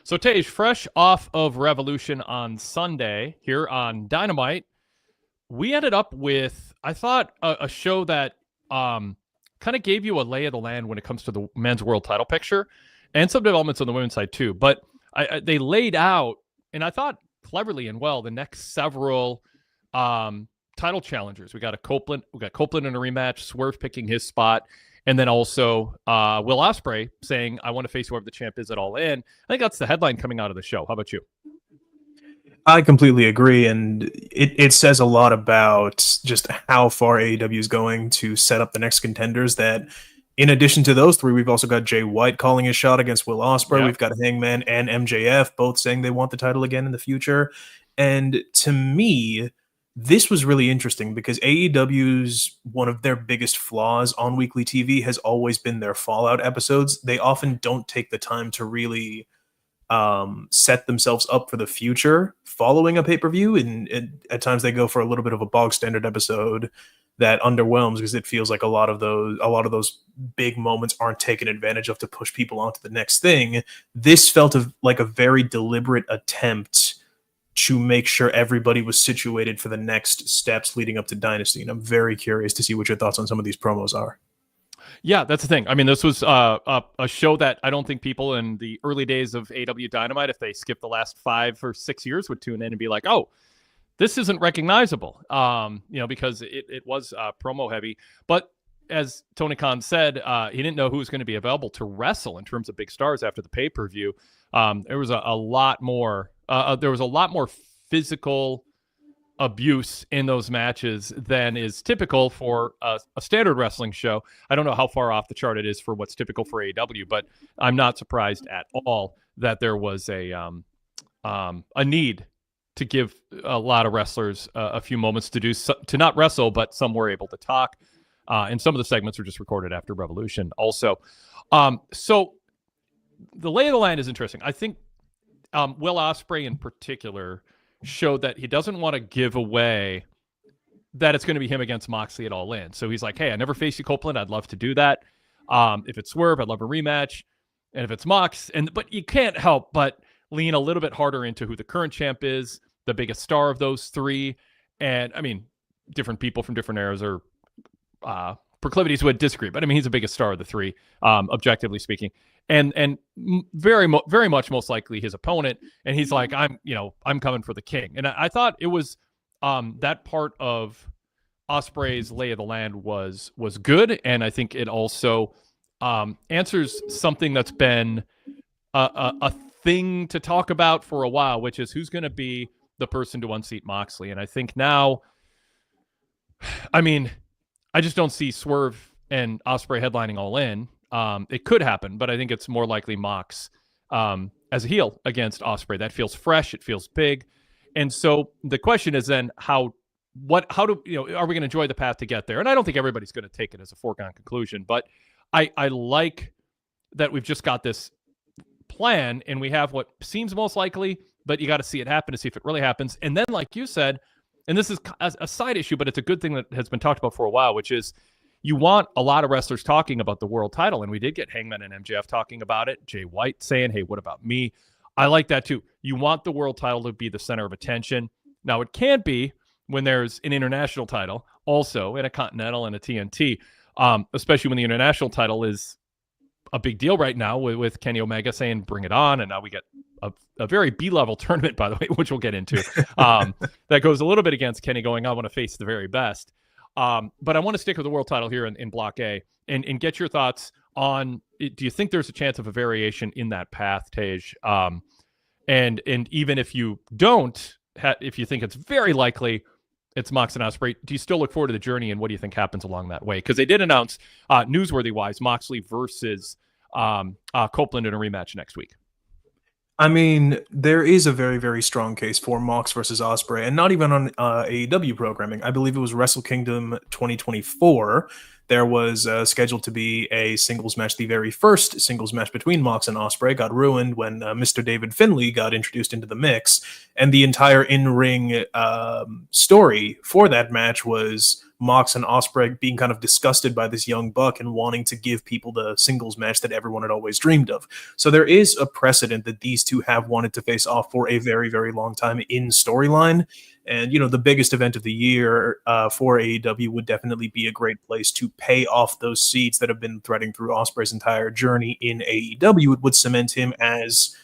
So Tej, fresh off of Revolution on Sunday here on Dynamite, we ended up with, I thought, a show that kind of gave you a lay of the land when it comes to the men's world title picture and some developments on the women's side too. But they laid out, and I thought cleverly and well, the next several title challengers. We got Copeland in a rematch, Swerve picking his spot. And then also Will Ospreay saying, I want to face whoever the champ is at All In. I think that's the headline coming out of the show. How about you? I completely agree. And it says a lot about just how far AEW is going to set up the next contenders, that in addition to those three, we've also got Jay White calling his shot against Will Ospreay. Yep. We've got Hangman and MJF both saying they want the title again in the future. And to me, this was really interesting because AEW's one of their biggest flaws on weekly TV has always been their Fallout episodes. They often don't take the time to really set themselves up for the future following a pay-per-view, and at times they go for a little bit of a bog standard episode that underwhelms because it feels like a lot of those big moments aren't taken advantage of to push people onto the next thing. This felt like a very deliberate attempt to make sure everybody was situated for the next steps leading up to Dynasty. And I'm very curious to see what your thoughts on some of these promos are. Yeah, that's the thing. I mean, this was a show that I don't think people in the early days of AEW Dynamite, if they skip the last 5 or 6 years, would tune in and be like, oh, this isn't recognizable, because it was promo heavy. But as Tony Khan said, he didn't know who was going to be available to wrestle in terms of big stars after the pay-per-view. There was a lot more physical abuse in those matches than is typical for a standard wrestling show. I don't know how far off the chart it is for what's typical for AEW, but I'm not surprised at all that there was a need to give a lot of wrestlers a few moments to not wrestle, but some were able to talk. And some of the segments were just recorded after Revolution also. So the lay of the land is interesting. I think Will Ospreay in particular showed that he doesn't want to give away that it's going to be him against Moxley at All In. So he's like, hey, I never faced you, Copeland. I'd love to do that. If it's Swerve, I'd love a rematch. And if it's Mox, but you can't help but lean a little bit harder into who the current champ is, the biggest star of those three. And I mean, different people from different eras or proclivities would disagree, but I mean, he's the biggest star of the three, objectively speaking. And very much most likely his opponent. And he's like, I'm coming for the king. And I thought it was that part of Ospreay's lay of the land was good. And I think it also answers something that's been a thing to talk about for a while, which is who's going to be the person to unseat Moxley. And I think now, I mean, I just don't see Swerve and Ospreay headlining All In. It could happen, but I think it's more likely Mox as a heel against Ospreay. That feels fresh. It feels big. And so the question is then are we going to enjoy the path to get there? And I don't think everybody's going to take it as a foregone conclusion, but I like that we've just got this plan and we have what seems most likely, but you got to see it happen to see if it really happens. And then, like you said, and this is a side issue, but it's a good thing that has been talked about for a while, which is you want a lot of wrestlers talking about the world title. And we did get Hangman and MJF talking about it. Jay White saying, hey, what about me? I like that too. You want the world title to be the center of attention. Now, it can't be when there's an international title also and a Continental and a TNT, especially when the international title is a big deal right now with Kenny Omega saying, bring it on. And now we get a very B-level tournament, by the way, which we'll get into, that goes a little bit against Kenny going, I want to face the very best. But I want to stick with the world title here in Block A and get your thoughts on, do you think there's a chance of a variation in that path, Tej? And even if you don't, if you think it's very likely it's Mox and Ospreay, do you still look forward to the journey, and what do you think happens along that way? Because they did announce, newsworthy-wise, Moxley versus Copeland in a rematch next week. I mean, there is a very, very strong case for Mox versus Ospreay, and not even on AEW programming. I believe it was Wrestle Kingdom 2024. There was scheduled to be a singles match. The very first singles match between Mox and Ospreay got ruined when Mr. David Finlay got introduced into the mix, and the entire in-ring story for that match was Mox and Ospreay being kind of disgusted by this young buck and wanting to give people the singles match that everyone had always dreamed of. So there is a precedent that these two have wanted to face off for a very, very long time in storyline. And, the biggest event of the year for AEW would definitely be a great place to pay off those seeds that have been threading through Ospreay's entire journey in AEW. It would cement him as,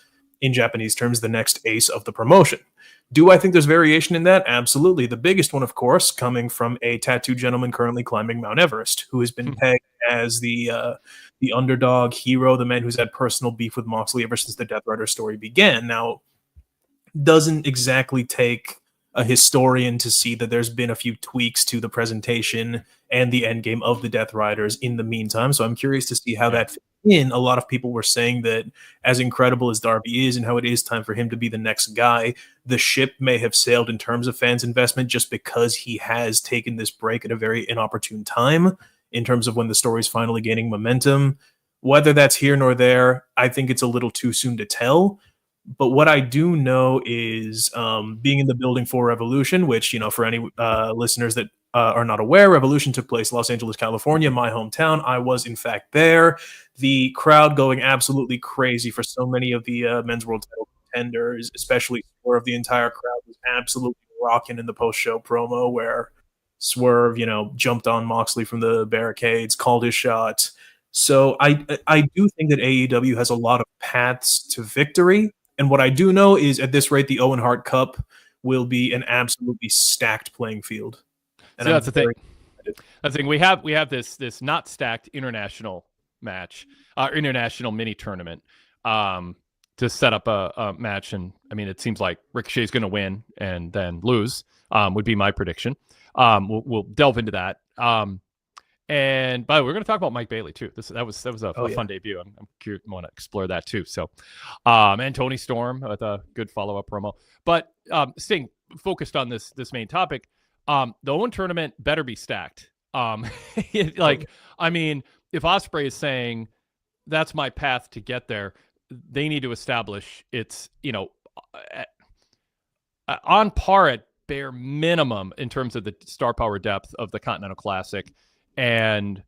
in Japanese terms, the next ace of the promotion. Do I think there's variation in that? Absolutely. The biggest one, of course, coming from a tattooed gentleman currently climbing Mount Everest, who has been pegged as the underdog hero, the man who's had personal beef with Moxley ever since the Death Rider story began. Now, doesn't exactly take a historian to see that there's been a few tweaks to the presentation and the end game of the Death Riders in the meantime. So I'm curious to see how that fits in. A lot of people were saying that as incredible as Darby is and how it is time for him to be the next guy, the ship may have sailed in terms of fans' investment just because he has taken this break at a very inopportune time in terms of when the story's finally gaining momentum. Whether that's here nor there, I think it's a little too soon to tell. But what I do know is being in the building for Revolution, which, for any listeners that are not aware, Revolution took place in Los Angeles, California, my hometown. I was, in fact, there. The crowd going absolutely crazy for so many of the men's world title contenders, especially Swerve. The entire crowd was absolutely rocking in the post-show promo where Swerve, jumped on Moxley from the barricades, called his shot. So I do think that AEW has a lot of paths to victory. And what I do know is at this rate, the Owen Hart Cup will be an absolutely stacked playing field. And so that's the thing. That's the thing. We have this not stacked international match, international mini tournament, to set up a match. And I mean, it seems like Ricochet's going to win and then lose. Would be my prediction. We'll delve into that. And by the way, we're going to talk about Mike Bailey too. That was a fun debut. I'm curious, want to explore that too. So, and Tony Storm with a good follow-up promo. But staying focused on this main topic, the Owen tournament better be stacked. I mean, if Ospreay is saying that's my path to get there, they need to establish it's on par at bare minimum in terms of the star power depth of the Continental Classic. And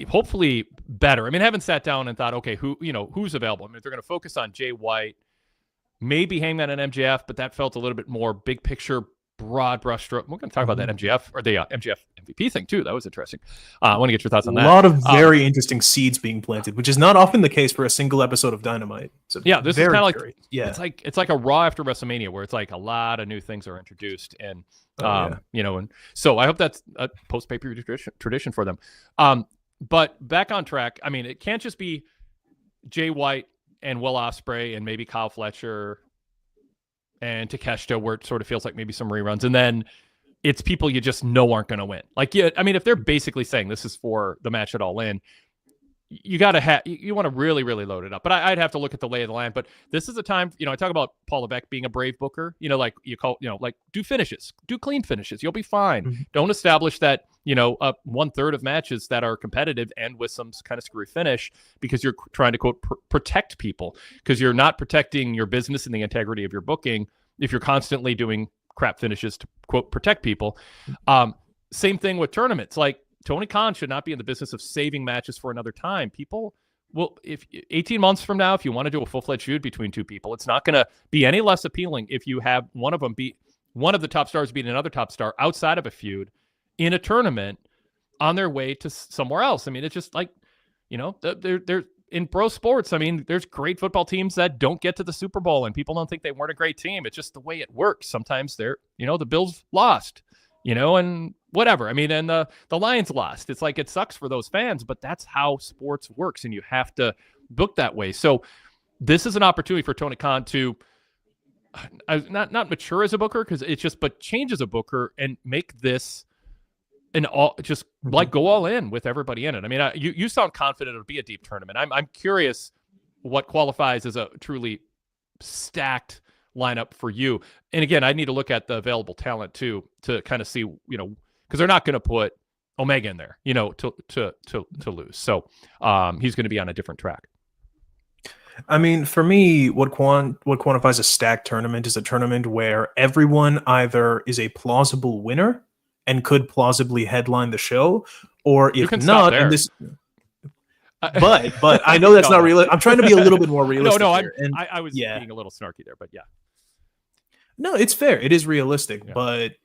hopefully better. I mean, I haven't sat down and thought, okay, who's available? I mean, if they're going to focus on Jay White, maybe Hangman and MJF, but that felt a little bit more big picture, broad brushstroke. We're going to talk about that MJF or the MJF MVP thing too. That was interesting. I want to get your thoughts on that. A lot of very interesting seeds being planted, which is not often the case for a single episode of Dynamite. So this is kind of like it's like a Raw after WrestleMania where it's like a lot of new things are introduced and. And so I hope that's a post pay-per-view tradition for them. But back on track. I mean, it can't just be Jay White and Will Ospreay and maybe Kyle Fletcher and Takeshita, where it sort of feels like maybe some reruns, and then it's people you just know aren't going to win. Like, I mean, if they're basically saying this is for the match at All In, you got to have, you want to really, really load it up. But I'd have to look at the lay of the land. But this is a time, I talk about Paul Levesque being a brave booker, like you call, like do finishes, do clean finishes. You'll be fine. Mm-hmm. Don't establish that, 1/3 of matches that are competitive end with some kind of screwy finish because you're trying to quote protect people, because you're not protecting your business and the integrity of your booking if you're constantly doing crap finishes to quote protect people. Same thing with tournaments. Like, Tony Khan should not be in the business of saving matches for another time. People will, if 18 months from now, if you want to do a full-fledged feud between two people, it's not going to be any less appealing if you have one of them beat one of the top stars beat another top star outside of a feud in a tournament on their way to somewhere else. I mean, it's just like, they're in pro sports. I mean, there's great football teams that don't get to the Super Bowl and people don't think they weren't a great team. It's just the way it works. Sometimes the Bills lost. And whatever. I mean, and the Lions lost. It's like, it sucks for those fans, but that's how sports works, and you have to book that way. So this is an opportunity for Tony Khan to not mature as a booker, because it's just, but change as a booker and make this an all, just like go all in with everybody in it. I mean, you sound confident it'll be a deep tournament. I'm curious what qualifies as a truly stacked lineup for you. And again, I need to look at the available talent too to kind of see, because they're not going to put Omega in there, to lose. So he's going to be on a different track. I mean, for me, what quantifies a stacked tournament is a tournament where everyone either is a plausible winner and could plausibly headline the show, or You if can stop not, there. and this. But I know that's not real. I'm trying to be a little bit more realistic. No, here. And I was being a little snarky there, but yeah. No, it's fair. It is realistic. Yeah. But,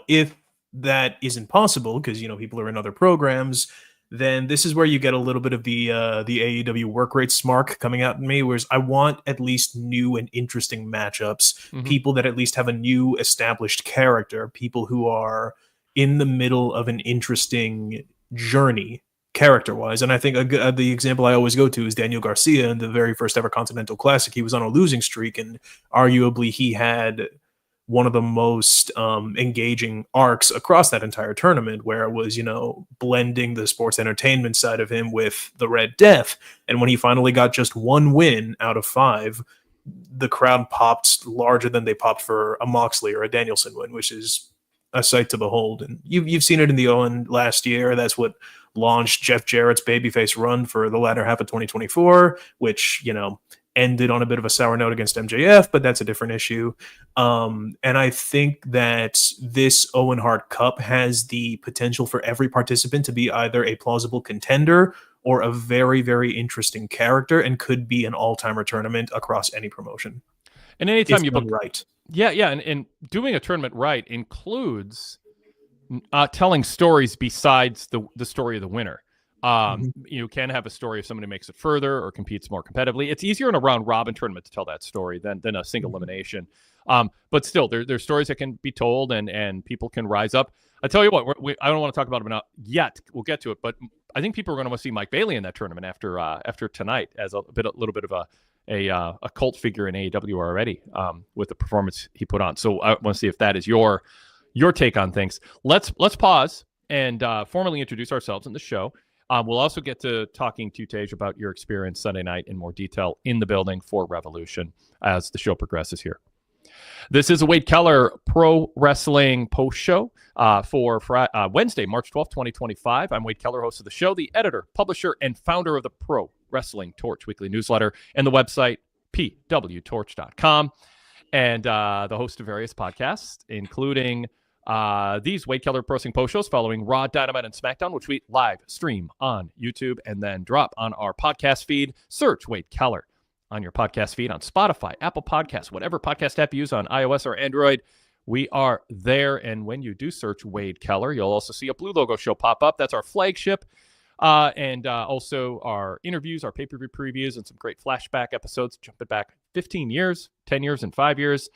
if that isn't possible, because, people are in other programs, then this is where you get a little bit of the AEW work rate smark coming out in me, whereas I want at least new and interesting matchups, people that at least have a new established character, people who are in the middle of an interesting journey character-wise. And I think the example I always go to is Daniel Garcia in the very first ever Continental Classic. He was on a losing streak, and arguably he had one of the most engaging arcs across that entire tournament, where it was, blending the sports entertainment side of him with the Red Death. And when he finally got just one win out of 5, the crowd popped larger than they popped for a Moxley or a Danielson win, which is a sight to behold. And you've seen it in the Owen last year. That's what launched Jeff Jarrett's babyface run for the latter half of 2024, which, ended on a bit of a sour note against MJF, but that's a different issue. And I think that this Owen Hart Cup has the potential for every participant to be either a plausible contender or a very, very interesting character, and could be an all-timer tournament across any promotion. And anytime you book right. Yeah, and doing a tournament right includes telling stories besides the story of the winner. You can have a story if somebody makes it further or competes more competitively. It's easier in a round robin tournament to tell that story than a single elimination. But still, there's stories that can be told, and people can rise up. I tell you what, I don't want to talk about them yet. We'll get to it, but I think people are going to want to see Mike Bailey in that tournament after tonight, as a little bit of a cult figure in AEW already, with the performance he put on. So I want to see if that is your take on things. Let's pause and formally introduce ourselves in the show. We'll also get to talking to Tej about your experience Sunday night in more detail in the building for Revolution as the show progresses here. This is a Wade Keller Pro Wrestling post show for Wednesday, March 12th, 2025. I'm Wade Keller, host of the show, the editor, publisher, and founder of the Pro Wrestling Torch weekly newsletter and the website PWTorch.com, and the host of various podcasts, including these Wade Keller Pro Wrestling post shows following Raw, Dynamite, and SmackDown, which we live stream on YouTube and then drop on our podcast feed. Search Wade Keller on your podcast feed on Spotify, Apple Podcasts, whatever podcast app you use on iOS or Android. We are there. And when you do search Wade Keller, you'll also see a blue logo show pop up. That's our flagship. And also our interviews, our pay-per-view previews, and some great flashback episodes. Jumping back 15 years, 10 years, and 5 years.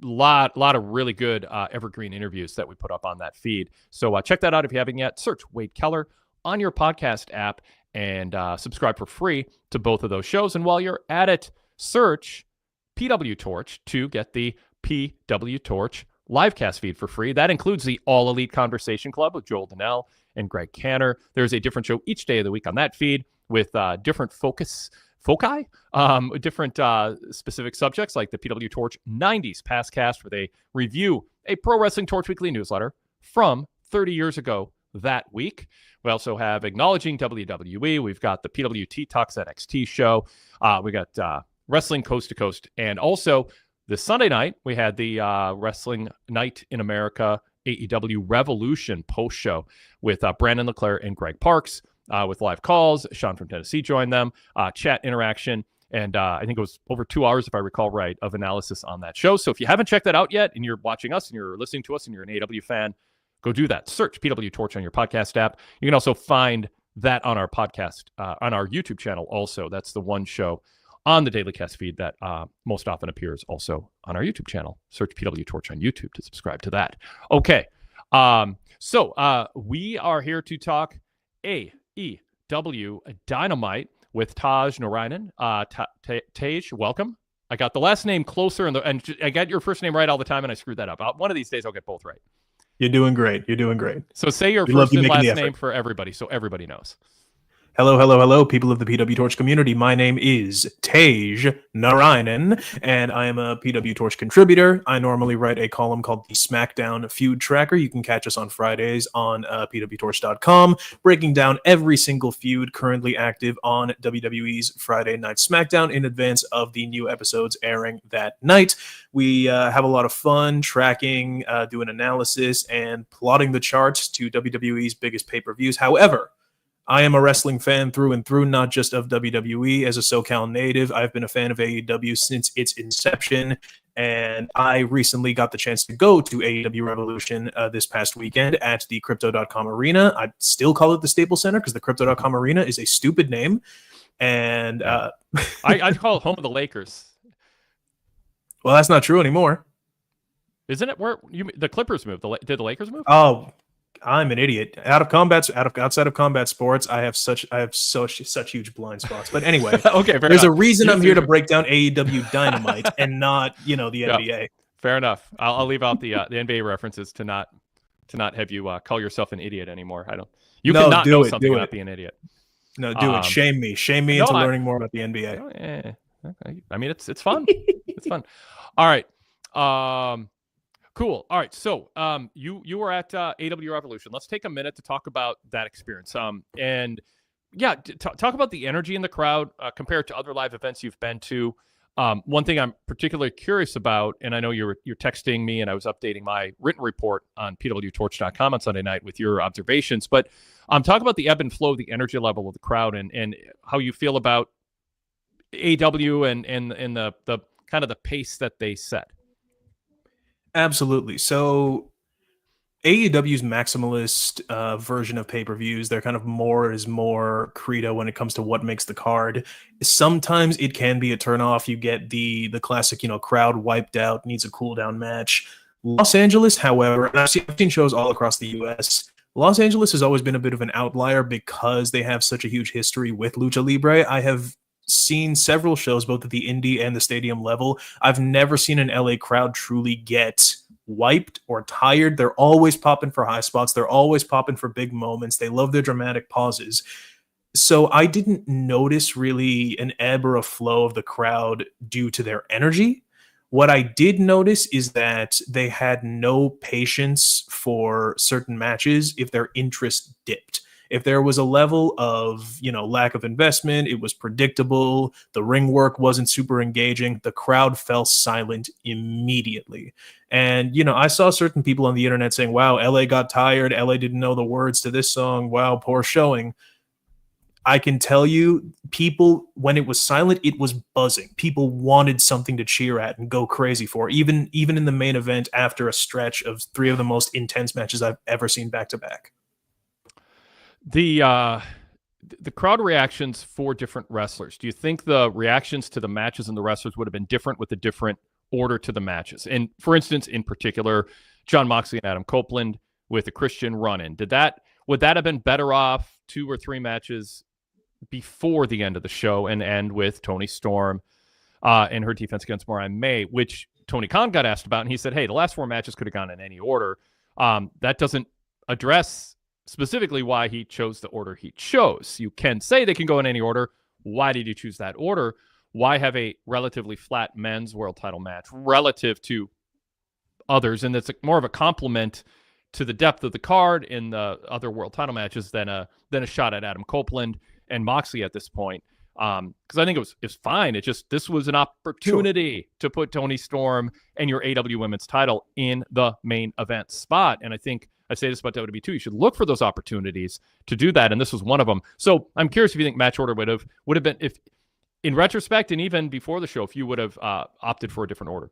Lot of really good evergreen interviews that we put up on that feed. So check that out if you haven't yet. Search Wade Keller on your podcast app and subscribe for free to both of those shows. And while you're at it, search PWTorch to get the PWTorch livecast feed for free. That includes the All Elite Conversation Club with Joel Donnell and Greg Canner. There's a different show each day of the week on that feed with different foci, different specific subjects, like the PW Torch 90s past cast, where they review a Pro Wrestling Torch weekly newsletter from 30 years ago that week. We also have Acknowledging WWE. We've got the PWT Talks NXT show. We got Wrestling Coast to Coast. And also this Sunday night, we had the Wrestling Night in America AEW Revolution post show with Brandon LeClaire and Greg Parks. With live calls. Sean from Tennessee joined them, chat interaction, and I think it was over 2 hours, if I recall right, of analysis on that show. So if you haven't checked that out yet, and you're watching us, and you're listening to us, and you're an AEW fan, go do that. Search PW Torch on your podcast app. You can also find that on our podcast, on our YouTube channel also. That's the one show on the Daily Cast feed that most often appears also on our YouTube channel. Search PW Torch on YouTube to subscribe to that. Okay, so we are here to talk AEW Dynamite with Tej Narayanan. Tej, welcome. I got the last name closer, and I got your first name right all the time, and I screwed that up. One of these days, I'll get both right. You're doing great. You're doing great. So say your first and last name for everybody, so everybody knows. Hello, hello, hello, people of the PWTorch community. My name is Tej Narayanan, and I am a PWTorch contributor. I normally write a column called the SmackDown Feud Tracker. You can catch us on Fridays on PWTorch.com, breaking down every single feud currently active on WWE's Friday Night SmackDown in advance of the new episodes airing that night. We have a lot of fun tracking, doing analysis, and plotting the charts to WWE's biggest pay-per-views. However, I am a wrestling fan through and through, not just of WWE. As a SoCal native, I've been a fan of AEW since its inception, and I recently got the chance to go to AEW Revolution this past weekend at the Crypto.com Arena. I still call it the Staples Center because the Crypto.com Arena is a stupid name. And I call it home of the Lakers. Well, that's not true anymore. Isn't it? Where the Clippers moved? Did the Lakers move? Oh, I'm an idiot. Outside of combat sports, I have such huge blind spots. But anyway, okay, there's a reason I'm here to break down AEW Dynamite and not, the NBA. Fair enough. I'll leave out the NBA references to not have you call yourself an idiot anymore. I don't. You cannot know something about being an idiot. No, do it. Shame me into learning more about the NBA. I mean, it's fun. It's fun. All right. Cool. All right. So you were at AEW Revolution. Let's take a minute to talk about that experience. And yeah, talk about the energy in the crowd compared to other live events you've been to. One thing I'm particularly curious about, and I know you're texting me, and I was updating my written report on PWTorch.com on Sunday night with your observations. But talk about the ebb and flow, the energy level of the crowd, and how you feel about AEW and the kind of the pace that they set. Absolutely. So AEW's maximalist version of pay-per-views, they're kind of more is more credo when it comes to what makes the card. Sometimes it can be a turnoff. You get the classic, crowd wiped out, needs a cool down match. Los Angeles, however, and I've seen shows all across the US, Los Angeles has always been a bit of an outlier because they have such a huge history with Lucha Libre. I have seen several shows, both at the indie and the stadium level. I've never seen an LA crowd truly get wiped or tired. They're always popping for high spots. They're always popping for big moments. They love their dramatic pauses. So I didn't notice really an ebb or a flow of the crowd due to their energy. What I did notice is that they had no patience for certain matches if their interest dipped. If there was a level of, lack of investment, it was predictable, the ring work wasn't super engaging, the crowd fell silent immediately. And, I saw certain people on the internet saying, wow, LA got tired, LA didn't know the words to this song, wow, poor showing. I can tell you, people, when it was silent, it was buzzing. People wanted something to cheer at and go crazy for, even in the main event after a stretch of 3 of the most intense matches I've ever seen back-to-back. The crowd reactions for different wrestlers. Do you think the reactions to the matches and the wrestlers would have been different with a different order to the matches? And for instance, in particular, Jon Moxley and Adam Copeland with a Christian run-in. Would that have been better off 2 or 3 matches before the end of the show and end with Toni Storm and her defense against Mariah May, which Tony Khan got asked about, and he said, hey, the last 4 matches could have gone in any order. That doesn't address specifically why he chose the order he chose. You can say they can go in any order. Why did you choose that order? Why have a relatively flat men's world title match relative to others? And it's more of a compliment to the depth of the card in the other world title matches than a shot at Adam Copeland and Moxley at this point. Because I think it was fine. This was an opportunity to put Toni Storm and your AEW women's title in the main event spot. And I think I say this about WWE too. You should look for those opportunities to do that, and this was one of them. So I'm curious if you think match order would have been, if in retrospect and even before the show, if you would have opted for a different order.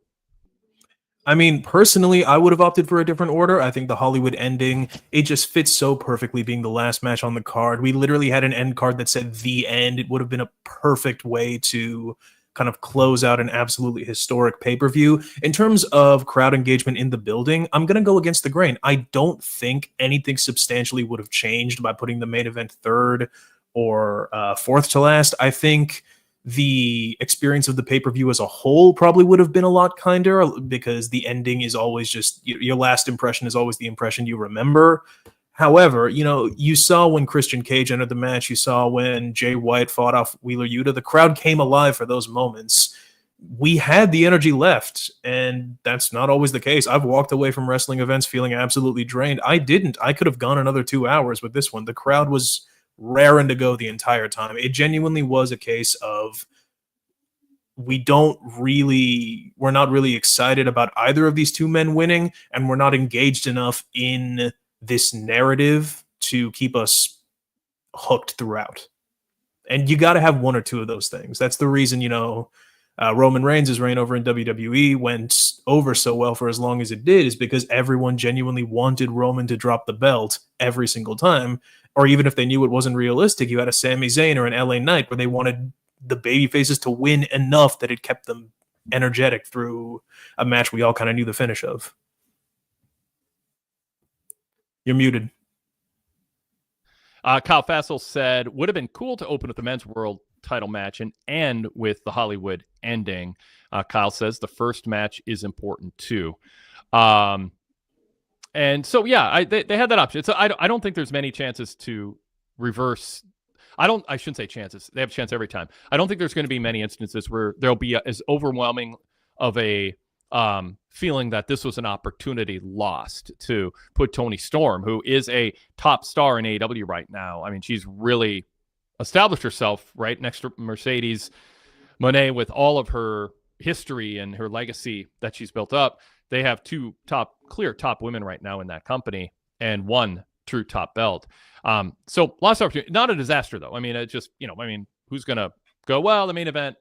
I mean, personally, I would have opted for a different order. I think the Hollywood ending, it just fits so perfectly being the last match on the card. We literally had an end card that said the end. It would have been a perfect way to kind of close out an absolutely historic pay-per-view. In terms of crowd engagement in the building, I'm going to go against the grain. I don't think anything substantially would have changed by putting the main event 3rd or 4th to last. I think the experience of the pay-per-view as a whole probably would have been a lot kinder because the ending is always just, your last impression is always the impression you remember. However, you saw when Christian Cage entered the match, you saw when Jay White fought off Wheeler Yuta, the crowd came alive for those moments. We had the energy left, and that's not always the case. I've walked away from wrestling events feeling absolutely drained. I didn't. I could have gone another 2 hours with this one. The crowd was raring to go the entire time. It genuinely was a case of we're not really excited about either of these two men winning, and we're not engaged enough in this narrative to keep us hooked throughout. And you got to have one or two of those things. That's the reason, Roman Reigns' reign over in WWE went over so well for as long as it did, is because everyone genuinely wanted Roman to drop the belt every single time. Or even if they knew it wasn't realistic, you had a Sami Zayn or an LA Knight where they wanted the baby faces to win enough that it kept them energetic through a match we all kind of knew the finish of. You're muted. Kyle Fassel said, would have been cool to open with the men's world title match and end with the Hollywood ending. Kyle says the first match is important too. And so, yeah, they had that option. So I don't think there's many chances to reverse. I shouldn't say chances. They have a chance every time. I don't think there's going to be many instances where there'll be as overwhelming of a feeling that this was an opportunity lost to put Toni Storm, who is a top star in AEW right now. I mean, she's really established herself right next to Mercedes Moné with all of her history and her legacy that she's built up. They have two clear top women right now in that company and one true top belt. So lost opportunity, not a disaster though. I mean, it just, who's going to go, well, the main event,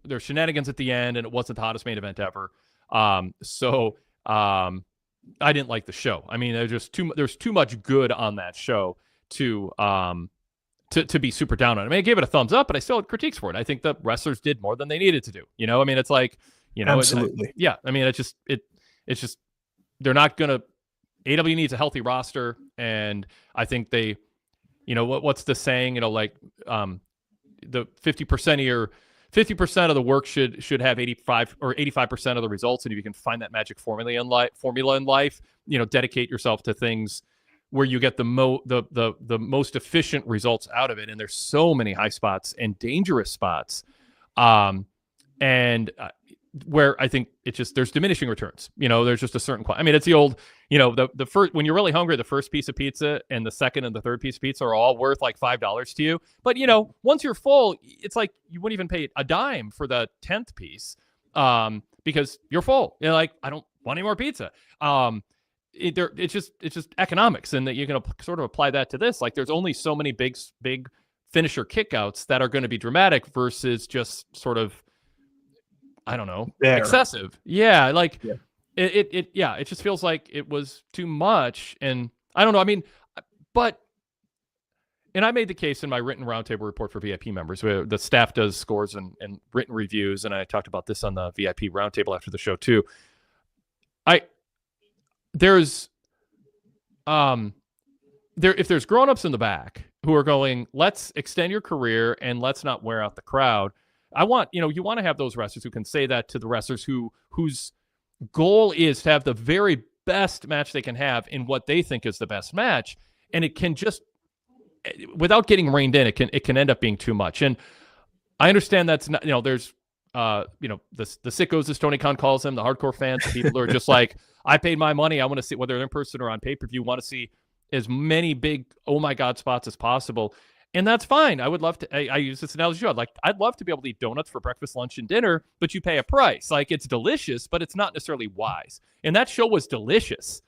there's shenanigans at the end and it wasn't the hottest main event ever. So I didn't like the show. I mean, there's too much good on that show to be super down on it. I mean, I gave it a thumbs up, but I still had critiques for it. I think the wrestlers did more than they needed to do. I mean, it's like, absolutely. I mean, it's just, they're not going to, AW needs a healthy roster. And I think they, what's the saying, the 50% of the work should have 85 or 85% of the results. And if you can find that magic formula in life, dedicate yourself to things where you get the most efficient results out of it. And there's so many high spots and dangerous spots. Where I think there's diminishing returns. There's just a certain I mean, it's the old, the first, when you're really hungry, the first piece of pizza and the second and the third piece of pizza are all worth like $5 to you. But, once you're full, it's like you wouldn't even pay a dime for the 10th piece because you're full. You're like, I don't want any more pizza. It's just economics, and that you can sort of apply that to this. Like, there's only so many big finisher kickouts that are going to be dramatic versus just sort of, I don't know, excessive. Yeah. Like it just feels like it was too much. And I don't know. I mean, and I made the case in my written roundtable report for VIP members where the staff does scores and written reviews. And I talked about this on the VIP roundtable after the show too. If there's grownups in the back who are going, let's extend your career and let's not wear out the crowd. I want, you want to have those wrestlers who can say that to the wrestlers whose goal is to have the very best match they can have in what they think is the best match. And it can just, without getting reined in, it can end up being too much. And I understand that's not, there's, the sickos, as Tony Khan calls them, the hardcore fans, the people who are just like, I paid my money. I want to see, whether in person or on pay-per-view, want to see as many big, oh my God, spots as possible. And that's fine. I would love to. I use this analogy. I'd love to be able to eat donuts for breakfast, lunch, and dinner, but you pay a price. Like, it's delicious, but it's not necessarily wise. And that show was delicious,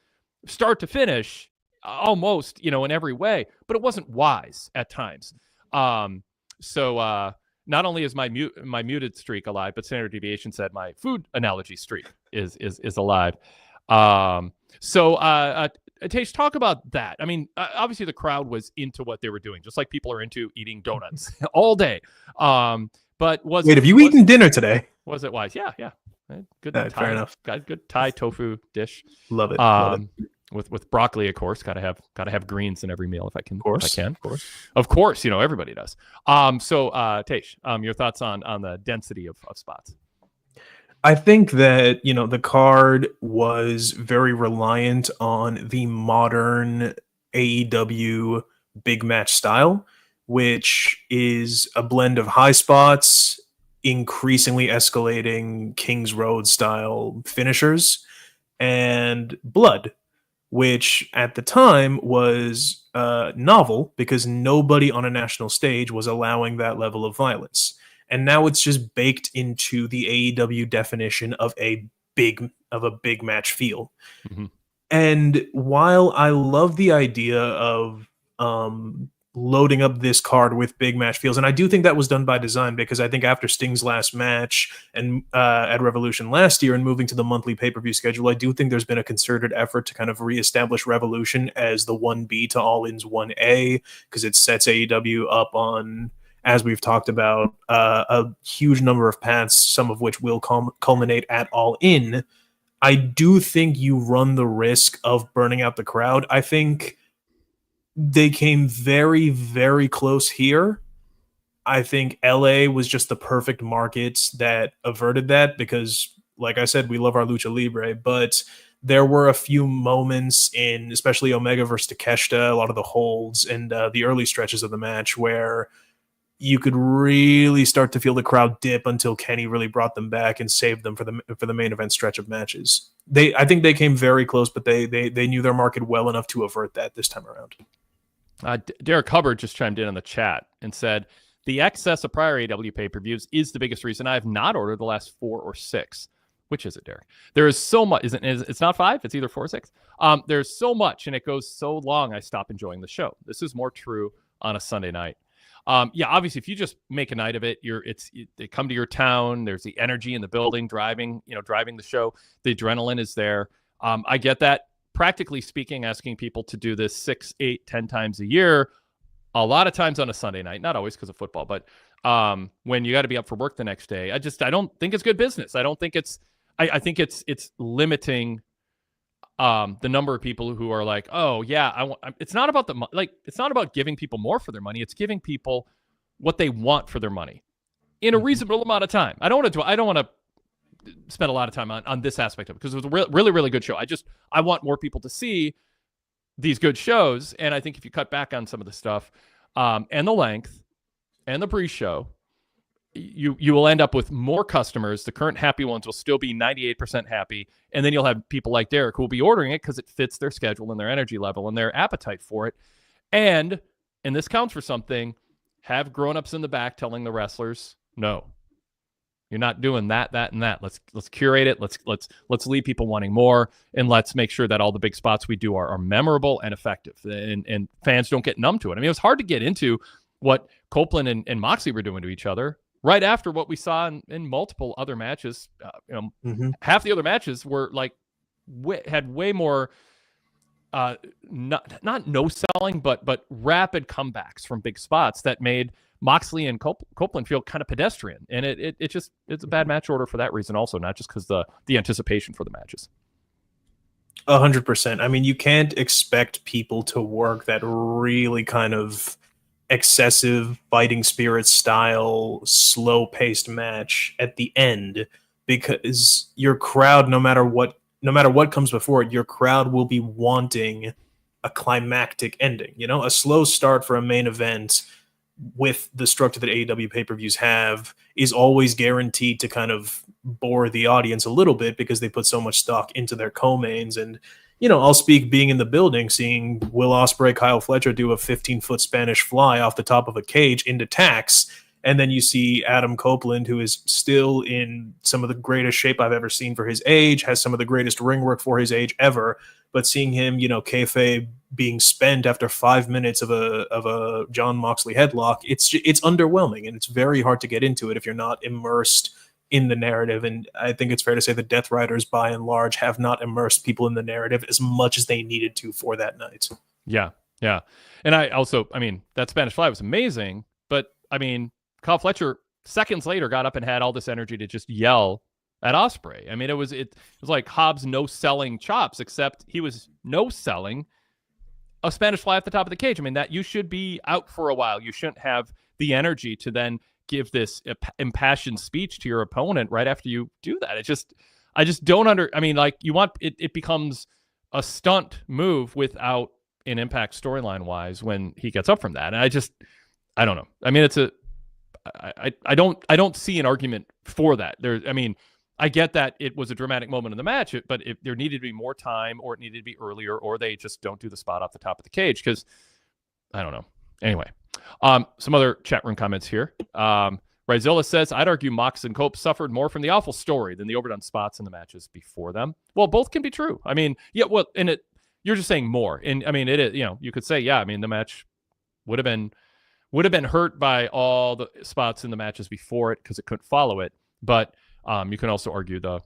start to finish, almost, in every way, but it wasn't wise at times. So not only is my muted streak alive, but Standard Deviation said my food analogy streak is alive. Tej, talk about that. I mean, obviously the crowd was into what they were doing, just like people are into eating donuts all day. But have you eaten dinner today? Was it wise? Yeah. Good. Fair enough. Got a good Thai tofu dish. Love it. With broccoli, of course. Gotta have greens in every meal if I can. Of course. Everybody does. So Tej, your thoughts on the density of spots? I think that, the card was very reliant on the modern AEW big match style, which is a blend of high spots, increasingly escalating King's Road style finishers, and blood, which at the time was novel because nobody on a national stage was allowing that level of violence. And now it's just baked into the AEW definition of a big match feel. Mm-hmm. And while I love the idea of loading up this card with big match feels, and I do think that was done by design, because I think after Sting's last match and at Revolution last year and moving to the monthly pay-per-view schedule, I do think there's been a concerted effort to kind of reestablish Revolution as the 1B to All In's 1A, because it sets AEW up on, as we've talked about, a huge number of paths, some of which will culminate at All In. I do think you run the risk of burning out the crowd. I think they came very, very close here. I think LA was just the perfect market that averted that because, like I said, we love our Lucha Libre, but there were a few moments in, especially Omega versus Takeshita, a lot of the holds and the early stretches of the match where you could really start to feel the crowd dip until Kenny really brought them back and saved them for the main event stretch of matches. I think they came very close, but they knew their market well enough to avert that this time around. Derek Hubbard just chimed in on the chat and said, the excess of prior AEW pay-per-views is the biggest reason I have not ordered the last 4 or 6. Which is it, Derek? There is so much. It's not 5. It's either 4 or 6. There's so much, and it goes so long, I stop enjoying the show. This is more true on a Sunday night. Obviously, if you just make a night of it, they come to your town. There's the energy in the building, driving the show. The adrenaline is there. I get that. Practically speaking, asking people to do this 6, 8, 10 times a year, a lot of times on a Sunday night, not always because of football, but when you got to be up for work the next day, I don't think it's good business. I don't think I think it's limiting the number of people who are like, oh yeah, it's not about it's not about giving people more for their money. It's giving people what they want for their money in a reasonable amount of time. I don't want to spend a lot of time on this aspect of it because it was a really, really good show. I want more people to see these good shows. And I think if you cut back on some of the stuff and the length and the pre-show, you will end up with more customers. The current happy ones will still be 98% happy. And then you'll have people like Derek who will be ordering it because it fits their schedule and their energy level and their appetite for it. And this counts for something, have grown-ups in the back telling the wrestlers, no, you're not doing that, and that. Let's curate it. Let's leave people wanting more, and let's make sure that all the big spots we do are memorable and effective, and fans don't get numb to it. I mean, it was hard to get into what Copeland and Moxley were doing to each other right after what we saw in multiple other matches. Half the other matches were had way more not no selling, but rapid comebacks from big spots that made Moxley and Copeland feel kind of pedestrian, and it's a bad match order for that reason also, not just because the anticipation for the matches. 100%. I mean, you can't expect people to work that really kind of excessive fighting spirit style, slow-paced match at the end, because your crowd, no matter what comes before it, your crowd will be wanting a climactic ending. A slow start for a main event with the structure that AEW pay-per-views have is always guaranteed to kind of bore the audience a little bit because they put so much stock into their co-mains. And, I'll speak being in the building, seeing Will Ospreay, Kyle Fletcher do a 15-foot Spanish fly off the top of a cage into tacks. And then you see Adam Copeland, who is still in some of the greatest shape I've ever seen for his age, has some of the greatest ring work for his age ever. But seeing him, kayfabe being spent after 5 minutes of a John Moxley headlock, it's underwhelming, and it's very hard to get into it if you're not immersed in the narrative. And I think it's fair to say the Death Riders, by and large, have not immersed people in the narrative as much as they needed to for that night. Yeah. And that Spanish Fly was amazing, but Kyle Fletcher seconds later got up and had all this energy to just yell at Ospreay. I mean, it was like Hobbs no-selling chops, except he was no-selling a Spanish Fly at the top of the cage. I mean, that you should be out for a while. You shouldn't have the energy to then give this impassioned speech to your opponent right after you do that. I just don't I mean, like, you want it becomes a stunt move without an impact storyline wise when he gets up from that. And I don't know. I mean, I don't see an argument for that. I mean, I get that it was a dramatic moment in the match, but if there needed to be more time, or it needed to be earlier, or they just don't do the spot off the top of the cage, because I don't know. Anyway, some other chat room comments here. Rizzola says, I'd argue Mox and Cope suffered more from the awful story than the overdone spots in the matches before them. Well, both can be true. I mean, yeah, well, you're just saying more. And I mean, it is, you could say, yeah, I mean, the match would have been hurt by all the spots in the matches before it because it couldn't follow it. But you can also argue the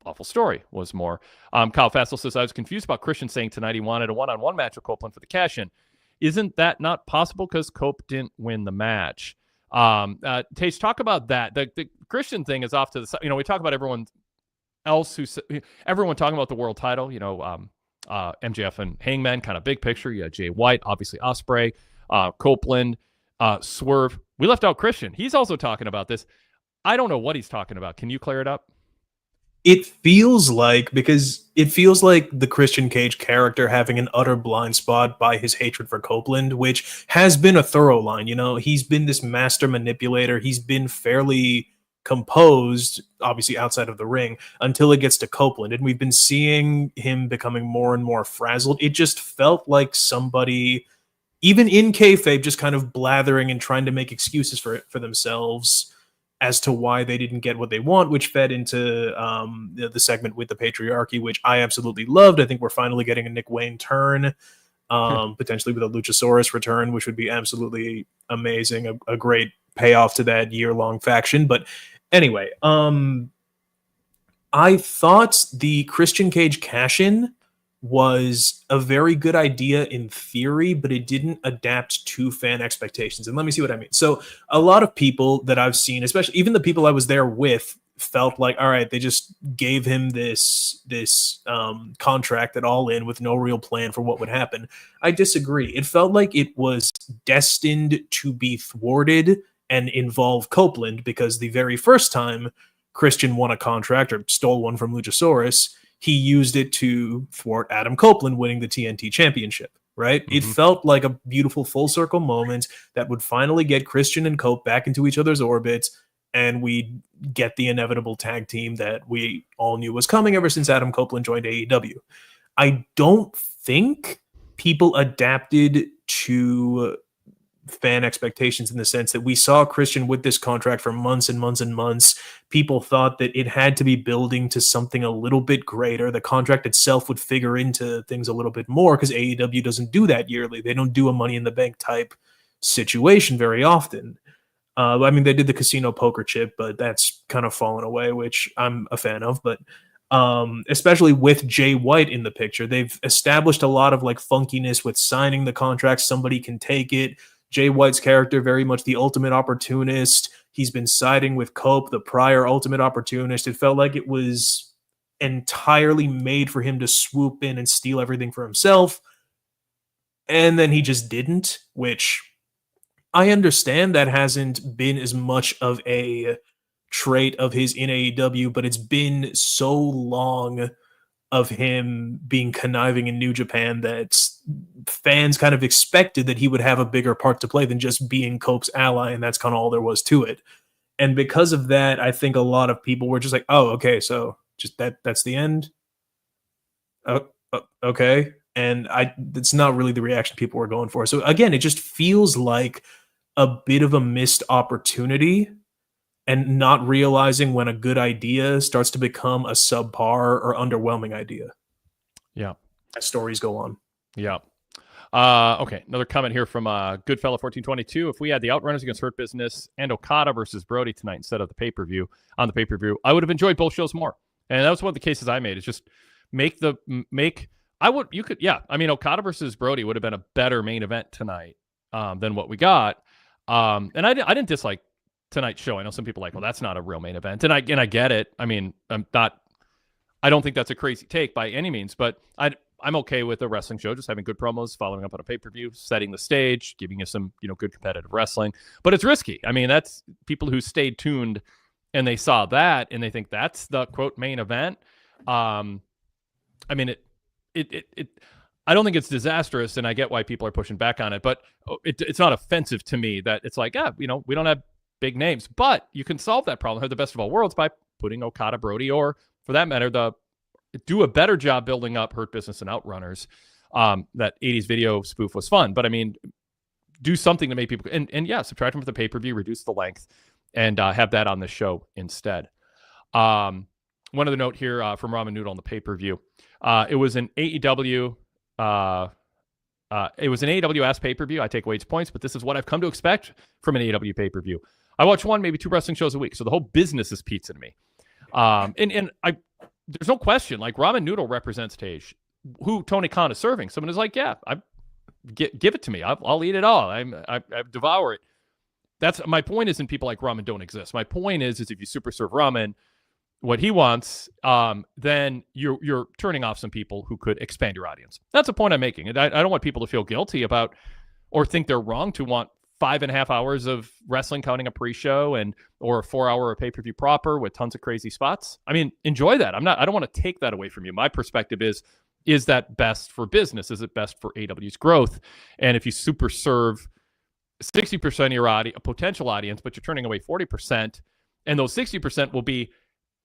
awful story was more. Kyle Fassel says, I was confused about Christian saying tonight he wanted a one-on-one match with Copeland for the cash-in. Isn't that not possible because Cope didn't win the match? Tej, talk about that. The Christian thing is off to the side. We talk about everyone talking about the world title, MJF and Hangman, kind of big picture. You had Jay White, obviously Ospreay, Copeland, Swerve. We left out Christian. He's also talking about this. I don't know what he's talking about. Can you clear it up? It feels like the Christian Cage character having an utter blind spot by his hatred for Copeland, which has been a thorough line. He's been this master manipulator. He's been fairly composed, obviously outside of the ring, until it gets to Copeland. And we've been seeing him becoming more and more frazzled. It just felt like somebody, even in kayfabe, just kind of blathering and trying to make excuses for themselves as to why they didn't get what they want, which fed into the segment with the patriarchy, which I absolutely loved. I think we're finally getting a Nick Wayne turn, potentially with a Luchasaurus return, which would be absolutely amazing. A great payoff to that year-long faction. But anyway, I thought the Christian Cage cash-in was a very good idea in theory, but it didn't adapt to fan expectations. And let me see what I mean. So a lot of people that I've seen, especially even the people I was there with, felt like, all right, they just gave him this contract at All In with no real plan for what would happen. I disagree. It felt like it was destined to be thwarted and involve Copeland, because the very first time Christian won a contract or stole one from Luchasaurus, he used it to thwart Adam Copeland winning the TNT championship, right? Mm-hmm. It felt like a beautiful full circle moment that would finally get Christian and Cope back into each other's orbits, and we get the inevitable tag team that we all knew was coming ever since Adam Copeland joined AEW. I don't think people adapted to fan expectations in the sense that we saw Christian with this contract for months and months and months. People thought that it had to be building to something a little bit greater. The contract itself would figure into things a little bit more, because AEW doesn't do that yearly. They don't do a Money in the Bank type situation very often. I mean, they did the casino poker chip, but that's kind of fallen away, which I'm a fan of. But especially with Jay White in the picture, they've established a lot of like funkiness with signing the contract. Somebody can take it. Jay White's character, very much the ultimate opportunist. He's been siding with Cope, the prior ultimate opportunist. It felt like it was entirely made for him to swoop in and steal everything for himself. And then he just didn't, which I understand that hasn't been as much of a trait of his in AEW, but it's been so long of him being conniving in New Japan that fans kind of expected that he would have a bigger part to play than just being Cope's ally, and that's kind of all there was to it. And because of that, I think a lot of people were just like, oh, okay, so just that's the end? Okay. And it's not really the reaction people were going for. So again, it just feels like a bit of a missed opportunity, and not realizing when a good idea starts to become a subpar or underwhelming idea. Yeah. As stories go on. Yeah. Okay. Another comment here from Goodfella1422. If we had the Outrunners against Hurt Business and Okada versus Brody tonight instead of the pay-per-view, I would have enjoyed both shows more. And that was one of the cases I made. It's just Okada versus Brody would have been a better main event tonight than what we got. And I didn't dislike tonight's show. I know some people are like, well, that's not a real main event. And I get it. I mean, I don't think that's a crazy take by any means, but I'm okay with a wrestling show just having good promos, following up on a pay-per-view, setting the stage, giving you some, good competitive wrestling. But it's risky. I mean, that's people who stayed tuned and they saw that and they think that's the quote main event. I mean, I don't think it's disastrous, and I get why people are pushing back on it, but it's not offensive to me that it's like, we don't have big names, but you can solve that problem, have the best of all worlds by putting Okada, Brody, or for that matter, do a better job building up Hurt Business and Outrunners. That 80s video spoof was fun, but I mean, do something to make people, and subtract them from the pay-per-view, reduce the length, and have that on the show instead. One other note here from Ramen Noodle on the pay-per-view. It was an AEW ass pay-per-view. I take Wade's points, but this is what I've come to expect from an AEW pay-per-view. I watch one, maybe two wrestling shows a week, so the whole business is pizza to me. There's no question, like Ramen Noodle represents Tej, who Tony Khan is serving. Someone is like, give it to me. I'll eat it all. I devour it. That's my point. Isn't people like ramen don't exist. My point is if you super serve ramen, what he wants, then you're turning off some people who could expand your audience. That's the point I'm making. And I don't want people to feel guilty about or think they're wrong to want 5.5 hours of wrestling counting a pre-show or a 4-hour pay-per-view proper with tons of crazy spots. I mean, enjoy that. I don't want to take that away from you. My perspective is that best for business? Is it best for AW's growth? And if you super serve 60% of your potential audience, but you're turning away 40%, and those 60% will be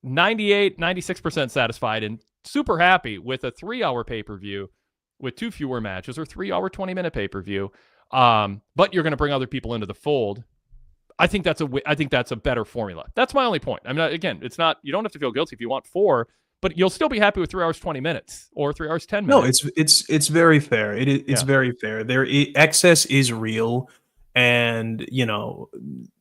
98, 96% satisfied and super happy with a 3-hour pay-per-view with 2 fewer matches or 3-hour 20-minute pay-per-view. But you're going to bring other people into the fold. I think that's a better formula. That's my only point. I mean, again, it's not, you don't have to feel guilty if you want 4, but you'll still be happy with 3 hours, 20 minutes or 3 hours, 10 minutes. No, it's very fair. It's very fair. Excess is real. And,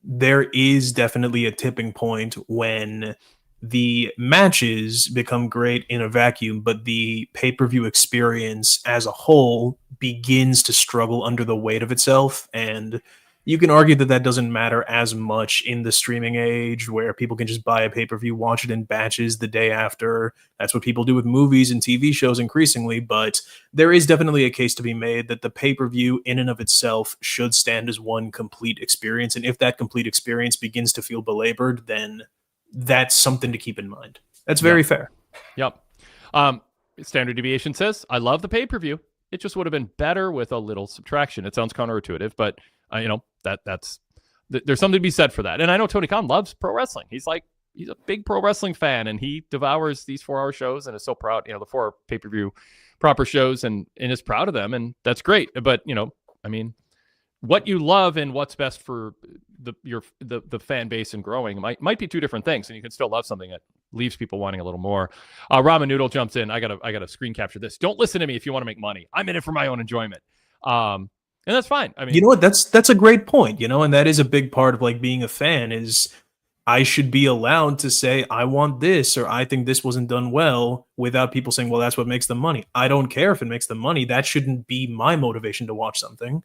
there is definitely a tipping point when the matches become great in a vacuum, but the pay-per-view experience as a whole begins to struggle under the weight of itself. And you can argue that doesn't matter as much in the streaming age where people can just buy a pay-per-view, watch it in batches the day after. That's what people do with movies and TV shows increasingly, but there is definitely a case to be made that the pay-per-view in and of itself should stand as one complete experience. And if that complete experience begins to feel belabored, then that's something to keep in mind. That's very fair. Yep. Standard Deviation says, I love the pay-per-view. It just would have been better with a little subtraction. It sounds counterintuitive, but there's something to be said for that. And I know Tony Khan loves pro wrestling. He's a big pro wrestling fan, and he devours these 4-hour shows and is so proud, the 4 pay-per-view proper shows and is proud of them. And that's great. But, I mean, what you love and what's best for the fan base and growing might be 2 different things, and you can still love something that leaves people wanting a little more. Ramen Noodle jumps in. I gotta screen capture this. Don't listen to me if you want to make money. I'm in it for my own enjoyment. And that's fine. I mean, you know what? That's a great point. And that is a big part of like being a fan is I should be allowed to say I want this or I think this wasn't done well without people saying, well, that's what makes them money. I don't care if it makes them money. That shouldn't be my motivation to watch something.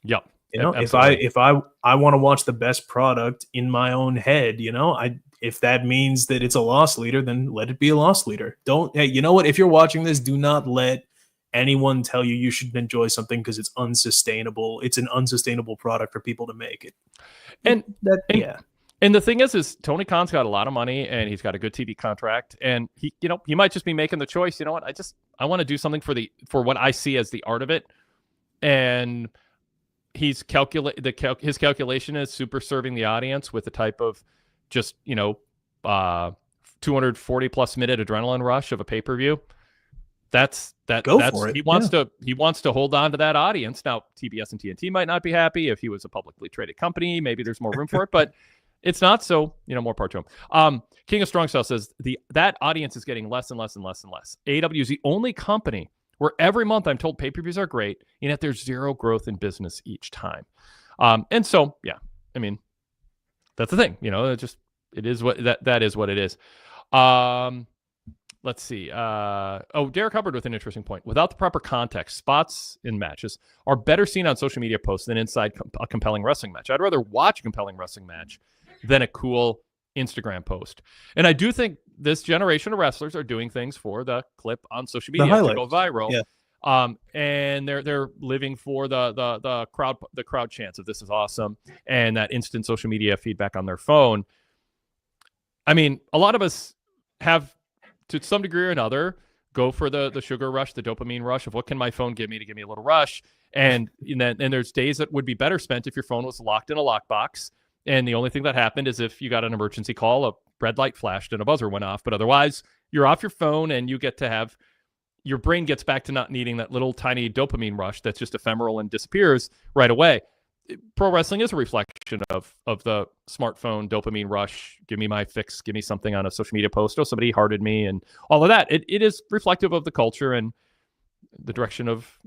Yep. If I want to watch the best product in my own head, if that means that it's a loss leader, then let it be a loss leader. Hey, you know what? If you're watching this, do not let anyone tell you should enjoy something because it's unsustainable. It's an unsustainable product for people to make it. And the thing is Tony Khan's got a lot of money and he's got a good TV contract, and he might just be making the choice. You know what? I want to do something for what I see as the art of it, and his calculation is super serving the audience with the type of just 240 plus minute adrenaline rush of a pay-per-view. That's he wants to hold on to that audience. Now TBS and TNT might not be happy. If he was a publicly traded company, maybe there's more room for it, but it's not. So more part to him. King of Strong Style says that audience is getting less and less and less and less. AEW is the only company where every month I'm told pay-per-views are great, and yet there's zero growth in business each time. And so, I mean, that's the thing, it is what that is what it is. Let's see. Derek Hubbard with an interesting point. Without the proper context, spots in matches are better seen on social media posts than inside a compelling wrestling match. I'd rather watch a compelling wrestling match than a cool Instagram post. And I do think this generation of wrestlers are doing things for the clip on social media to go viral. Yeah. And they're living for the crowd chants of "this is awesome" and that instant social media feedback on their phone. I mean, a lot of us have, to some degree or another, go for the sugar rush, the dopamine rush of what can my phone give me to give me a little rush. And there's days that would be better spent if your phone was locked in a lockbox, and the only thing that happened is if you got an emergency call, a red light flashed and a buzzer went off. But otherwise, you're off your phone, and you get to have, your brain gets back to not needing that little tiny dopamine rush that's just ephemeral and disappears right away. Pro wrestling is a reflection of the smartphone dopamine rush. Give me my fix. Give me something on a social media post. Oh, somebody hearted me, and all of that. It is reflective of the culture and the direction of,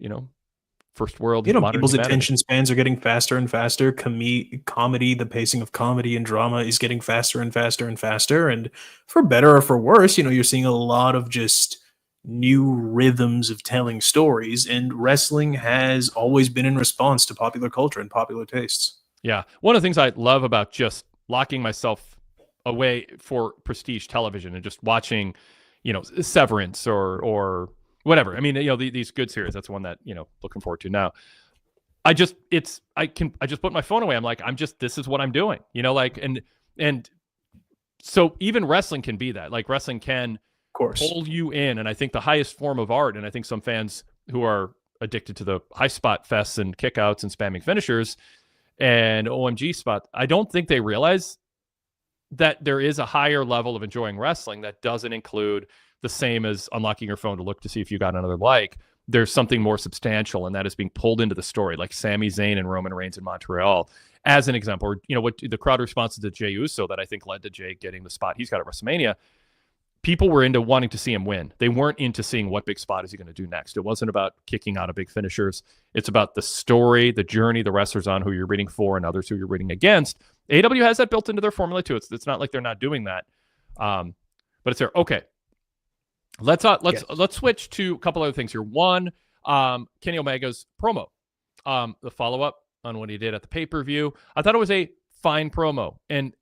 first world. People's attention spans are getting faster and faster. Comedy, the pacing of comedy and drama is getting faster and faster and faster. And for better or for worse, you're seeing a lot of just new rhythms of telling stories, and wrestling has always been in response to popular culture and popular tastes. Yeah. One of the things I love about just locking myself away for prestige television and just watching, Severance or whatever. I mean, these good series, that's one that, looking forward to now. I just put my phone away. I'm like, this is what I'm doing, and so even wrestling can be that. Like, wrestling can pull you in. And I think the highest form of art, and I think some fans who are addicted to the high spot fests and kickouts and spamming finishers and OMG spot, I don't think they realize that there is a higher level of enjoying wrestling that doesn't include the same as unlocking your phone to look to see if you got another like. There's something more substantial, and that is being pulled into the story, like Sami Zayn and Roman Reigns in Montreal, as an example. Or, what the crowd responses to Jey Uso that I think led to Jey getting the spot he's got at WrestleMania. People were into wanting to see him win. They weren't into seeing what big spot is he going to do next. It wasn't about kicking out of big finishers. It's about the story, the journey, the wrestlers on who you're rooting for and others who you're rooting against. AEW has that built into their formula too. It's not like they're not doing that, but it's there. Okay, let's switch to a couple other things here. One, Kenny Omega's promo, the follow up on what he did at the pay-per-view. I thought it was a fine promo, and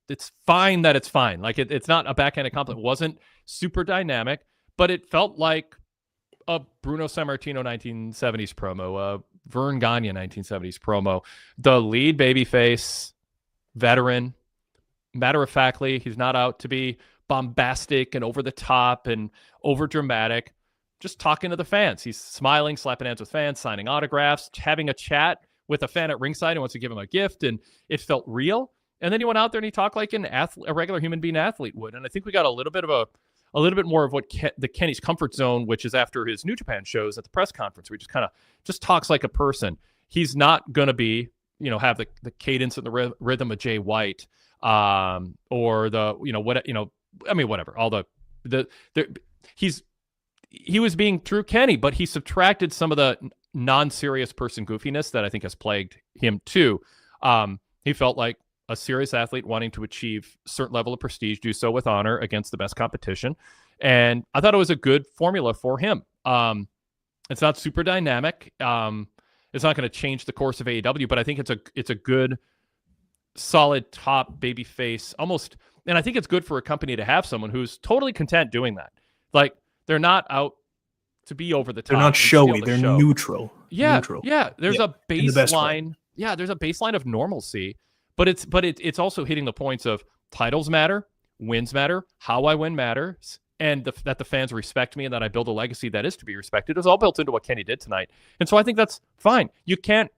it's fine that it's fine. Like, it's not a backhanded compliment. It wasn't super dynamic, but it felt like a Bruno Sammartino 1970s promo, a Vern Gagne 1970s promo. The lead babyface, veteran, matter-of-factly, he's not out to be bombastic and over the top and over dramatic, just talking to the fans. He's smiling, slapping hands with fans, signing autographs, having a chat with a fan at ringside who wants to give him a gift, and it felt real. And then he went out there and he talked like a regular human being athlete would. And I think we got a little bit more of what the Kenny's comfort zone, which is after his New Japan shows at the press conference, where he just kind of just talks like a person. He's not going to be, have the cadence and the rhythm of Jay White, or whatever. All he was being true Kenny, but he subtracted some of the non-serious person goofiness that I think has plagued him too. He felt like a serious athlete wanting to achieve a certain level of prestige, do so with honor against the best competition. And I thought it was a good formula for him. It's not super dynamic. It's not going to change the course of AEW, but I think it's a good, solid top baby face almost. And I think it's good for a company to have someone who's totally content doing that. Like, they're not out to be over the top. They're not showy. They're neutral. Yeah. Yeah. There's a baseline. Yeah. There's a baseline of normalcy. But it's also hitting the points of titles matter, wins matter, how I win matters, and that the fans respect me and that I build a legacy that is to be respected is all built into what Kenny did tonight. And so I think that's fine. You can't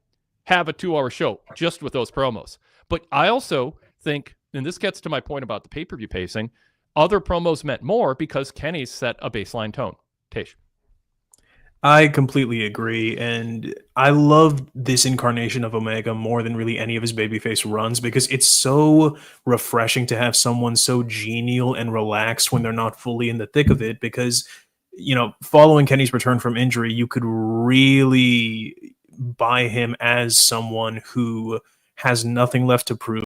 have a 2-hour show just with those promos. But I also think, and this gets to my point about the pay-per-view pacing, other promos meant more because Kenny set a baseline tone. Tej. I completely agree, and I love this incarnation of Omega more than really any of his babyface runs, because it's so refreshing to have someone so genial and relaxed when they're not fully in the thick of it, because, following Kenny's return from injury, you could really buy him as someone who has nothing left to prove,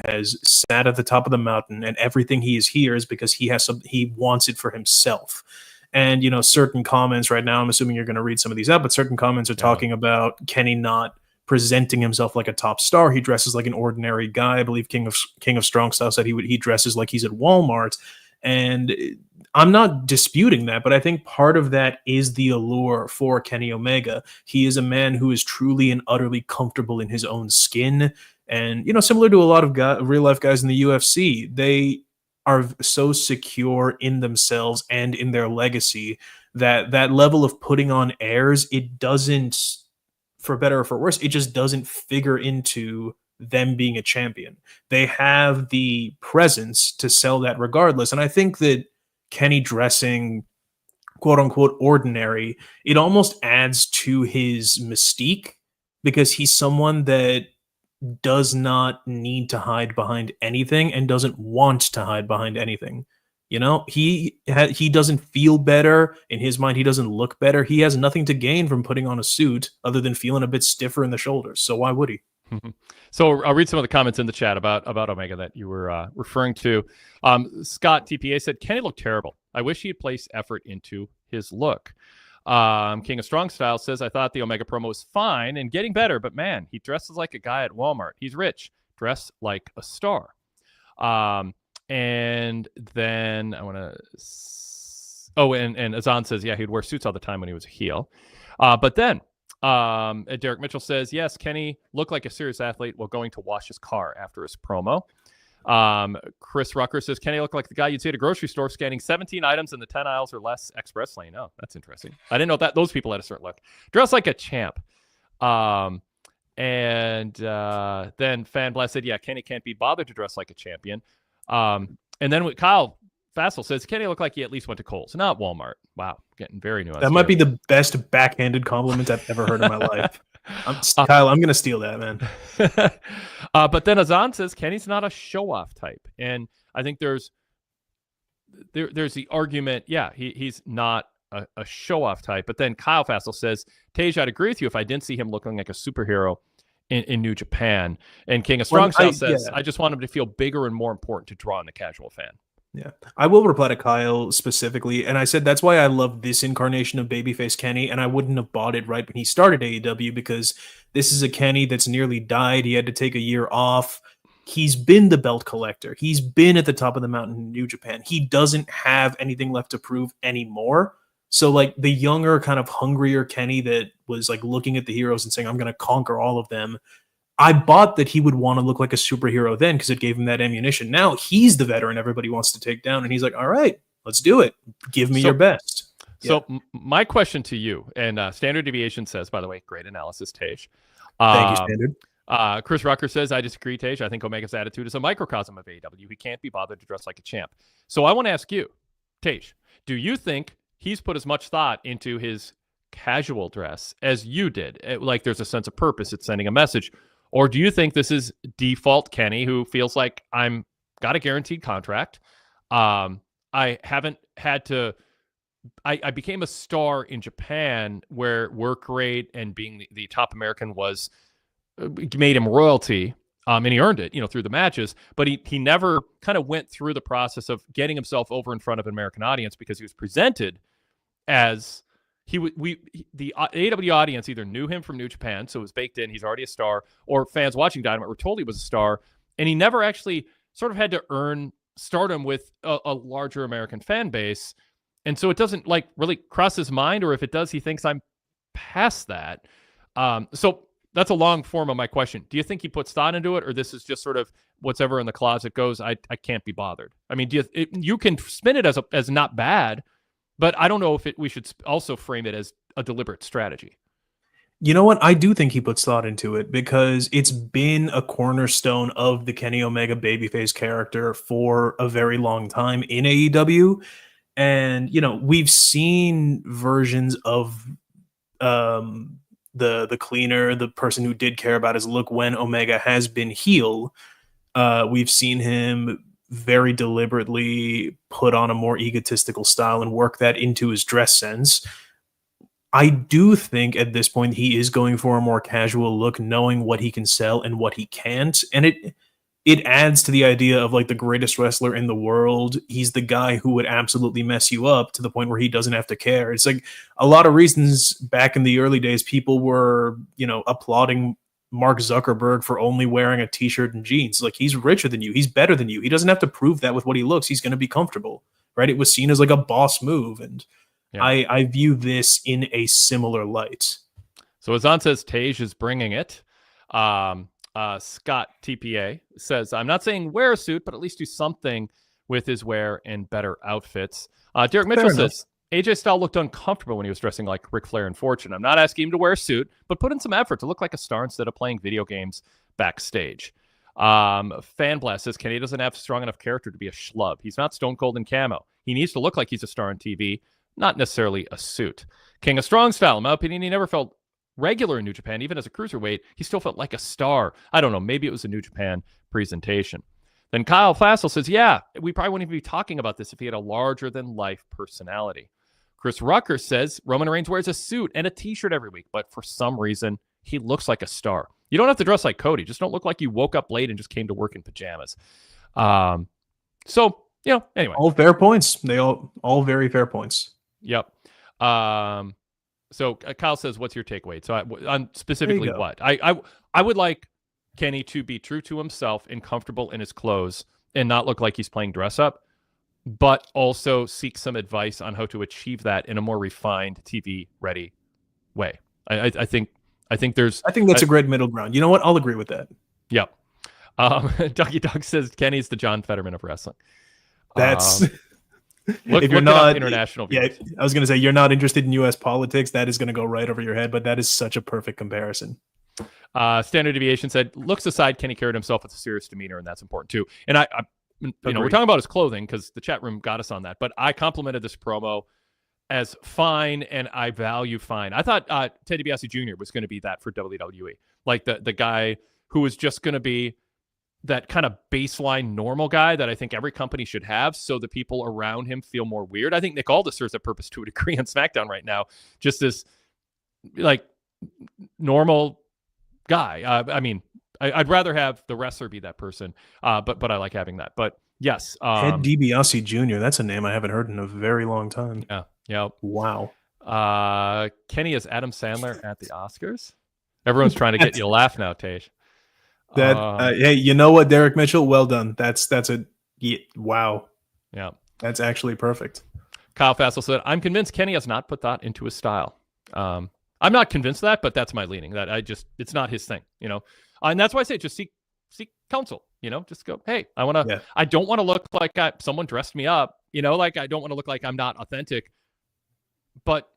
has sat at the top of the mountain, and everything he is here is because he wants it for himself. And, certain comments right now, I'm assuming you're going to read some of these out, but certain comments are talking about Kenny not presenting himself like a top star. He dresses like an ordinary guy. I believe King of Strong Style said he dresses like he's at Walmart. And I'm not disputing that, but I think part of that is the allure for Kenny Omega. He is a man who is truly and utterly comfortable in his own skin. And, similar to a lot of real life guys in the UFC, they are so secure in themselves and in their legacy that level of putting on airs, it doesn't, for better or for worse, it just doesn't figure into them being a champion. They have the presence to sell that regardless. And I think that Kenny dressing quote unquote ordinary, it almost adds to his mystique because he's someone that does not need to hide behind anything and doesn't want to hide behind anything. He doesn't feel better. In his mind, he doesn't look better. He has nothing to gain from putting on a suit other than feeling a bit stiffer in the shoulders. So why would he? So I'll read some of the comments in the chat about Omega that you were referring to. Scott TPA said, Kenny looked terrible. I wish he had placed effort into his look. King of Strong Style says, I thought the Omega promo was fine and getting better, but man, he dresses like a guy at Walmart. He's rich, dressed like a star. And then I want to... Oh, and Azan says, yeah, he'd wear suits all the time when he was a heel. But then Derek Mitchell says, yes, Kenny looked like a serious athlete while going to wash his car after his promo. Chris Rucker says, Kenny looked like the guy you'd see at a grocery store scanning 17 items in the 10 aisles or less express lane. Oh, that's interesting. I didn't know that those people had a certain look. Dressed like a champ. And then Fan Blast said, yeah, Kenny can't be bothered to dress like a champion. And then Kyle Fassel says, Kenny looked like he at least went to Kohl's, not Walmart. Wow, getting very nuanced. That might be the best backhanded compliment I've ever heard in my life. Kyle, I'm going to steal that, man. But then Azan says Kenny's not a show-off type. And I think there's the argument, yeah, he's not a show-off type. But then Kyle Fassel says, Tej, I'd agree with you if I didn't see him looking like a superhero in New Japan. And King of Strong Style says, I just want him to feel bigger and more important to draw in the casual fan. Yeah, I will reply to Kyle specifically, and I said that's why I love this incarnation of babyface Kenny, and I wouldn't have bought it right when he started AEW because this is a Kenny that's nearly died. He had to take a year off. He's been the belt collector. He's been at the top of the mountain in New Japan. He doesn't have anything left to prove anymore. So like the younger, kind of hungrier Kenny that was like looking at the heroes and saying, I'm going to conquer all of them. I bought that he would want to look like a superhero then because it gave him that ammunition. Now he's the veteran everybody wants to take down, and he's like, all right, let's do it. Give me your best. So my question to you, and Standard Deviation says, by the way, great analysis, Tej. Thank you, Standard. Chris Rucker says, I disagree, Tej. I think Omega's attitude is a microcosm of AEW. He can't be bothered to dress like a champ. So I want to ask you, Tej, do you think he's put as much thought into his casual dress as you did? Like there's a sense of purpose. It's sending a message. Or do you think this is default Kenny who feels like I'm got a guaranteed contract? I haven't had to. I became a star in Japan where work rate and being the top American was made him royalty. And he earned it, through the matches. But he never kind of went through the process of getting himself over in front of an American audience because he was presented as. The AEW audience either knew him from New Japan, so it was baked in, he's already a star, or fans watching Dynamite were told he was a star, and he never actually sort of had to earn stardom with a larger American fan base, and so it doesn't really cross his mind, or if it does, he thinks I'm past that. So that's a long form of my question. Do you think he puts thought into it, or this is just sort of what's ever in the closet goes? I can't be bothered. I mean, you can spin it as not bad. But I don't know if we should also frame it as a deliberate strategy. You know what? I do think he puts thought into it because it's been a cornerstone of the Kenny Omega babyface character for a very long time in AEW. And, we've seen versions of the cleaner, the person who did care about his look when Omega has been heel. We've seen him very deliberately put on a more egotistical style and work that into his dress sense. I do think at this point he is going for a more casual look, knowing what he can sell and what he can't. And it adds to the idea of like the greatest wrestler in the world. He's the guy who would absolutely mess you up to the point where he doesn't have to care. It's like a lot of reasons back in the early days, people were, applauding Mark Zuckerberg for only wearing a t-shirt and jeans. Like, he's richer than you. He's better than you. He doesn't have to prove that with what he looks. He's going to be comfortable, right? It was seen as like a boss move. And I view this in a similar light. So Azan says Tej is bringing it. Scott TPA says, I'm not saying wear a suit, but at least do something with his wear and better outfits. Derek Mitchell says, AJ Styles looked uncomfortable when he was dressing like Ric Flair and Fortune. I'm not asking him to wear a suit, but put in some effort to look like a star instead of playing video games backstage. Fan Blast says, Kenny doesn't have strong enough character to be a schlub. He's not Stone Cold in camo. He needs to look like he's a star on TV, not necessarily a suit. King of Strong Style, in my opinion, he never felt regular in New Japan. Even as a cruiserweight, he still felt like a star. I don't know. Maybe it was a New Japan presentation. Then Kyle Fassel says, yeah, we probably wouldn't even be talking about this if he had a larger-than-life personality. Chris Rucker says Roman Reigns wears a suit and a t-shirt every week, but for some reason, he looks like a star. You don't have to dress like Cody. Just don't look like you woke up late and just came to work in pajamas. So, anyway. All fair points. They all very fair points. Yep. So Kyle says, what's your takeaway? So on specifically what? I would like Kenny to be true to himself and comfortable in his clothes and not look like he's playing dress up, but also seek some advice on how to achieve that in a more refined TV ready way. I think that's a great middle ground. You know what? I'll agree with that. Yep. Dougie Doug says Kenny's the John Fetterman of wrestling. That's if you're not international viewers. I was going to say, you're not interested in U.S. politics, that is going to go right over your head, but that is such a perfect comparison. Standard Deviation said, looks aside, Kenny carried himself with a serious demeanor, and that's important too. And we're talking about his clothing because the chat room got us on that, but I complimented this promo as fine, and I value fine. I thought Ted DiBiase Jr. was going to be that for WWE, like the guy who was just going to be that kind of baseline normal guy that I think every company should have, so the people around him feel more weird. I think Nick Aldis serves that purpose to a degree on SmackDown right now, just this like normal guy. I'd rather have the wrestler be that person, but I like having that. But yes, Ted DiBiase Jr. That's a name I haven't heard in a very long time. Yeah. Wow. Kenny is Adam Sandler at the Oscars. Everyone's trying to get you to laugh now, Tej. Hey, you know what, Derek Mitchell? Well done. Wow. Yeah. That's actually perfect. Kyle Fassel said, I'm convinced Kenny has not put thought into his style. I'm not convinced of that, but that's my leaning. That it's not his thing, and that's why I say just seek counsel. Just go, hey, I don't want to look like someone dressed me up. Like I don't want to look like I'm not authentic. But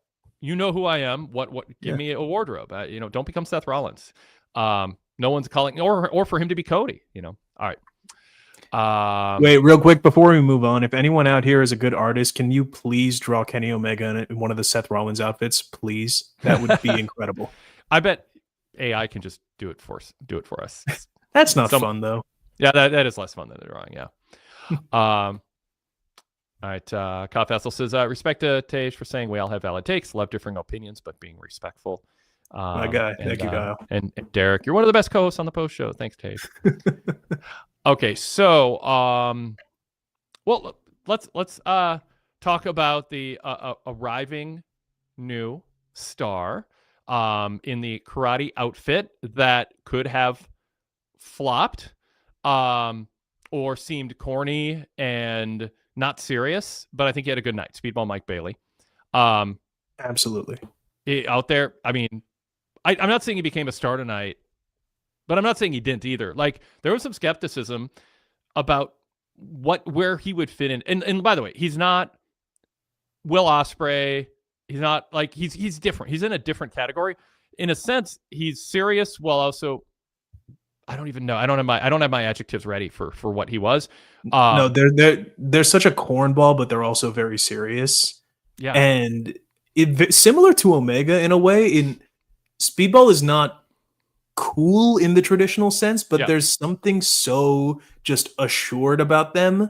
you know who I am. Give me a wardrobe. Don't become Seth Rollins. No one's calling, or for him to be Cody. All right. Wait, real quick before we move on, if anyone out here is a good artist, can you please draw Kenny Omega in one of the Seth Rollins outfits, please? That would be incredible. I bet AI can just do it for us. That's not fun though. Yeah, that is less fun than the drawing. Yeah. All right. Kyle Fassel says, respect to Tej for saying we all have valid takes, love differing opinions, but being respectwell. My guy. Thank you, Kyle. And Derek, you're one of the best co-hosts on the post show. Thanks, Tej. Okay, so well, let's talk about the arriving new star in the karate outfit that could have flopped or seemed corny and not serious, but I think he had a good night. Speedball Mike Bailey. Absolutely. Out there, I'm not saying he became a star tonight, but I'm not saying he didn't either. Like, there was some skepticism about where he would fit in. And by the way, he's not Will Ospreay. He's not like he's different. He's in a different category. In a sense, he's serious while also I don't even know. I don't have my adjectives ready for what he was. No, they're such a cornball, but they're also very serious. Yeah. And similar to Omega in a way, Speedball is not cool in the traditional sense, but there's something so just assured about them.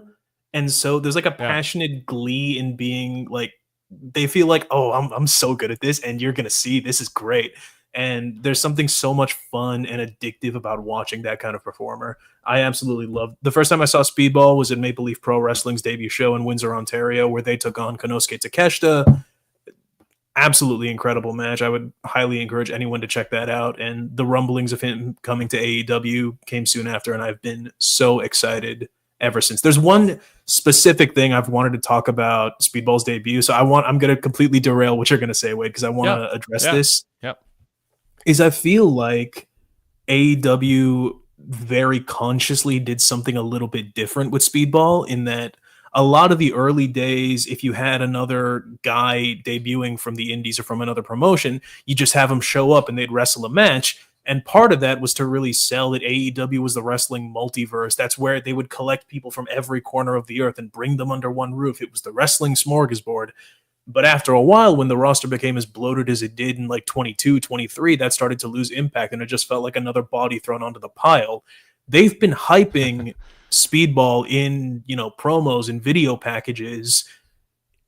And so there's like a passionate glee in being like, they feel like, oh, I'm so good at this, and you're going to see this is great. And there's something so much fun and addictive about watching that kind of performer. I absolutely love. The first time I saw Speedball was at Maple Leaf Pro Wrestling's debut show in Windsor, Ontario, where they took on Konosuke Takeshita. Absolutely incredible match. I would highly encourage anyone to check that out. And the rumblings of him coming to AEW came soon after, and I've been so excited ever since. There's one specific thing I've wanted to talk about Speedball's debut. So I'm going to completely derail what you're going to say, Wade, because I want to address this. Yep. Is I feel like AEW very consciously did something a little bit different with Speedball in that a lot of the early days, if you had another guy debuting from the indies or from another promotion, you just have them show up and they'd wrestle a match. And part of that was to really sell that AEW was the wrestling multiverse. That's where they would collect people from every corner of the earth and bring them under one roof. It was the wrestling smorgasbord. But after a while, when the roster became as bloated as it did in like 22, 23, that started to lose impact, and it just felt like another body thrown onto the pile. They've been hyping Speedball in, promos and video packages,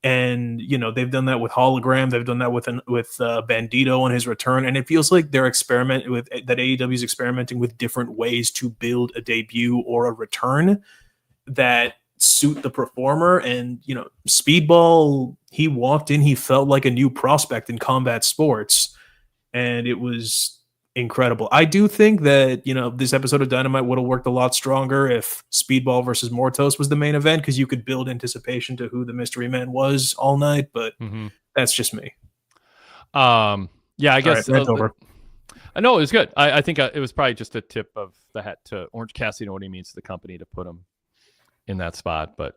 and they've done that with Hologram. They've done that with Bandito on his return, and it feels like they're experimenting with that. AEW is experimenting with different ways to build a debut or a return that suit the performer. And Speedball, he walked in, he felt like a new prospect in combat sports, and it was incredible. I do think that this episode of Dynamite would have worked a lot stronger if Speedball versus Mortos was the main event, because you could build anticipation to who the mystery man was all night. But that's just me. I guess over. No, it was good. I think it was probably just a tip of the hat to Orange Cassidy and what he means to the company to put him in that spot. But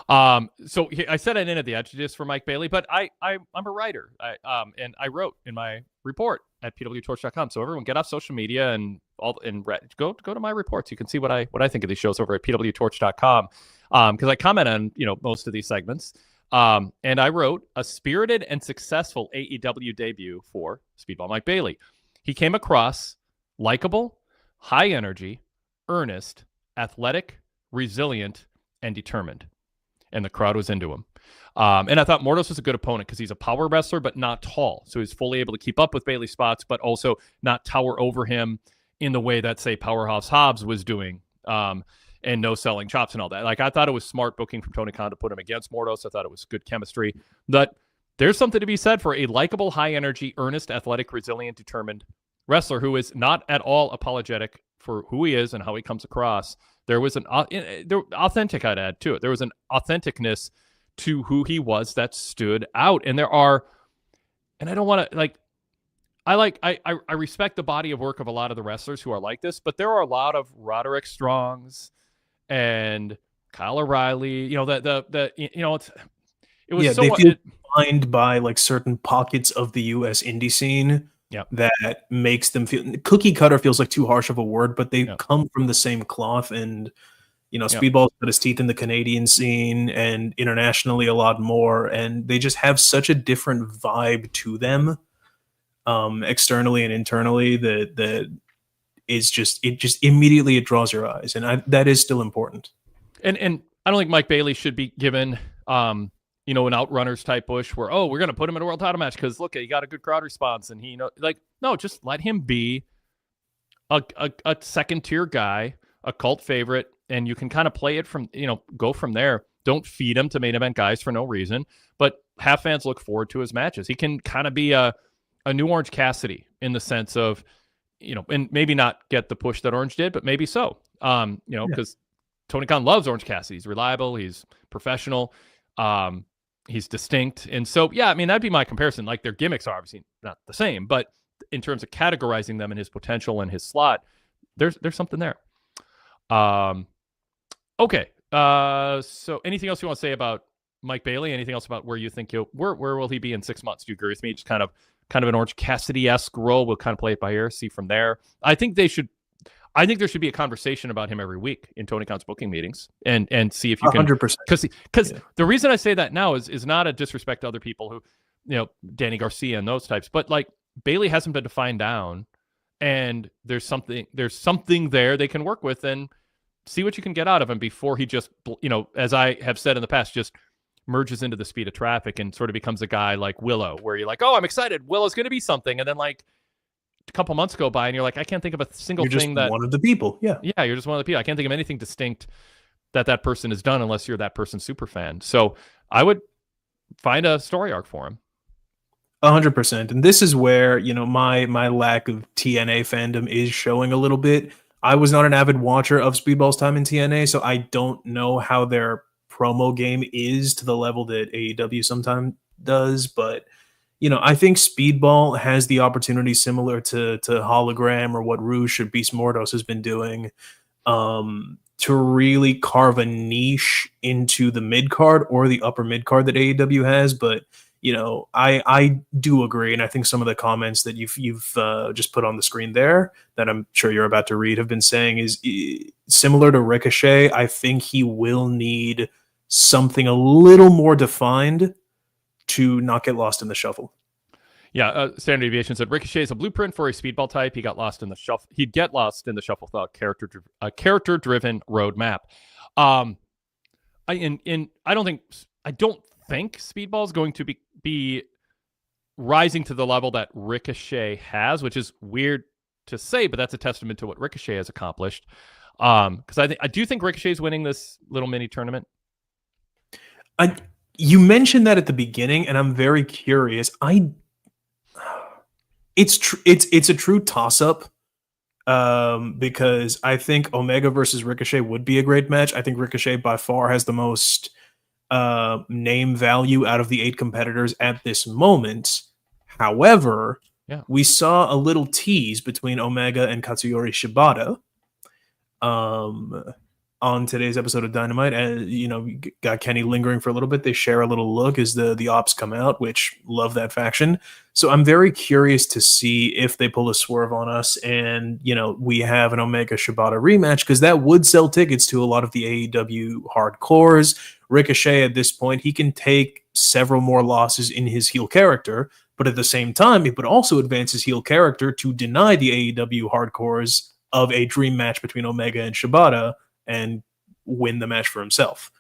so I said I didn't have the adjectives for Mike Bailey, but I'm a writer. And I wrote in my report at PWTorch.com. So everyone get off social media and go to my reports. You can see what I think of these shows over at PWTorch.com. Because I comment on most of these segments. And I wrote a spirited and successful AEW debut for Speedball Mike Bailey. He came across likable, high energy, earnest, athletic, resilient, and determined, and the crowd was into him. And I thought Mortos was a good opponent because he's a power wrestler, but not tall. So he's fully able to keep up with Bailey's spots, but also not tower over him in the way that, say, Powerhouse Hobbs was doing, and no selling chops and all that. Like, I thought it was smart booking from Tony Khan to put him against Mortos. I thought it was good chemistry. But there's something to be said for a likable, high energy, earnest, athletic, resilient, determined wrestler who is not at all apologetic for who he is and how he comes across. There was authentic, I'd add to it. There was an authenticness to who he was that stood out. And I don't want to I respect the body of work of a lot of the wrestlers who are like this, but there are a lot of Roderick Strongs and Kyle O'Reilly, it was they feel defined by like certain pockets of the US indie scene. Yeah, that makes them feel cookie cutter feels like too harsh of a word, but they come from the same cloth. And Speedball's got his teeth in the Canadian scene and internationally a lot more, and they just have such a different vibe to them, externally and internally, that is just immediately it draws your eyes, and that is still important. And I don't think Mike Bailey should be given an Outrunners type push where, we're going to put him in a world title match because look, he got a good crowd response, and no, just let him be a second tier guy, a cult favorite, and you can kind of play it from, go from there. Don't feed him to main event guys for no reason, but have fans look forward to his matches. He can kind of be a new Orange Cassidy in the sense of, and maybe not get the push that Orange did, but maybe so, because Tony Khan loves Orange Cassidy. He's reliable. He's professional. He's distinct. And so, that'd be my comparison. Like, their gimmicks are obviously not the same, but in terms of categorizing them in his potential and his slot, there's something there. Okay. So anything else you want to say about Mike Bailey? Anything else about where you think where will he be in 6 months? Do you agree with me? Just kind of an Orange Cassidy-esque role. We'll kind of play it by ear, see from there. I think there should be a conversation about him every week in Tony Khan's booking meetings and see if you can 100%. Because the reason I say that now is not a disrespect to other people who, Danny Garcia and those types, but like Bailey hasn't been defined down, and there's something there they can work with and see what you can get out of him before he just, as I have said in the past, just merges into the speed of traffic and sort of becomes a guy like Willow, where you're like, oh, I'm excited, Willow's going to be something, and then like a couple months go by and you're like, I can't think of a single thing that one of the people. Yeah, you're just one of the people. I can't think of anything distinct that person has done unless you're that person's super fan. So I would find a story arc for him. 100%. And this is where, my lack of TNA fandom is showing a little bit. I was not an avid watcher of Speedball's time in TNA, so I don't know how their promo game is to the level that AEW sometimes does. But, I think Speedball has the opportunity similar to Hologram or what Rouge or Beast Mordos has been doing, to really carve a niche into the mid card or the upper mid card that AEW has. But I do agree, and I think some of the comments that you've just put on the screen there that I'm sure you're about to read have been saying is similar to Ricochet. I think he will need something a little more defined to not get lost in the shuffle. Yeah, Standard Deviation said Ricochet is a blueprint for a Speedball type. He'd get lost in the shuffle without a character-driven roadmap. I don't think Speedball is going to be rising to the level that Ricochet has, which is weird to say, but that's a testament to what Ricochet has accomplished. Because I do think Ricochet is winning this little mini tournament. You mentioned that at the beginning, and I'm very curious. It's a true toss-up, because I think Omega versus Ricochet would be a great match. I think Ricochet by far has the most name value out of the 8 competitors at this moment. However, we saw a little tease between Omega and Katsuyori Shibata on today's episode of Dynamite. And got Kenny lingering for a little bit. They share a little look as the ops come out, which love that faction. So I'm very curious to see if they pull a swerve on us and we have an Omega Shibata rematch, because that would sell tickets to a lot of the AEW hardcores. Ricochet at this point, he can take several more losses in his heel character, but at the same time, it would also advance his heel character to deny the AEW hardcores of a dream match between Omega and Shibata and win the match for himself.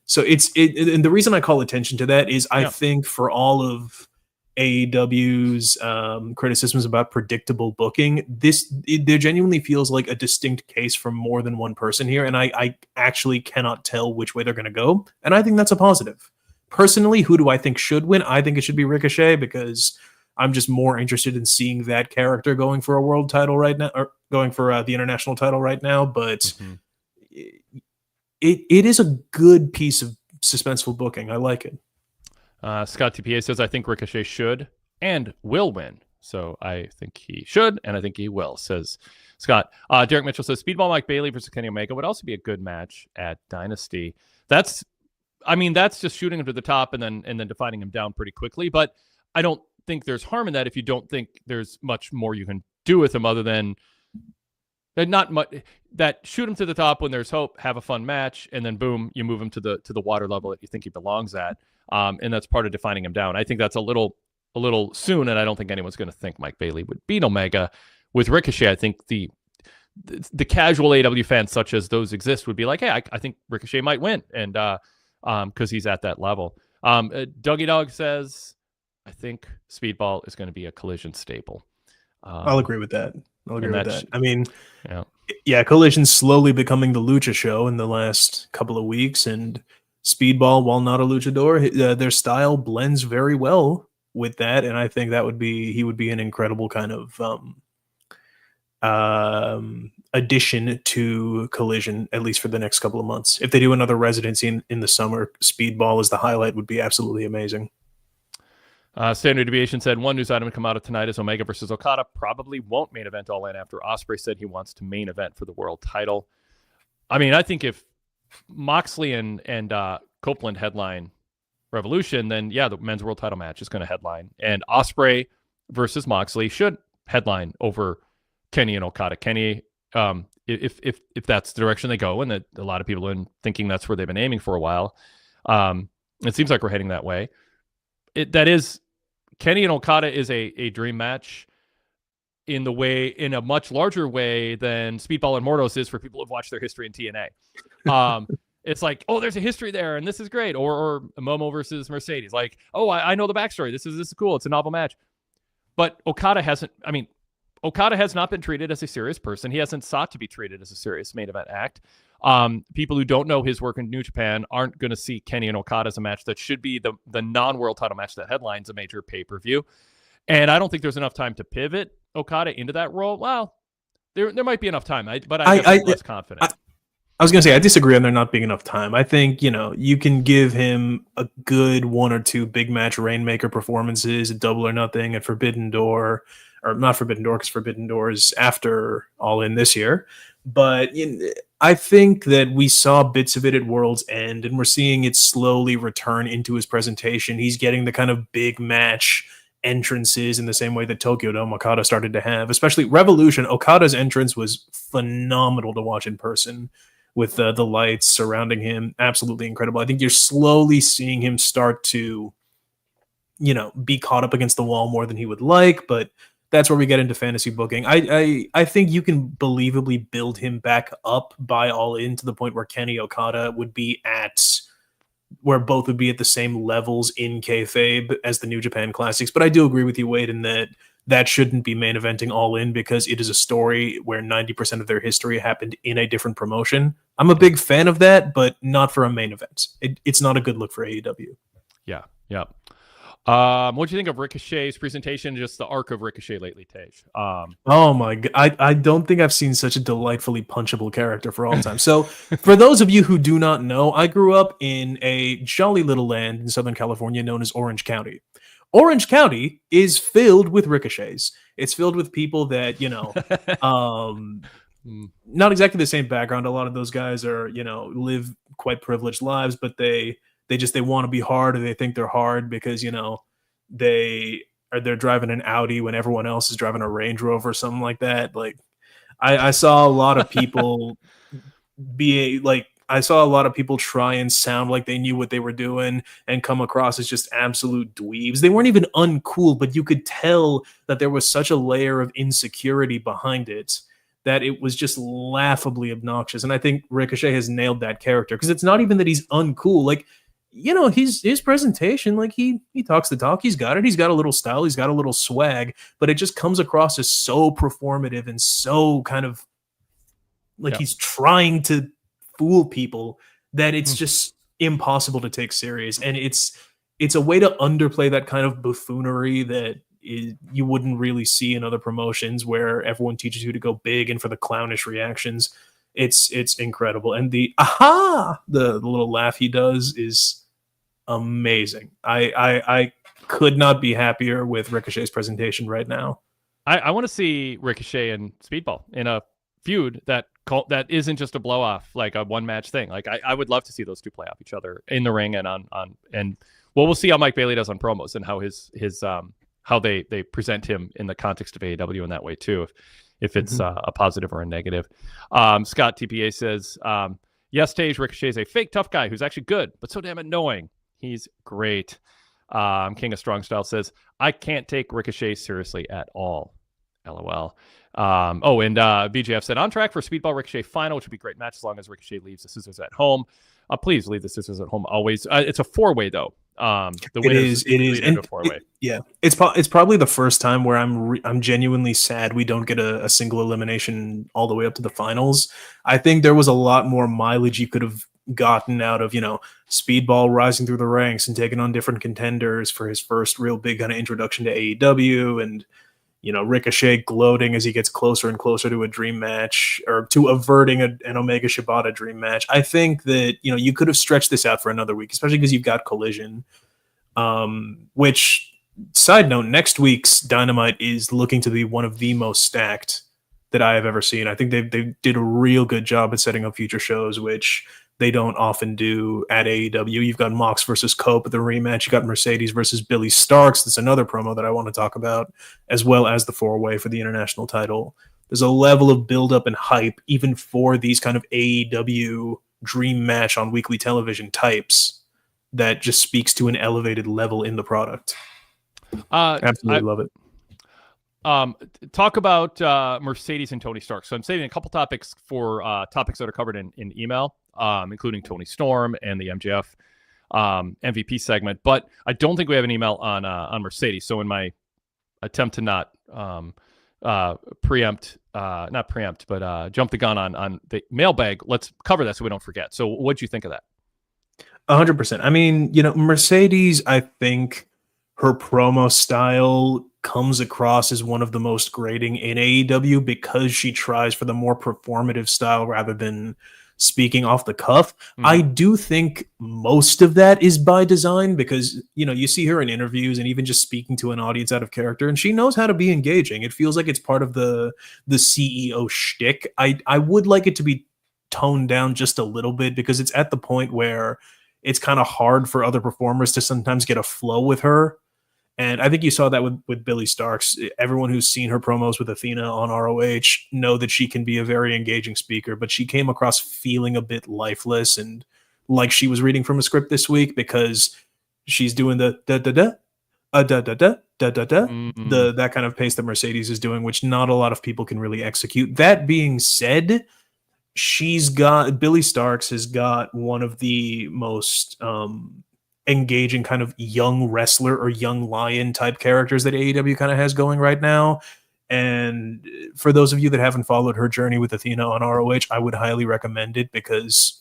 So and the reason I call attention to that is I think for all of AEW's criticisms about predictable booking, there genuinely feels like a distinct case from more than one person here, and I actually cannot tell which way they're going to go, and I think that's a positive. Personally, who do I think should win? I think it should be Ricochet, because I'm just more interested in seeing that character going for a world title right now, or going for the international title right now. But it is a good piece of suspenseful booking. I like it. Scott TPA says, I think Ricochet should and will win. So I think he should, and I think he will, says Scott. Derek Mitchell says, Speedball Mike Bailey versus Kenny Omega would also be a good match at Dynasty. That's just shooting him to the top and then defining him down pretty quickly. But I don't think there's harm in that if you don't think there's much more you can do with him other than not much. That shoot him to the top when there's hope, have a fun match, and then boom, you move him to the water level that you think he belongs at. And that's part of defining him down. I think that's a little soon, and I don't think anyone's going to think Mike Bailey would beat Omega. With Ricochet, I think the casual AEW fans, such as those exist, would be like, hey, I think Ricochet might win, and because he's at that level. Dougie Dog says, I think Speedball is going to be a Collision staple. I'll agree with that. I mean, Collision's slowly becoming the Lucha show in the last couple of weeks, and Speedball, while not a luchador, their style blends very well with that, and I think he would be an incredible kind of addition to Collision, at least for the next couple of months. If they do another residency in the summer, Speedball as the highlight would be absolutely amazing. Standard Deviation said, one news item to come out of tonight is Omega versus Okada probably won't main event All In after Ospreay said he wants to main event for the world title. I mean, I think if Moxley and Copeland headline Revolution, then the men's world title match is going to headline, and Ospreay versus Moxley should headline over Kenny and Okada. Kenny, if that's the direction they go, and that a lot of people are thinking that's where they've been aiming for a while, it seems like we're heading that way. That is, Kenny and Okada is a dream match in a much larger way than Speedball and Mordos is for people who've watched their history in TNA. It's like, oh, there's a history there, and this is great. Or Momo versus Mercedes. Like, oh, I know the backstory. This is cool. It's a novel match. But Okada has not been treated as a serious person. He hasn't sought to be treated as a serious main event act. People who don't know his work in New Japan aren't going to see Kenny and Okada as a match that should be the non-world title match that headlines a major pay-per-view. And I don't think there's enough time to pivot Okada into that role. Well, there might be enough time, but I'm less confident. I was going to say, I disagree on there not being enough time. I think, you can give him a good 1 or 2 big match Rainmaker performances at Double or Nothing at Forbidden Door, or not Forbidden Door, because Forbidden Door is after All In this year. But I think that we saw bits of it at World's End, and we're seeing it slowly return into his presentation. He's getting the kind of big match entrances in the same way that Tokyo Dome Okada started to have, especially Revolution. Okada's entrance was phenomenal to watch in person, with the lights surrounding him. Absolutely incredible. I think you're slowly seeing him start to, be caught up against the wall more than he would like, but that's where we get into fantasy booking. I think you can believably build him back up by All In to the point where Kenny Okada would be where both would be at the same levels in kayfabe as the New Japan Classics. But I do agree with you, Wade, in that shouldn't be main eventing All In, because it is a story where 90% of their history happened in a different promotion. I'm a big fan of that, but not for a main event. It's not a good look for AEW. Yeah. What do you think of Ricochet's presentation? Just the arc of Ricochet lately, Tej. Oh my God. I don't think I've seen such a delightfully punchable character for all time. So for those of you who do not know, I grew up in a jolly little land in Southern California known as Orange County. Orange County is filled with ricochets. It's filled with people that, not exactly the same background. A lot of those guys are, live quite privileged lives, but they want to be hard, or they think they're hard because, they're driving an Audi when everyone else is driving a Range Rover or something like that. Like I saw a lot of people try and sound like they knew what they were doing and come across as just absolute dweebs. They weren't even uncool, but you could tell that there was such a layer of insecurity behind it that it was just laughably obnoxious. And I think Ricochet has nailed that character, because it's not even that he's uncool. Like, his presentation, like he talks the talk. He's got it. He's got a little style. He's got a little swag, but it just comes across as so performative and so kind of like he's trying to fool people that it's just impossible to take serious. And it's a way to underplay that kind of buffoonery that you wouldn't really see in other promotions, where everyone teaches you to go big and for the clownish reactions. It's incredible. And the little laugh he does is amazing. I could not be happier with Ricochet's presentation right now. I want to see Ricochet and Speedball in a feud that isn't just a blow off, like a one match thing. Like I would love to see those two play off each other in the ring and we'll see how Mike Bailey does on promos and how his how they present him in the context of AEW in that way too, if it's a positive or a negative. Scott TPA says, yes, Tej, Ricochet is a fake tough guy who's actually good, but so damn annoying. He's great. King of Strong Style says, I can't take Ricochet seriously at all. LOL. And BJF said, on track for Speedball Ricochet final, which would be a great match as long as Ricochet leaves the scissors at home. Please leave the scissors at home always. It's a 4-way though. It is, and it's probably the first time where I'm genuinely sad we don't get a single elimination all the way up to the finals. I think there was a lot more mileage you could have gotten out of Speedball rising through the ranks and taking on different contenders for his first real big kind of introduction to AEW, and Ricochet gloating as he gets closer and closer to a dream match, or to averting an Omega Shibata dream match. I think that, you could have stretched this out for another week, especially because you've got Collision, which, side note, next week's Dynamite is looking to be one of the most stacked that I have ever seen. I think they did a real good job at setting up future shows, which they don't often do at AEW. You've got Mox versus Cope at the rematch. You got Mercedes versus Billy Starks. That's another promo that I want to talk about, as well as the 4-way for the international title. There's a level of buildup and hype, even for these kind of AEW dream match on weekly television types, that just speaks to an elevated level in the product. Absolutely love it. Talk about Mercedes and Tony Stark. So I'm saving a couple topics for topics that are covered in email, including Tony Storm and the MJF MVP segment. But I don't think we have an email on Mercedes. So in my attempt to not not preempt, but jump the gun on the mailbag. Let's cover that so we don't forget. So what'd you think of that? 100%. I mean, Mercedes, I think her promo style comes across as one of the most grating in AEW because she tries for the more performative style rather than speaking off the cuff. I do think most of that is by design because, you see her in interviews and even just speaking to an audience out of character, and she knows how to be engaging. It feels like it's part of the CEO shtick. I would like it to be toned down just a little bit because it's at the point where it's kind of hard for other performers to sometimes get a flow with her. And I think you saw that with Billie Starkz. Everyone who's seen her promos with Athena on ROH know that she can be a very engaging speaker, but she came across feeling a bit lifeless and like she was reading from a script this week because she's doing the da-da-da, da-da-da, da-da-da, that kind of pace that Mercedes is doing, which not a lot of people can really execute. That being said, Billie Starkz has got one of the most engaging kind of young wrestler or young lion type characters that AEW kind of has going right now. And for those of you that haven't followed her journey with Athena on ROH, I would highly recommend it because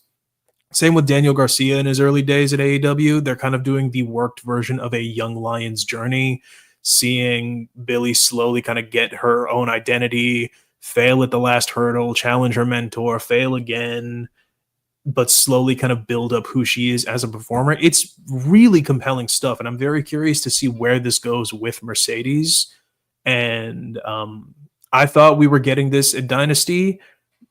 same with Daniel Garcia in his early days at AEW, they're kind of doing the worked version of a young lion's journey, seeing Billie slowly kind of get her own identity, fail at the last hurdle, challenge her mentor, fail again, but slowly kind of build up who she is as a performer. It's really compelling stuff, and I'm very curious to see where this goes with Mercedes. And I thought we were getting this at Dynasty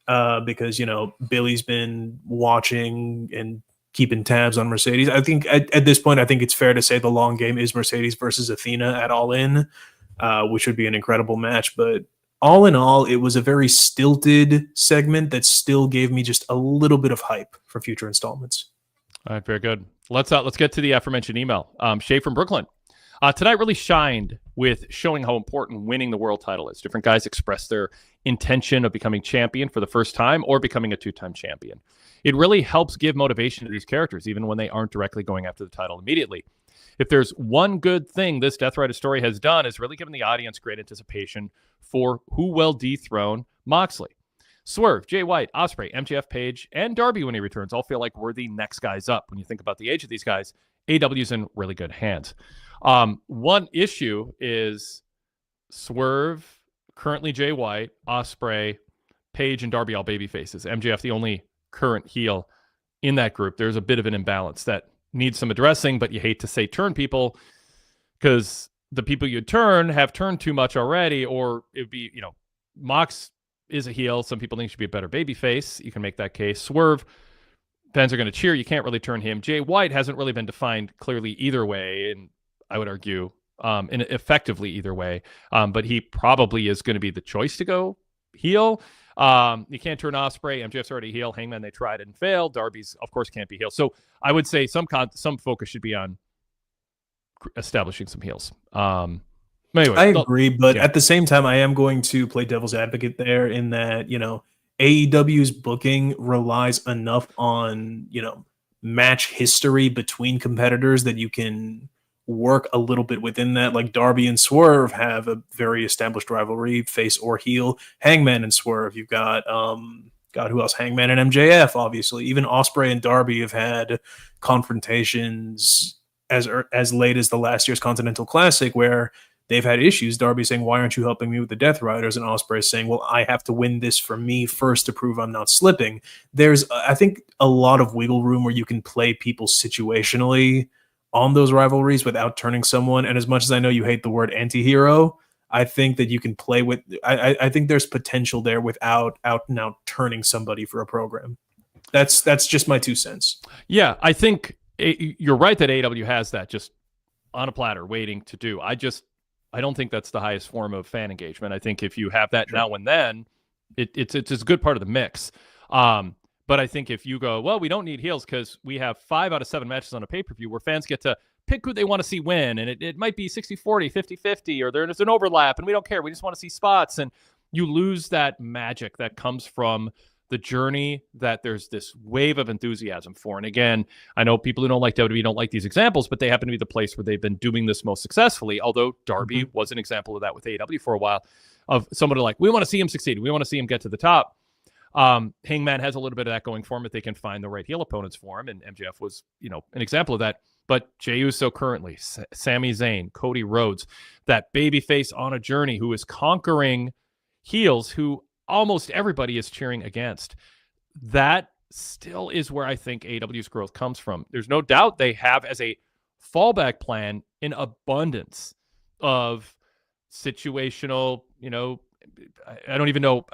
because, Billie's been watching and keeping tabs on Mercedes. I think at this point, I think it's fair to say the long game is Mercedes versus Athena at All In, which would be an incredible match. But all in all, it was a very stilted segment that still gave me just a little bit of hype for future installments. All right, very good. Let's get to the aforementioned email. Shay from Brooklyn. Tonight really shined with showing how important winning the world title is. Different guys expressed their intention of becoming champion for the first time or becoming a two-time champion. It really helps give motivation to these characters, even when they aren't directly going after the title immediately. If there's one good thing this Death Rider story has done is really given the audience great anticipation for who will dethrone Moxley. Swerve, Jay White, Ospreay, MJF, Page, and Darby when he returns all feel like worthy next guys up. When you think about the age of these guys, AEW's in really good hands. One issue is Swerve, currently Jay White, Ospreay, Page, and Darby all baby faces. MJF, the only current heel in that group. There's a bit of an imbalance that needs some addressing, but you hate to say turn people because the people you turn have turned too much already, or it'd be, Mox is a heel. Some people think he should be a better baby face. You can make that case. Swerve, fans are going to cheer. You can't really turn him. Jay White hasn't really been defined clearly either way, and I would argue and effectively either way, but he probably is going to be the choice to go heel. You can't turn Ospreay. MJF's already heel. Hangman, they tried and failed. Darby's, of course, can't be heel. So I would say some focus should be on establishing some heels. Anyway, I agree, but at the same time, I am going to play devil's advocate there in that, AEW's booking relies enough on, match history between competitors that you can work a little bit within that. Like Darby and Swerve have a very established rivalry, face or heel. Hangman and Swerve, you've got who else? Hangman and MJF, obviously. Even Ospreay and Darby have had confrontations as late as the last year's Continental Classic where they've had issues. Darby saying, "Why aren't you helping me with the Death Riders?" And Ospreay saying, "Well, I have to win this for me first to prove I'm not slipping." There's, I think, a lot of wiggle room where you can play people situationally on those rivalries without turning someone. And as much as I know you hate the word anti-hero, I think that you can play with, I think there's potential there without out and out turning somebody for a program. That's just my 2 cents. Yeah, I think you're right that AEW has that just on a platter waiting to do. I don't think that's the highest form of fan engagement. I think if you have that now and then, it's a good part of the mix. But I think if you go, well, we don't need heels because we have 5 out of 7 matches on a pay-per-view where fans get to pick who they want to see win, and it might be 60-40, 50-50, or there's an overlap, and we don't care. We just want to see spots, and you lose that magic that comes from the journey that there's this wave of enthusiasm for. And again, I know people who don't like WWE don't like these examples, but they happen to be the place where they've been doing this most successfully, although Darby was an example of that with AEW for a while. of somebody like, we want to see him succeed. We want to see him get to the top. Hangman has a little bit of that going for him if they can find the right heel opponents for him. And MJF was, an example of that. But Jey Uso currently, Sami Zayn, Cody Rhodes, that babyface on a journey who is conquering heels who almost everybody is cheering against. That still is where I think AEW's growth comes from. There's no doubt they have as a fallback plan an abundance of situational, I don't even know.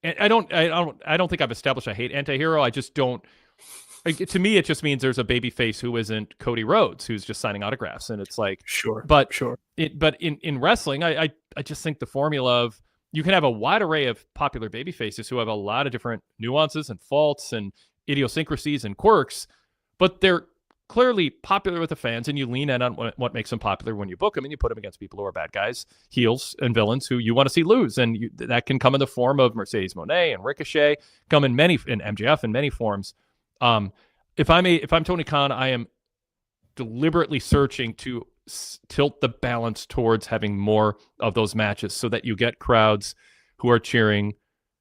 I don't think I've established I hate anti-hero. I just don't. To me, it just means there's a baby face who isn't Cody Rhodes, who's just signing autographs, and it's like, sure. But in wrestling, I just think the formula of you can have a wide array of popular baby faces who have a lot of different nuances and faults and idiosyncrasies and quirks, but they're clearly popular with the fans, and you lean in on what makes them popular when you book them, and you put them against people who are bad guys, heels, and villains who you want to see lose, and that can come in the form of Mercedes Moné and Ricochet, come in MJF in many forms. If I'm Tony Khan, I am deliberately searching to tilt the balance towards having more of those matches so that you get crowds who are cheering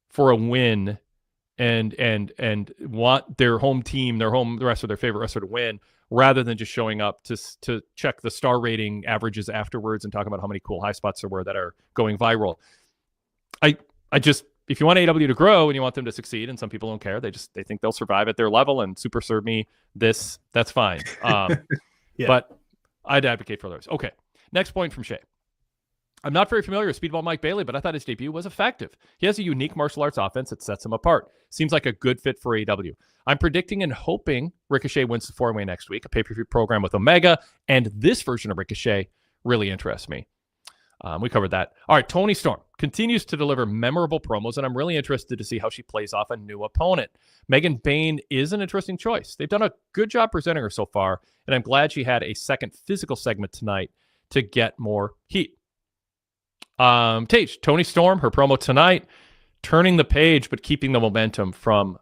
for a win and want their home team, the rest of their favorite wrestler to win, rather than just showing up to check the star rating averages afterwards and talk about how many cool high spots there were that are going viral. If you want AEW to grow and you want them to succeed, and some people don't care, they think they'll survive at their level and super serve me this, that's fine. Yeah. But I'd advocate for others. Okay. Next point from Shay. I'm not very familiar with Speedball Mike Bailey, but I thought his debut was effective. He has a unique martial arts offense that sets him apart. Seems like a good fit for AEW. I'm predicting and hoping Ricochet wins the 4-way next week, a pay-per-view program with Omega, and this version of Ricochet really interests me. We covered that. All right, Toni Storm continues to deliver memorable promos, and I'm really interested to see how she plays off a new opponent. Megan Bayne is an interesting choice. They've done a good job presenting her so far, and I'm glad she had a second physical segment tonight to get more heat. Tej, Toni Storm, her promo tonight, turning the page, but keeping the momentum from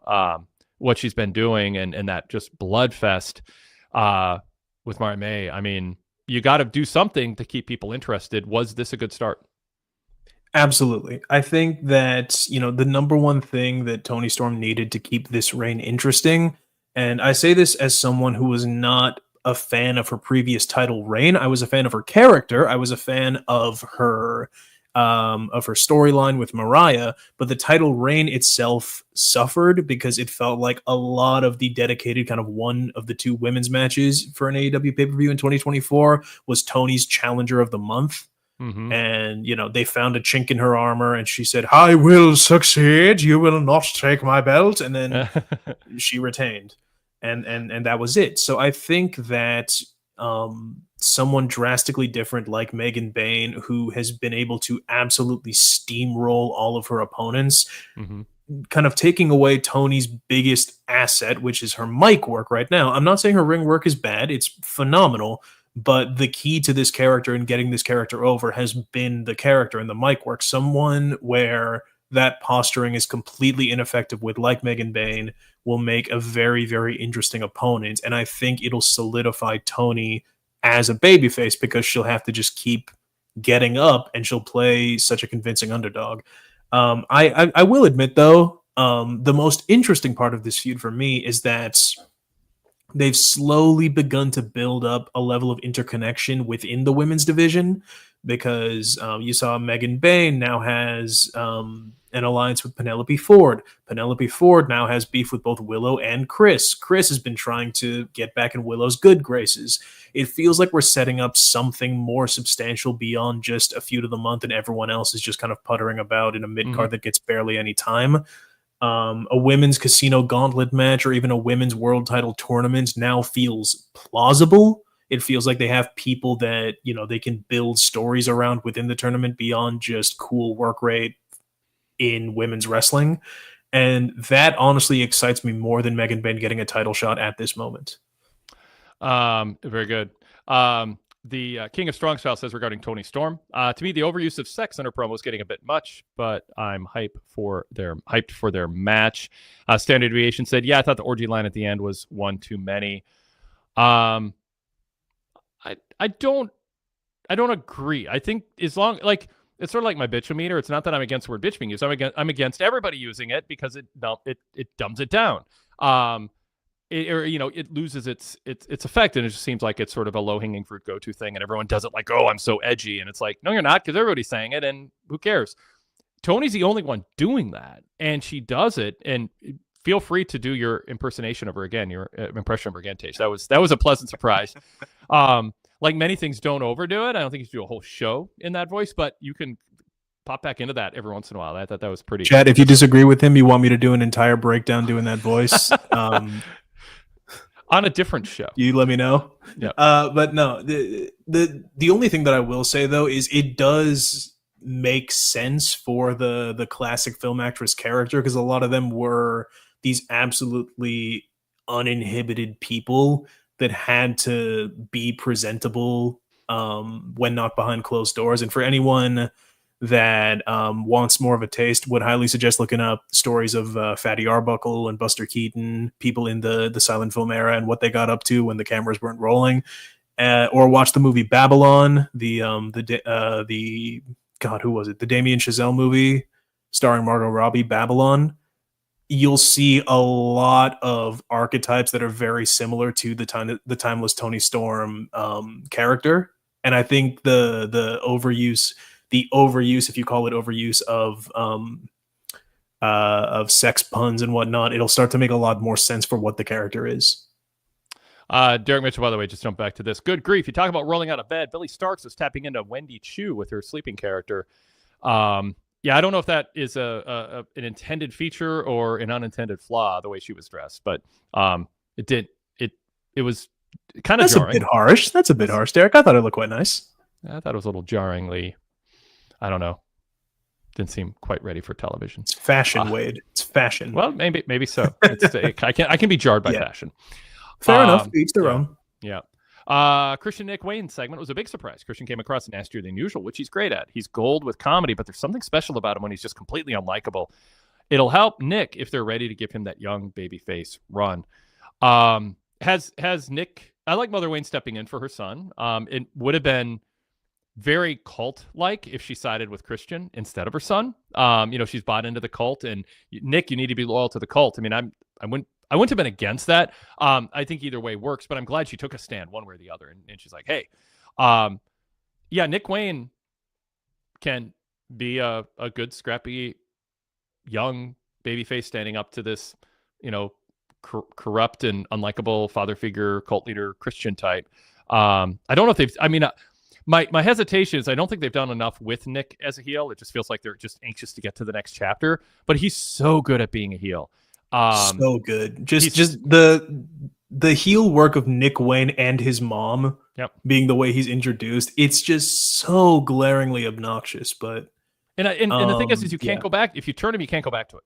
what she's been doing and that just bloodfest with Mari May. I mean, you got to do something to keep people interested. Was this a good start? Absolutely. I think that, the number one thing that Toni Storm needed to keep this reign interesting, and I say this as someone who was not a fan of her previous title reign. I was a fan of her character. I was a fan of her storyline with Mariah, but the title reign itself suffered because it felt like a lot of the dedicated kind of one of the two women's matches for an AEW pay-per-view in 2024 was Toni's Challenger of the Month. Mm-hmm. And, they found a chink in her armor and she said, "I will succeed. You will not take my belt." And then she retained. And that was it. So I think that someone drastically different like Megan Bayne, who has been able to absolutely steamroll all of her opponents, mm-hmm. kind of taking away Toni's biggest asset, which is her mic work right now. I'm not saying her ring work is bad. It's phenomenal. But the key to this character and getting this character over has been the character and the mic work. Someone where that posturing is completely ineffective with, like Megan Bayne, will make a very, very interesting opponent. And I think it'll solidify Toni as a babyface because she'll have to just keep getting up and she'll play such a convincing underdog. I will admit, though, the most interesting part of this feud for me is that they've slowly begun to build up a level of interconnection within the women's division because you saw Megan Bayne now has an alliance with Penelope Ford. Penelope Ford now has beef with both Willow and Chris. Chris has been trying to get back in Willow's good graces. It feels like we're setting up something more substantial beyond just a feud of the month and everyone else is just kind of puttering about in a mid-card that gets barely any time. A women's casino gauntlet match or even a women's world title tournament now feels plausible. It feels like they have people that, they can build stories around within the tournament beyond just cool work rate in women's wrestling. And that honestly excites me more than Megan Bayne getting a title shot at this moment. Very good. The King of Strong Style says regarding Toni Storm, to me, the overuse of sex in her promo is getting a bit much, but I'm hyped for their match. Standard Deviation said, yeah, I thought the orgy line at the end was one too many. I don't agree. I think as long, like, it's sort of like my bitchometer. It's not that I'm against the word bitch being used. I'm against everybody using it because it dumbs it down. It loses its effect, and it just seems like it's sort of a low-hanging fruit go-to thing, and everyone does it like, oh, I'm so edgy, and it's like, no, you're not, because everybody's saying it, and who cares? Tony's the only one doing that, and she does it, and feel free to do your impersonation of her again, your impression of her again, Tej. That was a pleasant surprise. Like many things, don't overdo it. I don't think you should do a whole show in that voice, but you can pop back into that every once in a while. I thought that was pretty. Chad, if you disagree with him, you want me to do an entire breakdown doing that voice on a different show. You let me know. Yeah. But no, the only thing that I will say though is it does make sense for the classic film actress character, because a lot of them were these absolutely uninhibited people that had to be presentable when not behind closed doors. And for anyone that wants more of a taste, would highly suggest looking up stories of Fatty Arbuckle and Buster Keaton, people in the silent film era, and what they got up to when the cameras weren't rolling. Or watch the movie Babylon, the God, who was it? The Damien Chazelle movie starring Margot Robbie, Babylon. You'll see a lot of archetypes that are very similar to the timeless Tony Storm character. And I think the overuse, if you call it overuse of sex puns and whatnot, it'll start to make a lot more sense for what the character is. Derek Mitchell, by the way, just jump back to this. Good grief. You talk about rolling out of bed. Billy Starks is tapping into Wendy Chu with her sleeping character. Yeah, I don't know if that is an intended feature or an unintended flaw, the way she was dressed, but it was kind of jarring. That's a bit harsh. That's a bit harsh, Derek. I thought it looked quite nice. I thought it was a little jarringly, I don't know. Didn't seem quite ready for television. It's fashion, Wade. It's fashion. Well, maybe so. I can be jarred by fashion. Fair enough. Each their own. Yeah. Christian Nick Wayne's segment was a big surprise. Christian came across nastier than usual, which he's great at. He's gold with comedy, but there's something special about him when he's just completely unlikable. It'll help Nick if they're ready to give him that young babyface run. Has Nick? I like Mother Wayne stepping in for her son. It would have been very cult-like if she sided with Christian instead of her son. She's bought into the cult, and Nick, you need to be loyal to the cult. I mean, I wouldn't have been against that. I think either way works, but I'm glad she took a stand one way or the other. And she's like, hey, Nick Wayne can be a good, scrappy, young babyface standing up to this, corrupt and unlikable father figure, cult leader, Christian type. I don't know if they've, my hesitation is I don't think they've done enough with Nick as a heel. It just feels like they're just anxious to get to the next chapter, but he's so good at being a heel. So good. Just the heel work of Nick Wayne and his mom being the way he's introduced. It's just so glaringly obnoxious. But and the thing is you can't go back. If you turn him, you can't go back to it.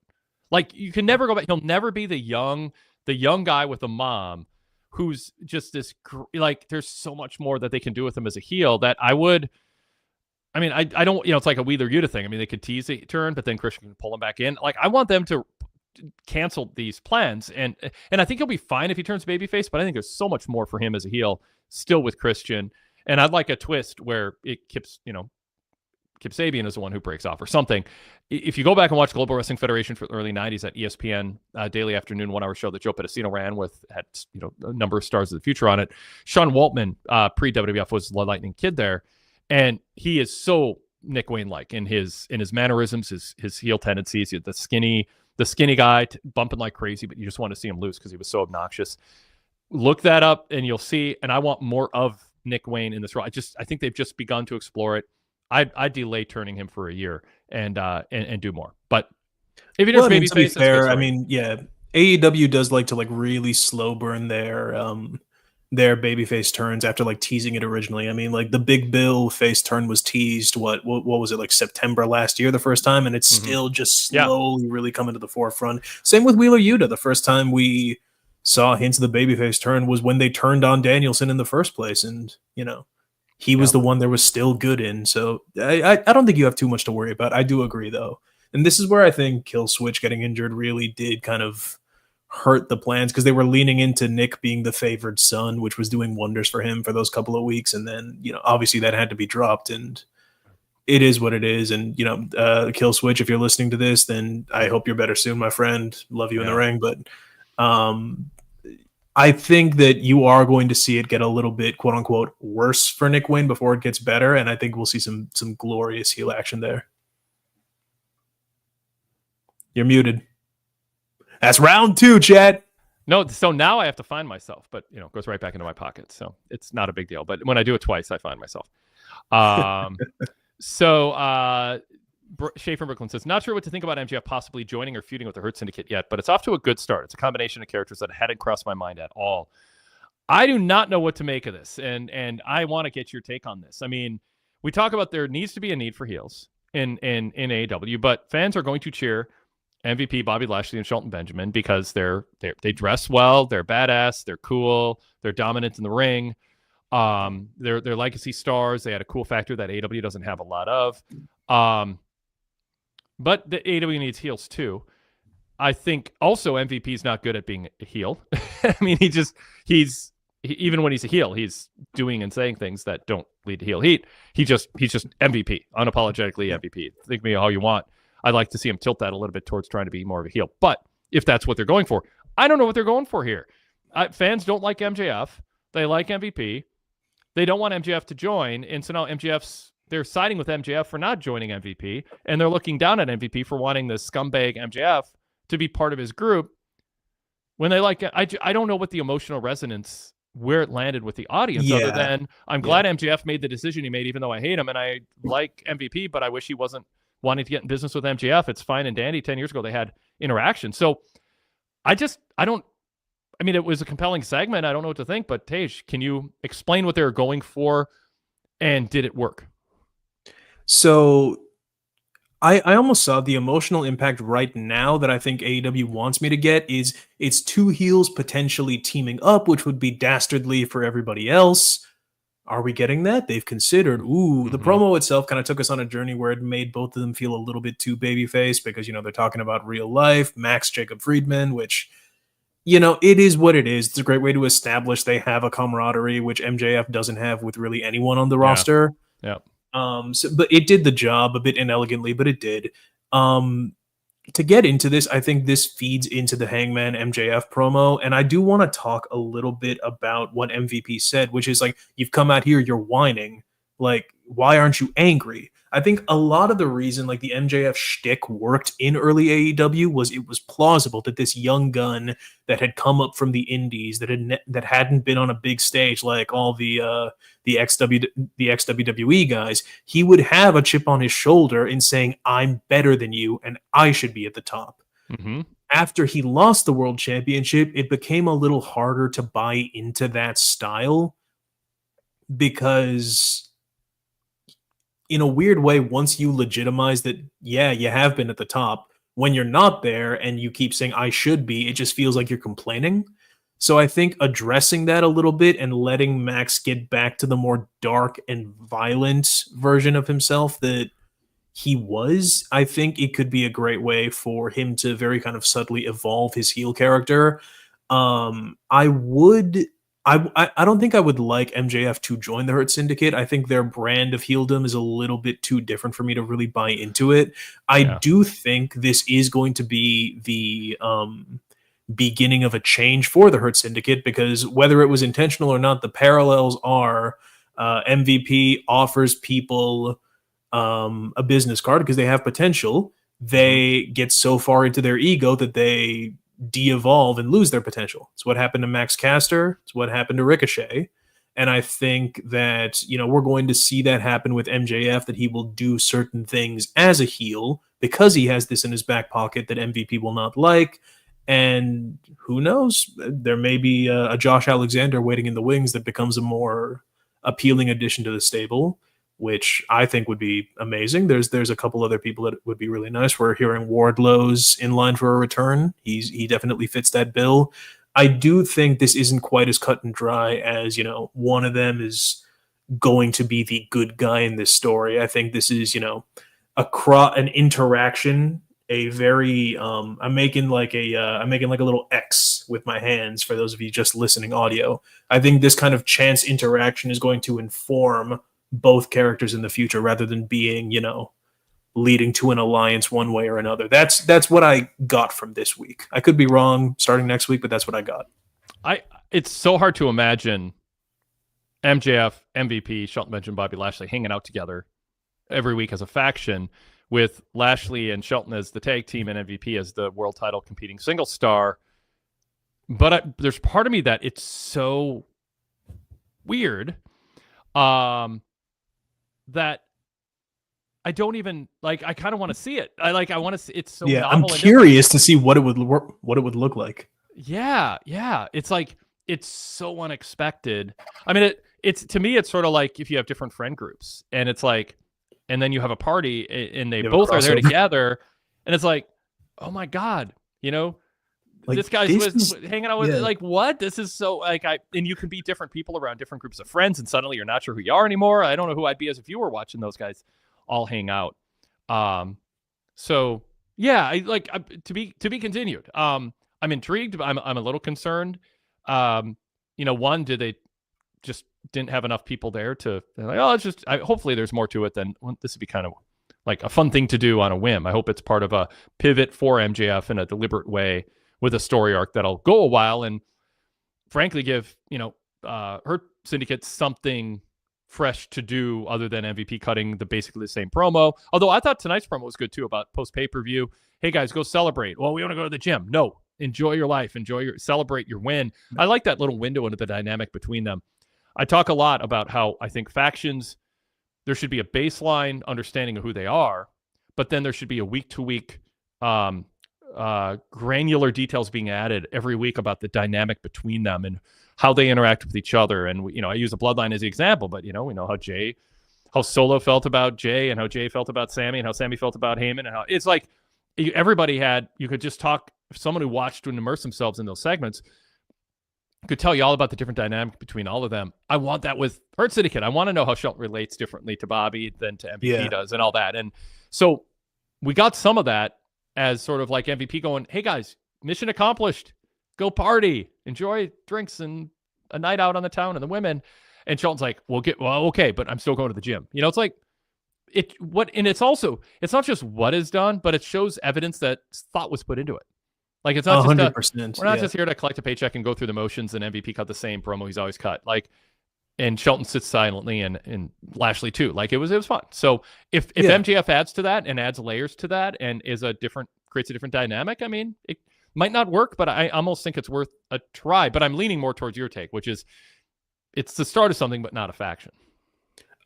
Like, you can never go back. He'll never be the young guy with a mom who's just this, like, there's so much more that they can do with him as a heel that I don't, it's like a Wheeler Yuta thing. I mean, they could tease a turn, but then Christian can pull him back in. Like, I want them to cancel these plans, and I think he'll be fine if he turns babyface, but I think there's so much more for him as a heel still with Christian, and I'd like a twist where it keeps, Kip Sabian is the one who breaks off or something. If you go back and watch Global Wrestling Federation for the early 90s at ESPN, daily afternoon 1 hour show that Joe Pedicino ran had a number of stars of the future on it. Sean Waltman, pre-WWF, was the Lightning Kid there, and he is so Nick Wayne-like in his mannerisms, his heel tendencies, the skinny guy bumping like crazy, but you just want to see him loose because he was so obnoxious. Look that up and you'll see, and I want more of Nick Wayne in this role. I think they've just begun to explore it. I'd delay turning him for a year and do more. But if he does babyface, to be fair, AEW does like to really slow burn their babyface turns after teasing it originally. I mean, the Big Bill face turn was teased. What was it, September last year the first time, and it's still just slowly really coming to the forefront. Same with Wheeler Yuta. The first time we saw hints of the babyface turn was when they turned on Danielson in the first place, and he was the one that was still good in. So I don't think you have too much to worry about. I do agree, though. And this is where I think Killswitch getting injured really did kind of hurt the plans, because they were leaning into Nick being the favored son, which was doing wonders for him for those couple of weeks. And then, obviously that had to be dropped. And it is what it is. And, Kill Switch, if you're listening to this, then I hope you're better soon, my friend. Love you in the ring. But I think that you are going to see it get a little bit, quote unquote, worse for Nick Wayne before it gets better. And I think we'll see some glorious heel action there. You're muted. That's round 2, Chad. No, so now I have to find myself, but it goes right back into my pocket. So it's not a big deal. But when I do it twice, I find myself. Shay from Brooklyn says, not sure what to think about MJF possibly joining or feuding with the Hurt Syndicate yet, but it's off to a good start. It's a combination of characters that hadn't crossed my mind at all. I do not know what to make of this, and I want to get your take on this. I mean, we talk about there needs to be a need for heels in AEW, but fans are going to cheer MVP Bobby Lashley and Shelton Benjamin because they dress well, they're badass, they're cool, they're dominant in the ring. They're legacy stars. They had a cool factor that AEW doesn't have a lot of. But the AEW needs heels too. I think also MVP is not good at being a heel. I mean, even when he's a heel, he's doing and saying things that don't lead to heel heat. He's just MVP, unapologetically MVP. Think me how you want. I'd like to see him tilt that a little bit towards trying to be more of a heel. But if that's what they're going for, I don't know what they're going for here. Fans don't like MJF. They like MVP. They don't want MJF to join. And so now they're siding with MJF for not joining MVP. And they're looking down at MVP for wanting the scumbag MJF to be part of his group. When they like, I don't know what the emotional resonance, where it landed with the audience, other than I'm glad MJF made the decision he made, even though I hate him. And I like MVP, but I wish he wasn't wanting to get in business with MJF. It's fine and dandy. 10 years ago, they had interaction. So it was a compelling segment. I don't know what to think, but Tej, can you explain what they were going for and did it work? So I almost saw the emotional impact right now that I think AEW wants me to get is it's two heels potentially teaming up, which would be dastardly for everybody else. Are we getting that? They've considered, the promo itself kind of took us on a journey where it made both of them feel a little bit too babyface because, they're talking about real life, Max Jacob Friedman, which, it is what it is. It's a great way to establish they have a camaraderie, which MJF doesn't have with really anyone on the roster. Yeah. But it did the job a bit inelegantly, but it did. To get into this, I think this feeds into the Hangman MJF promo, and I do want to talk a little bit about what MVP said, which is like, you've come out here, you're whining. Like, why aren't you angry? I think a lot of the reason like the MJF shtick worked in early AEW was it was plausible that this young gun that had come up from the indies that hadn't been on a big stage like all the ex-WWE guys, he would have a chip on his shoulder in saying, I'm better than you and I should be at the top. Mm-hmm. After he lost the world championship, it became a little harder to buy into that style because in a weird way, once you legitimize that, you have been at the top, when you're not there and you keep saying, I should be, it just feels like you're complaining. So I think addressing that a little bit and letting Max get back to the more dark and violent version of himself that he was, I think it could be a great way for him to very kind of subtly evolve his heel character. I don't think I would like MJF to join the Hurt Syndicate. I think their brand of heeldom is a little bit too different for me to really buy into it. I do think this is going to be the beginning of a change for the Hurt Syndicate because whether it was intentional or not, the parallels are MVP offers people a business card because they have potential. They get so far into their ego that they de-evolve and lose their potential. It's what happened to Max Caster. It's what happened to Ricochet. And I think that, we're going to see that happen with MJF, that he will do certain things as a heel because he has this in his back pocket that MVP will not like. And who knows? There may be a Josh Alexander waiting in the wings that becomes a more appealing addition to the stable, which I think would be amazing. There's a couple other people that would be really nice. We're hearing Wardlow's in line for a return. He definitely fits that bill. I do think this isn't quite as cut and dry as, one of them is going to be the good guy in this story. I think this is, an interaction, a very I'm making like a little X with my hands for those of you just listening audio. I think this kind of chance interaction is going to inform both characters in the future rather than being, leading to an alliance one way or another. That's what I got from this week. I could be wrong starting next week, but that's what I got. It's so hard to imagine MJF, MVP, Shelton Benjamin, Bobby Lashley hanging out together every week as a faction, with Lashley and Shelton as the tag team and MVP as the world title competing single star. But there's part of me that it's so weird that I don't even like. I kind of want to see it. I want to see. It's so novel. I'm curious to see what it would look like. Yeah. It's like it's so unexpected. I mean, it's to me, it's sort of like if you have different friend groups, and it's like, and then you have a party, and they both are there together, and it's like, oh my god, like, this guy's hanging out with like what? This is so like and you can be different people around different groups of friends, and suddenly you're not sure who you are anymore. I don't know who I'd be as if you were watching those guys all hang out. So yeah, to be continued. I'm intrigued. I'm a little concerned. One, did they just didn't have enough people there to it's just hopefully there's more to it than this would be kind of like a fun thing to do on a whim. I hope it's part of a pivot for MJF in a deliberate way with a story arc that'll go a while and frankly give Hurt Syndicate something fresh to do other than MVP cutting basically the same promo. Although I thought tonight's promo was good too about post pay-per-view. Hey guys, go celebrate. Well, we want to go to the gym. No, enjoy your life, celebrate your win. I like that little window into the dynamic between them. I talk a lot about how I think factions, there should be a baseline understanding of who they are, but then there should be a week-to-week granular details being added every week about the dynamic between them and how they interact with each other. And, I use the bloodline as the example, but, we know how Solo felt about Jay and how Jay felt about Sammy and how Sammy felt about Heyman, and how it's like everybody you could just talk, someone who watched and immersed themselves in those segments could tell you all about the different dynamic between all of them. I want that with Hurt Syndicate. I want to know how Shelton relates differently to Bobby than to MVP does and all that. And so we got some of that as sort of like MVP going, hey guys, mission accomplished. Go party, enjoy drinks and a night out on the town and the women. And Shelton's like, okay, but I'm still going to the gym. It's like and it's not just what is done, but it shows evidence that thought was put into it. Like it's not 100%. We're not just here to collect a paycheck and go through the motions, and MVP cut the same promo he's always cut. Like, and Shelton sits silently, and Lashley too. Like it was fun. So if MJF adds to that and adds layers to that and creates a different dynamic, I mean, it might not work, but I almost think it's worth a try. But I'm leaning more towards your take, which is it's the start of something, but not a faction.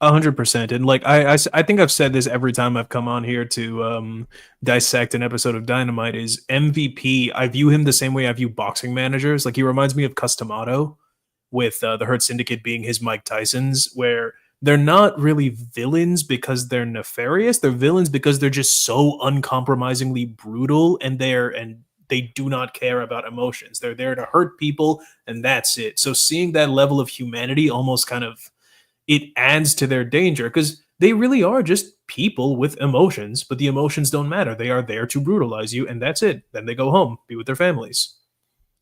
100%. And like I think I've said this every time I've come on here to dissect an episode of Dynamite, is MVP. I view him the same way I view boxing managers. Like he reminds me of Customato, with the Hurt Syndicate being his Mike Tyson's, where they're not really villains because they're nefarious. They're villains because they're just so uncompromisingly brutal, and they do not care about emotions. They're there to hurt people, and that's it. So seeing that level of humanity almost kind of, it adds to their danger, because they really are just people with emotions, but the emotions don't matter. They are there to brutalize you, and that's it. Then they go home, be with their families.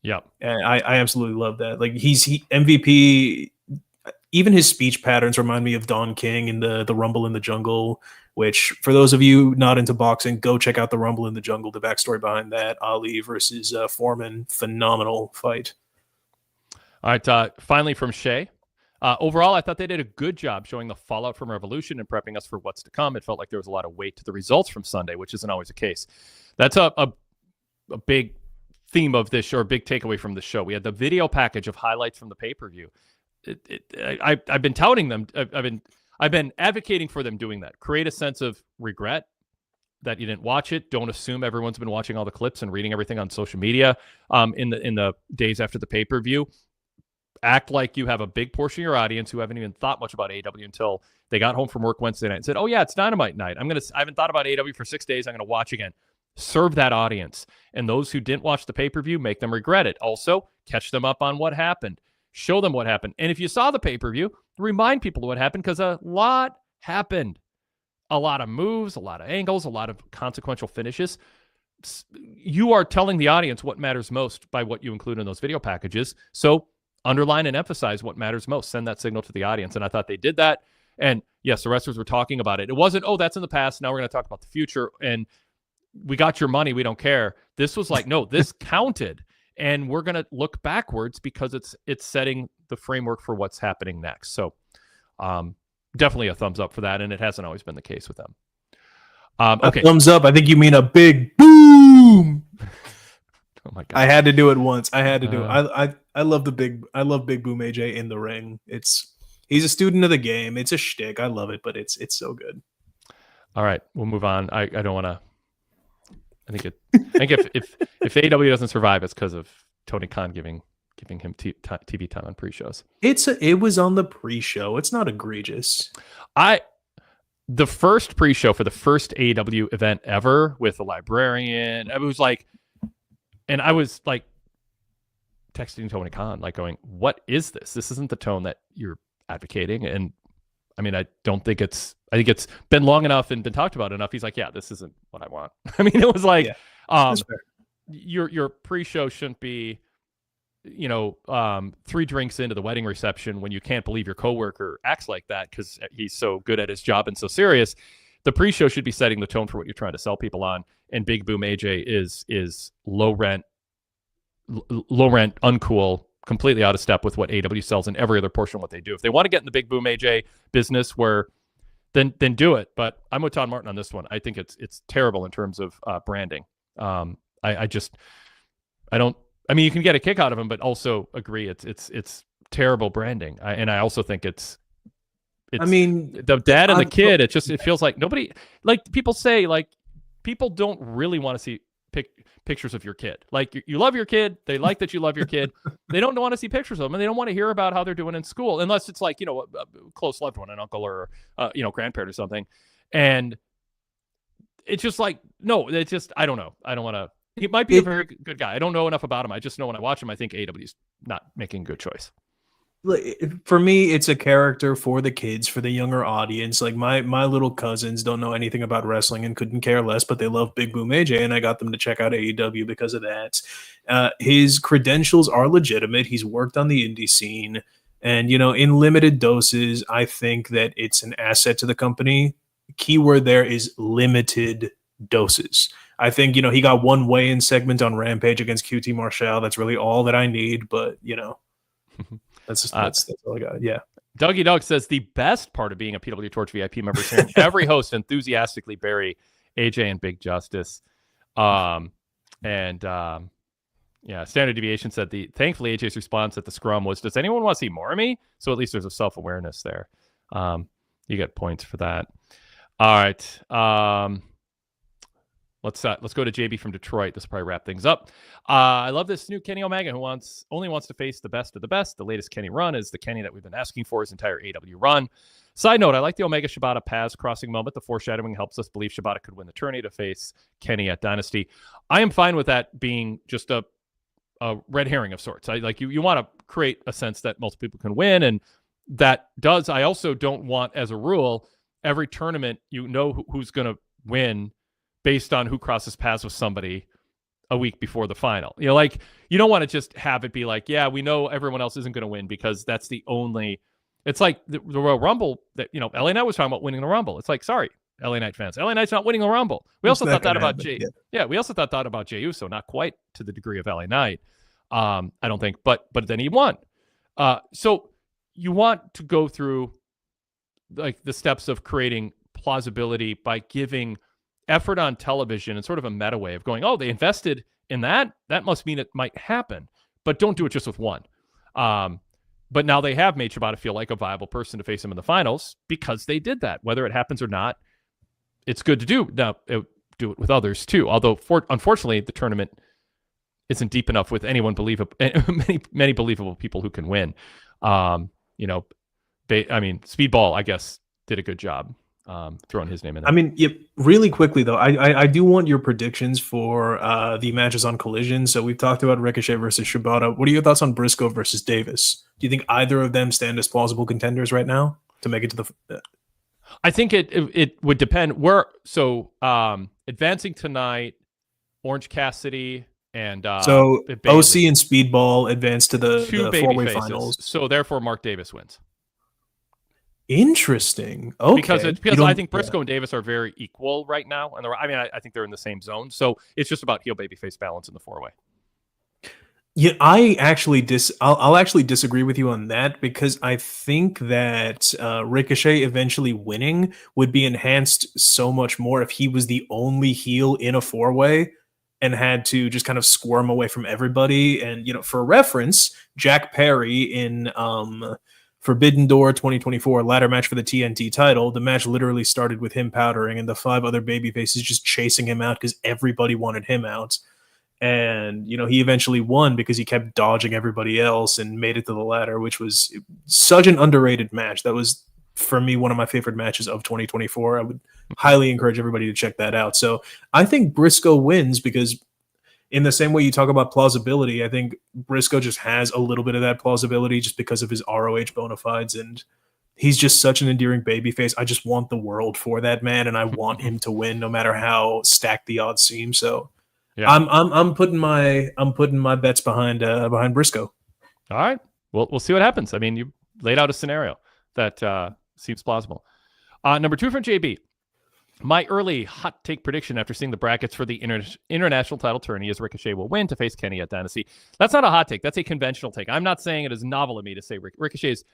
Yeah. And I absolutely love that. Like MVP, even his speech patterns remind me of Don King in the Rumble in the Jungle, which for those of you not into boxing, go check out the Rumble in the Jungle. The backstory behind that, Ali versus Foreman, phenomenal fight. All right. Finally from Shay. Overall, I thought they did a good job showing the fallout from Revolution and prepping us for what's to come. It felt like there was a lot of weight to the results from Sunday, which isn't always the case. That's a big theme of this show, or big takeaway from the show. We had the video package of highlights from the pay-per-view. I've been touting them. I've been advocating for them doing that. Create a sense of regret that you didn't watch it. Don't assume everyone's been watching all the clips and reading everything on social media in the days after the pay-per-view. Act like you have a big portion of your audience who haven't even thought much about AEW until they got home from work Wednesday night and said, oh yeah, it's Dynamite night. I haven't thought about AEW for 6 days. I'm going to watch again. Serve that audience. And those who didn't watch the pay-per-view, make them regret it. Also, catch them up on what happened. Show them what happened. And if you saw the pay-per-view, remind people what happened, because a lot happened. A lot of moves, a lot of angles, a lot of consequential finishes. You are telling the audience what matters most by what you include in those video packages. So underline and emphasize what matters most. Send that signal to the audience. And I thought they did that. And yes, the wrestlers were talking about it. It wasn't, oh, that's in the past. Now we're going to talk about the future. And we got your money. We don't care. This was like, no, this counted. And we're going to look backwards because it's setting the framework for what's happening next. So definitely a thumbs up for that. And it hasn't always been the case with them. Okay. A thumbs up. I think you mean a big boom. Oh my God. I had to do it once. I had to do it. I love Big Boom AJ in the ring. He's a student of the game. It's a shtick. I love it, but it's so good. All right, we'll move on. I don't want to. I think if AEW doesn't survive, it's because of Tony Khan giving him TV time on pre-shows. It was on the pre-show. It's not egregious. The first pre-show for the first AEW event ever with the librarian, it was like, and I was like texting Tony Khan, like going, "What is this? This isn't the tone that you're advocating." And I mean, I think it's been long enough and been talked about enough. He's like, "Yeah, this isn't what I want." I mean, it was like, your pre-show shouldn't be, 3 drinks into the wedding reception when you can't believe your coworker acts like that because he's so good at his job and so serious. The pre-show should be setting the tone for what you're trying to sell people on. And Big Boom AJ is low rent, uncool, completely out of step with what AEW sells in every other portion of what they do. If they want to get in the Big Boom AJ business, then do it. But I'm with Todd Martin on this one. I think it's terrible in terms of branding. I mean, you can get a kick out of him, but also agree it's terrible branding. I also think it's I mean, the dad and the kid. It feels like nobody, like people say, like people don't really want to see pictures of your kid. Like you love your kid, they like that you love your kid. They don't want to see pictures of them, and they don't want to hear about how they're doing in school, unless it's like a close loved one, an uncle or grandparent or something. And it's just like it's just I don't know. I don't want to. He might be a very good guy. I don't know enough about him. I just know when I watch him, I think AEW's not making a good choice. For me, it's a character for the kids, for the younger audience. Like my little cousins don't know anything about wrestling and couldn't care less, but they love Big Boom AJ, and I got them to check out AEW because of that. His credentials are legitimate. He's worked on the indie scene, and in limited doses, I think that it's an asset to the company. Keyword there is limited doses. I think he got one weigh-in segment on Rampage against QT Marshall. That's really all that I need, but that's all I got. Yeah. Dougie Doug says the best part of being a PWTorch VIP member is hearing every host enthusiastically bury AJ and Big Justice. Standard Deviation said thankfully AJ's response at the scrum was, "Does anyone want to see more of me?" So at least there's a self-awareness there. You get points for that. All right. Let's go to JB from Detroit. This will probably wrap things up. I love this new Kenny Omega who only wants to face the best of the best. The latest Kenny run is the Kenny that we've been asking for his entire AEW run. Side note, I like the Omega Shibata Paz crossing moment. The foreshadowing helps us believe Shibata could win the tourney to face Kenny at Dynasty. I am fine with that being just a red herring of sorts. You want to create a sense that multiple people can win, and that does. I also don't want, as a rule, every tournament who's going to win based on who crosses paths with somebody a week before the final. You don't want to just have it be like, yeah, we know everyone else isn't going to win because that's the only. It's like the Royal Rumble that LA Knight was talking about winning the Rumble. It's like, sorry, LA Knight fans, LA Knight's not winning the Rumble. We also thought that about Jey. Yeah, we also thought that about Jey Uso, not quite to the degree of LA Knight. I don't think, but then he won. So you want to go through like the steps of creating plausibility by giving effort on television and sort of a meta way of going, oh, they invested in that must mean it might happen, but don't do it just with one. But now they have made Shibata feel like a viable person to face him in the finals because they did that. Whether it happens or not, it's good to do. Now, do it with others too. Although, unfortunately, the tournament isn't deep enough with anyone many believable people who can win. Speedball, I guess, did a good job throwing his name in there. I mean, really quickly though, I do want your predictions for the matches on Collision. So we've talked about Ricochet versus Shibata. What are your thoughts on Briscoe versus Davis? Do you think either of them stand as plausible contenders right now to make it to the? I think it would depend. Advancing tonight, Orange Cassidy and OC and Speedball advance to the 4-way finals. So therefore, Mark Davis wins. Interesting. Okay. Because I think Briscoe and Davis are very equal right now, and I think they're in the same zone. So it's just about heel babyface balance in the 4-way. Yeah, I'll actually disagree with you on that, because I think that Ricochet eventually winning would be enhanced so much more if he was the only heel in a 4-way and had to just kind of squirm away from everybody. And for reference, Jack Perry in Forbidden Door 2024 ladder match for the TNT title, the match literally started with him powdering and the 5 other babyfaces just chasing him out because everybody wanted him out. And he eventually won because he kept dodging everybody else and made it to the ladder, which was such an underrated match. That was, for me, one of my favorite matches of 2024. I would highly encourage everybody to check that out. So I think Briscoe wins because, in the same way you talk about plausibility, I think Briscoe just has a little bit of that plausibility just because of his ROH bona fides, and he's just such an endearing babyface. I just want the world for that man, and I want him to win no matter how stacked the odds seem. So yeah. I'm putting my bets behind Briscoe. All right. Well, we'll see what happens. I mean, you laid out a scenario that seems plausible. Number 2 from JB. My early hot take prediction after seeing the brackets for the international title tourney is Ricochet will win to face Kenny at Dynasty. That's not a hot take. That's a conventional take. I'm not saying it is novel of me to say Ricochet is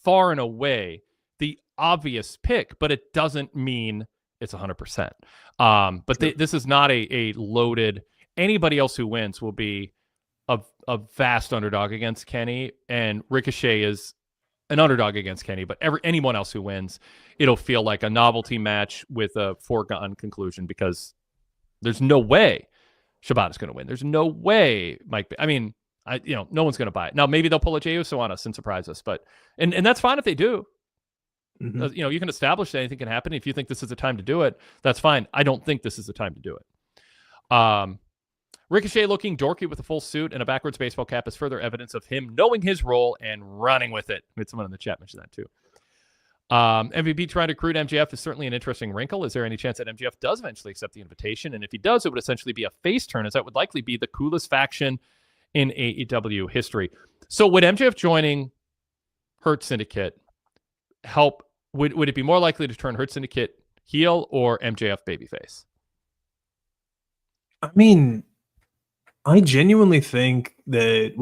far and away the obvious pick, but it doesn't mean it's 100%. But this is not a loaded. Anybody else who wins will be a vast underdog against Kenny, and Ricochet is an underdog against Kenny. But anyone else who wins, it'll feel like a novelty match with a foregone conclusion, because there's no way Shibata's going to win. There's no way Mike. I mean, no one's going to buy it. Now maybe they'll pull a Jey Uso on us and surprise us, but and that's fine if they do. Mm-hmm. You can establish that anything can happen. If you think this is the time to do it, that's fine. I don't think this is the time to do it. Ricochet looking dorky with a full suit and a backwards baseball cap is further evidence of him knowing his role and running with it. I had someone in the chat mention that too. MVP trying to recruit MJF is certainly an interesting wrinkle. Is there any chance that MJF does eventually accept the invitation? And if he does, it would essentially be a face turn, as that would likely be the coolest faction in AEW history. So would MJF joining Hurt Syndicate help? Would it be more likely to turn Hurt Syndicate heel or MJF babyface? I mean, I genuinely think that,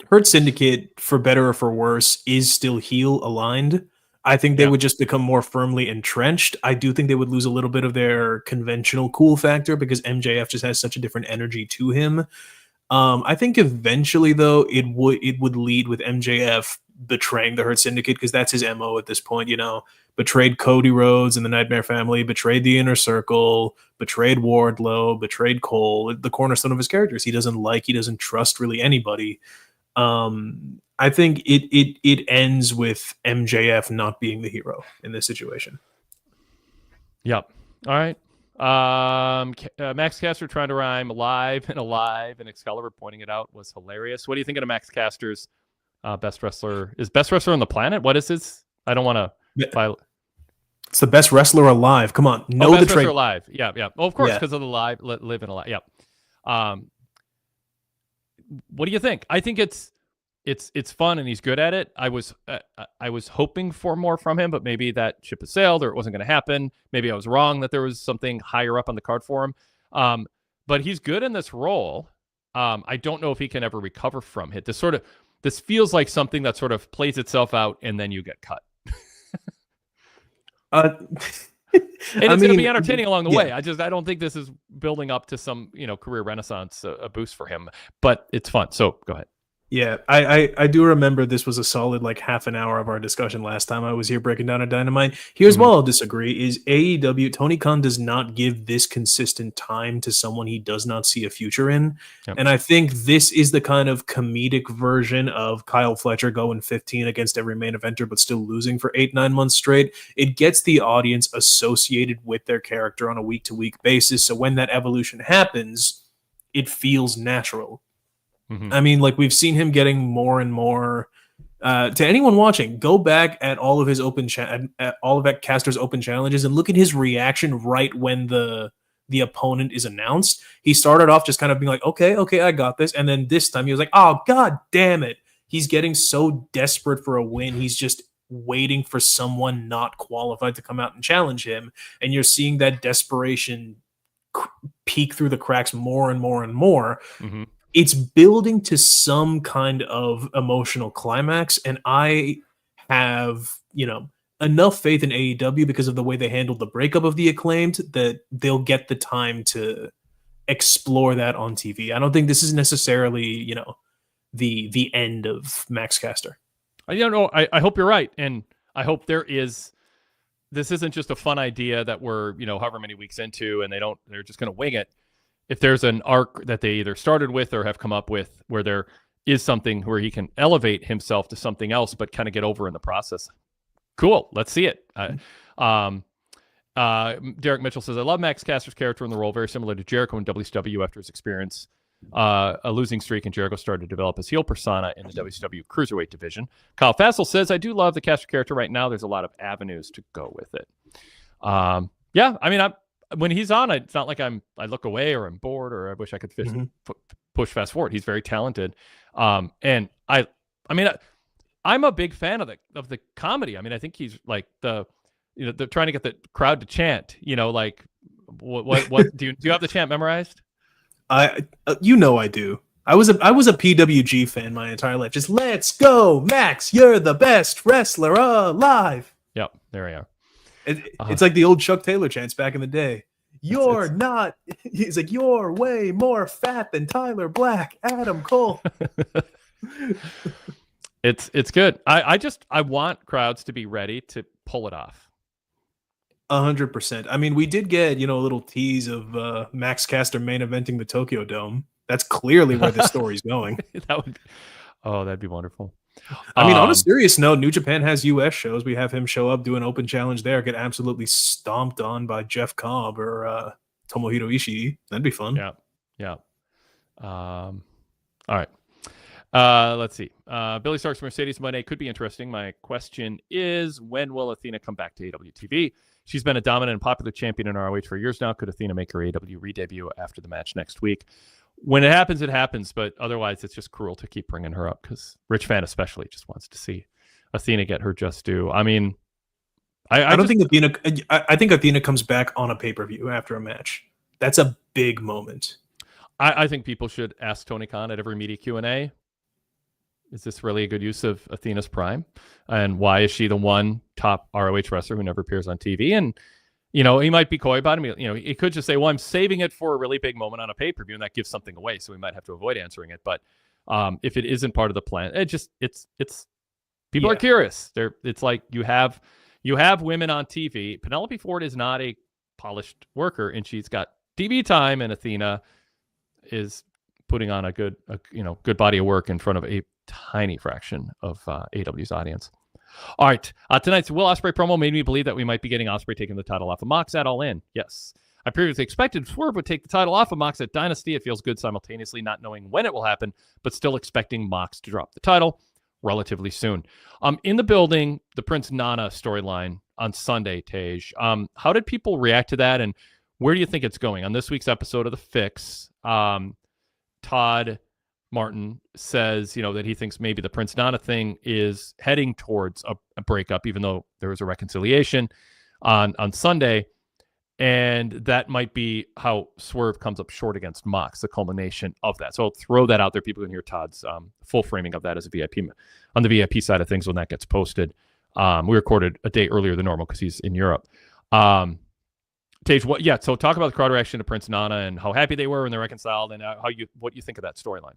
Hurt Syndicate, for better or for worse, is still heel aligned. I think they would just become more firmly entrenched. I do think they would lose a little bit of their conventional cool factor because MJF just has such a different energy to him. I think eventually, though, it would lead with MJF betraying the Hurt Syndicate, because that's his MO at this point. Betrayed Cody Rhodes and the Nightmare Family, betrayed the Inner Circle, betrayed Wardlow, betrayed Cole. The cornerstone of his characters. He doesn't trust really anybody. I think it ends with MJF not being the hero in this situation. Yep. All right. Max Caster trying to rhyme alive and Excalibur pointing it out was hilarious. What do you think of Max Caster's best wrestler? Is best wrestler on the planet? What is his? I don't want to. It's the best wrestler alive. Come on, know the trade. Alive. Yeah. Oh, of course, because of the live, live and alive. Yeah. What do you think? I think it's fun and he's good at it. I was hoping for more from him, but maybe that ship has sailed or it wasn't going to happen. Maybe I was wrong that there was something higher up on the card for him. But he's good in this role. I don't know if he can ever recover from it. This feels like something that sort of plays itself out and then you get cut. And it's going to be entertaining along the way. I don't think this is building up to some, career renaissance, a boost for him, but it's fun. So go ahead. Yeah, I do remember this was a solid half an hour of our discussion last time I was here breaking down a Dynamite. Here's why I'll disagree is AEW, Tony Khan does not give this consistent time to someone he does not see a future in. Yep. And I think this is the kind of comedic version of Kyle Fletcher going 15 against every main eventer but still losing for 8-9 months straight. It gets the audience associated with their character on a week-to-week basis, so when that evolution happens, it feels natural. I mean, we've seen him getting more and more. To anyone watching, go back at all of his Caster's open challenges and look at his reaction right when the opponent is announced. He started off just kind of being like, okay, I got this, and then this time he was like, oh god damn it! He's getting so desperate for a win. He's just waiting for someone not qualified to come out and challenge him. And you're seeing that desperation peek through the cracks more and more and more. Mm-hmm. It's building to some kind of emotional climax. And I have, enough faith in AEW because of the way they handled the breakup of the Acclaimed that they'll get the time to explore that on TV. I don't think this is necessarily, the end of Max Caster. I hope you're right. And I hope this isn't just a fun idea that we're, however many weeks into and they're just going to wing it. If there's an arc that they either started with or have come up with where there is something where he can elevate himself to something else, but kind of get over in the process. Cool. Let's see it. Derek Mitchell says, I love Max Caster's character in the role, very similar to Jericho in WCW after his experience a losing streak, and Jericho started to develop his heel persona in the WCW Cruiserweight division. Kyle Fassel says, I do love the Caster character right now. There's a lot of avenues to go with it. When he's on, it's not like I look away or I'm bored or I wish I could push fast forward. He's very talented. And I'm a big fan of the comedy. I mean, I think he's like they're trying to get the crowd to chant, what do you have the chant memorized? I do. I was a PWG fan my entire life. Just let's go, Max. You're the best wrestler alive. Yep. There we are. It's like the old Chuck Taylor chants back in the day. He's like, you're way more fat than Tyler Black, Adam Cole. It's good. I want crowds to be ready to pull it off. 100%. I mean, we did get, a little tease of Max Caster main eventing the Tokyo Dome. That's clearly where the story's going. That'd be wonderful. I mean, on a serious note, New Japan has US shows. We have him show up, do an open challenge there, get absolutely stomped on by Jeff Cobb or Tomohiro Ishii. That'd be fun. Yeah. All right. Let's see. Billy Stark's Mercedes Monday could be interesting. My question is, when will Athena come back to AEW TV? She's been a dominant and popular champion in ROH for years now. Could Athena make her AEW re-debut after the match next week? When it happens, but otherwise it's just cruel to keep bringing her up because Rich Fan especially just wants to see Athena get her just due. I mean, I don't think Athena. I think Athena comes back on a pay-per-view after a match. That's a big moment. I think people should ask Tony Khan at every media Q&A, is this really a good use of Athena's prime? And why is she the one top ROH wrestler who never appears on TV? And, he might be coy about him. He could just say, well, I'm saving it for a really big moment on a pay-per-view, and that gives something away. So we might have to avoid answering it. But if it isn't part of the plan, people are curious. It's like you have women on TV. Penelope Ford is not a polished worker, and she's got TV time, and Athena is putting on a good body of work in front of a tiny fraction of AEW's audience. All right. Tonight's Will Ospreay promo made me believe that we might be getting Ospreay taking the title off of Mox at All In. Yes. I previously expected Swerve would take the title off of Mox at Dynasty. It feels good simultaneously not knowing when it will happen, but still expecting Mox to drop the title relatively soon. In the building, the Prince Nana storyline on Sunday, Tej. How did people react to that, and where do you think it's going? On this week's episode of The Fix, Todd Martin says, that he thinks maybe the Prince Nana thing is heading towards a breakup, even though there was a reconciliation on Sunday. And that might be how Swerve comes up short against Mox, the culmination of that. So I'll throw that out there. People can hear Todd's full framing of that as a VIP on the VIP side of things when that gets posted. We recorded a day earlier than normal because he's in Europe. Tej, so talk about the crowd reaction to Prince Nana and how happy they were when they reconciled, and what you think of that storyline.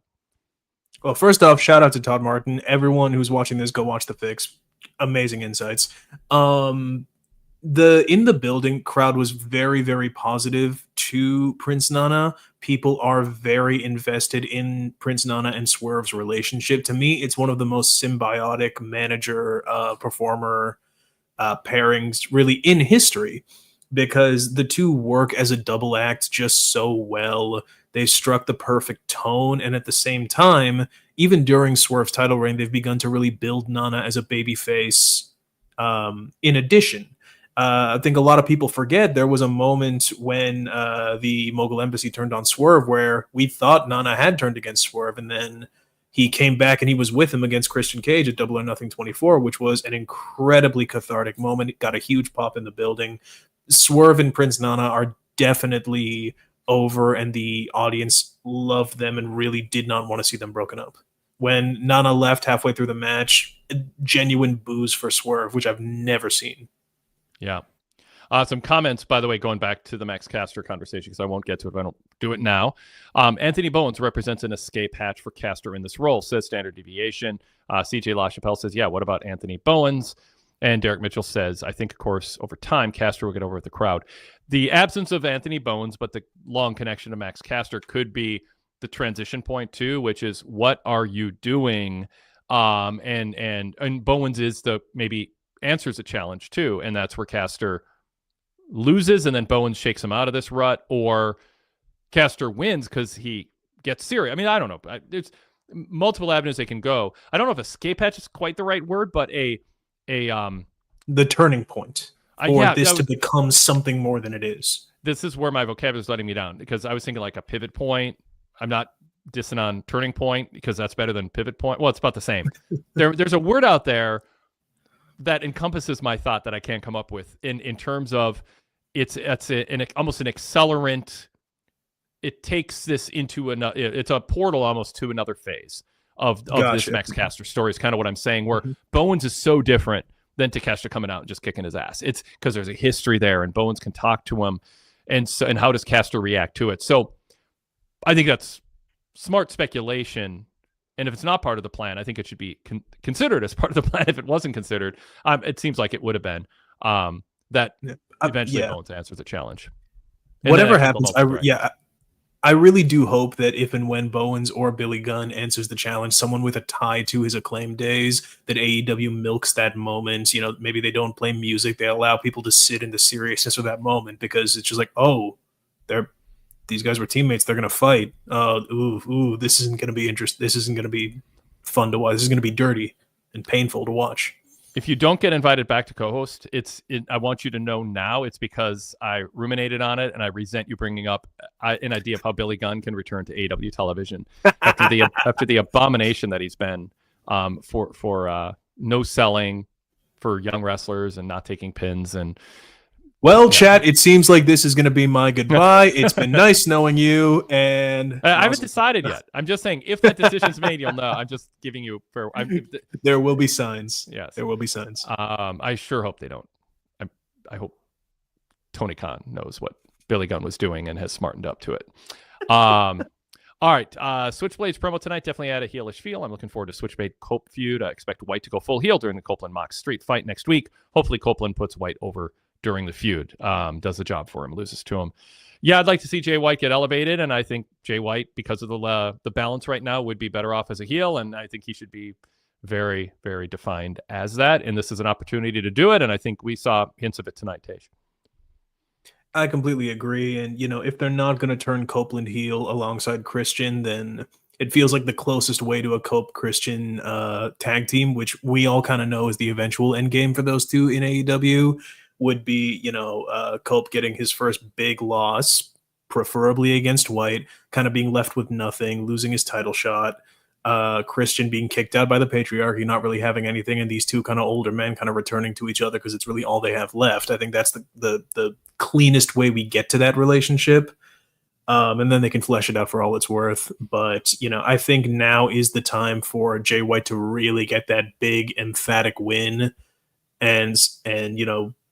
Well, first off, shout out to Todd Martin. Everyone who's watching this, go watch The Fix. Amazing insights. In the building, crowd was very, very positive to Prince Nana. People are very invested in Prince Nana and Swerve's relationship. To me, it's one of the most symbiotic manager performer pairings really in history, because the two work as a double act just so well. They struck the perfect tone, and at the same time, even during Swerve's title reign, they've begun to really build Nana as a babyface. In addition, I think a lot of people forget there was a moment when the Mogul Embassy turned on Swerve where we thought Nana had turned against Swerve, and then he came back and he was with him against Christian Cage at Double or Nothing 24, which was an incredibly cathartic moment. It got a huge pop in the building. Swerve and Prince Nana are definitely over, and the audience loved them and really did not want to see them broken up. When Nana left halfway through the match, genuine boos for Swerve, which I've never seen. Yeah. Some comments, by the way, going back to the Max Caster conversation, because I won't get to it if I don't do it now. Anthony Bowens represents an escape hatch for Caster in this role, says Standard Deviation. CJ LaChapelle says, yeah, what about Anthony Bowens? And Derek Mitchell says, I think, of course, over time, Caster will get over with the crowd. The absence of Anthony Bowens, but the long connection to Max Caster could be the transition point, too, which is, what are you doing? And Bowens is maybe answers a challenge, too, and that's where Caster loses, and then Bowens shakes him out of this rut, or Caster wins because he gets serious. I mean, I don't know. There's multiple avenues they can go. I don't know if escape hatch is quite the right word, but the turning point for this to become something more than it is. This is where my vocabulary is letting me down, because I was thinking like a pivot point. I'm not dissing on turning point because that's better than pivot point. Well, it's about the same. There's a word out there that encompasses my thought that I can't come up with in terms of it's almost an accelerant. It takes this into it's a portal almost to another phase of this Max Caster story is kind of what I'm saying, where Bowens is so different than Takeshita coming out and just kicking his ass. It's because there's a history there, and Bowens can talk to him, and how does Caster react to it? So I think that's smart speculation. And if it's not part of the plan, I think it should be considered as part of the plan. If it wasn't considered, it seems like it would have been that eventually Bowens answers the challenge. And whatever happens, I really do hope that if and when Bowens or Billy Gunn answers the challenge, someone with a tie to his Acclaimed days, that AEW milks that moment. You know, maybe they don't play music. They allow people to sit in the seriousness of that moment, because it's just like, oh, these guys were teammates. They're going to fight. This isn't going to be interesting. This isn't going to be fun to watch. This is going to be dirty and painful to watch. If you don't get invited back to co-host, I want you to know now it's because I ruminated on it, and I resent you bringing up an idea of how Billy Gunn can return to AEW television after the abomination that he's been for no selling for young wrestlers and not taking pins. And well, chat, it seems like this is going to be my goodbye. It's been nice knowing you, and I haven't decided yet. I'm just saying, if that decision's made, you'll know. I'm just giving you fair. There will be signs. Yes, there will be signs. I sure hope they don't. I hope Tony Khan knows what Billy Gunn was doing and has smartened up to it. All right, Switchblade's promo tonight definitely had a heelish feel. I'm looking forward to Switchblade Cope feud. I expect White to go full heel during the Copeland Mox Street fight next week. Hopefully, Copeland puts White over during the feud, does the job for him, loses to him. Yeah, I'd like to see Jay White get elevated, and I think Jay White, because of the balance right now, would be better off as a heel, and I think he should be very, very defined as that, and this is an opportunity to do it, and I think we saw hints of it tonight, Tej. I completely agree, and if they're not going to turn Copeland heel alongside Christian, then it feels like the closest way to a Cope-Christian tag team, which we all kind of know is the eventual end game for those two in AEW, would be, Cope getting his first big loss, preferably against White, kind of being left with nothing, losing his title shot, Christian being kicked out by the patriarchy, not really having anything, and these two kind of older men kind of returning to each other because it's really all they have left. I think that's the cleanest way we get to that relationship. And then they can flesh it out for all it's worth. But, I think now is the time for Jay White to really get that big, emphatic win and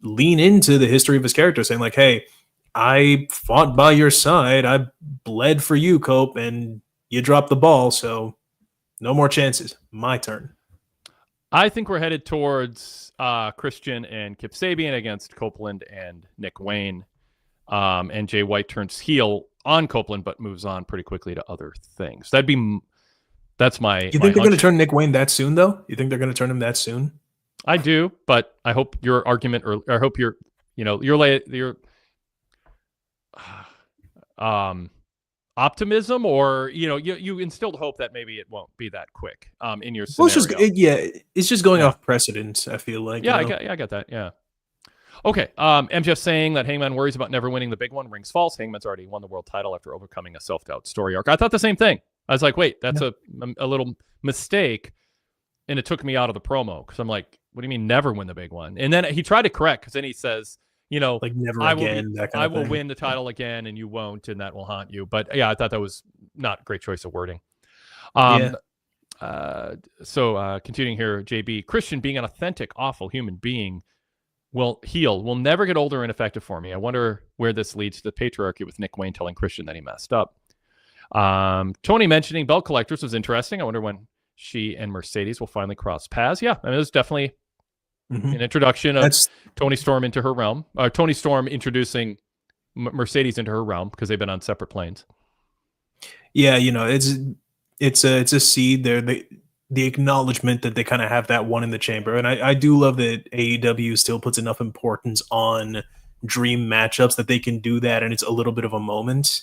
lean into the history of his character, saying like, hey, I fought by your side. I bled for you, Cope, and you dropped the ball. So no more chances. My turn. I think we're headed towards Christian and Kip Sabian against Copeland and Nick Wayne. And Jay White turns heel on Copeland, but moves on pretty quickly to other things. That's my. You think they're going to turn Nick Wayne that soon, though? You think they're going to turn him that soon? I do, but I hope your argument, or I hope your optimism, or you instilled hope that maybe it won't be that quick in your scenario. Well, it's just going off precedent. I feel like. Yeah, I got that. Yeah. Okay. MJF saying that Hangman worries about never winning the big one rings false. Hangman's already won the world title after overcoming a self-doubt story arc. I thought the same thing. I was like, wait, that's a little mistake. And it took me out of the promo because I'm like, what do you mean never win the big one? And then he tried to correct because then he says, like never I again. I will win the title again and you won't, and that will haunt you. But yeah, I thought that was not a great choice of wording. So continuing here, JB, Christian being an authentic, awful human being will never get old or ineffective for me. I wonder where this leads to the patriarchy with Nick Wayne telling Christian that he messed up. Tony mentioning belt collectors was interesting. I wonder when she and Mercedes will finally cross paths. Yeah, I mean, it was definitely an introduction of Tony Storm into her realm. Tony Storm introducing Mercedes into her realm because they've been on separate planes. Yeah, it's a seed there. The acknowledgement that they kind of have that one in the chamber, and I do love that AEW still puts enough importance on dream matchups that they can do that, and it's a little bit of a moment.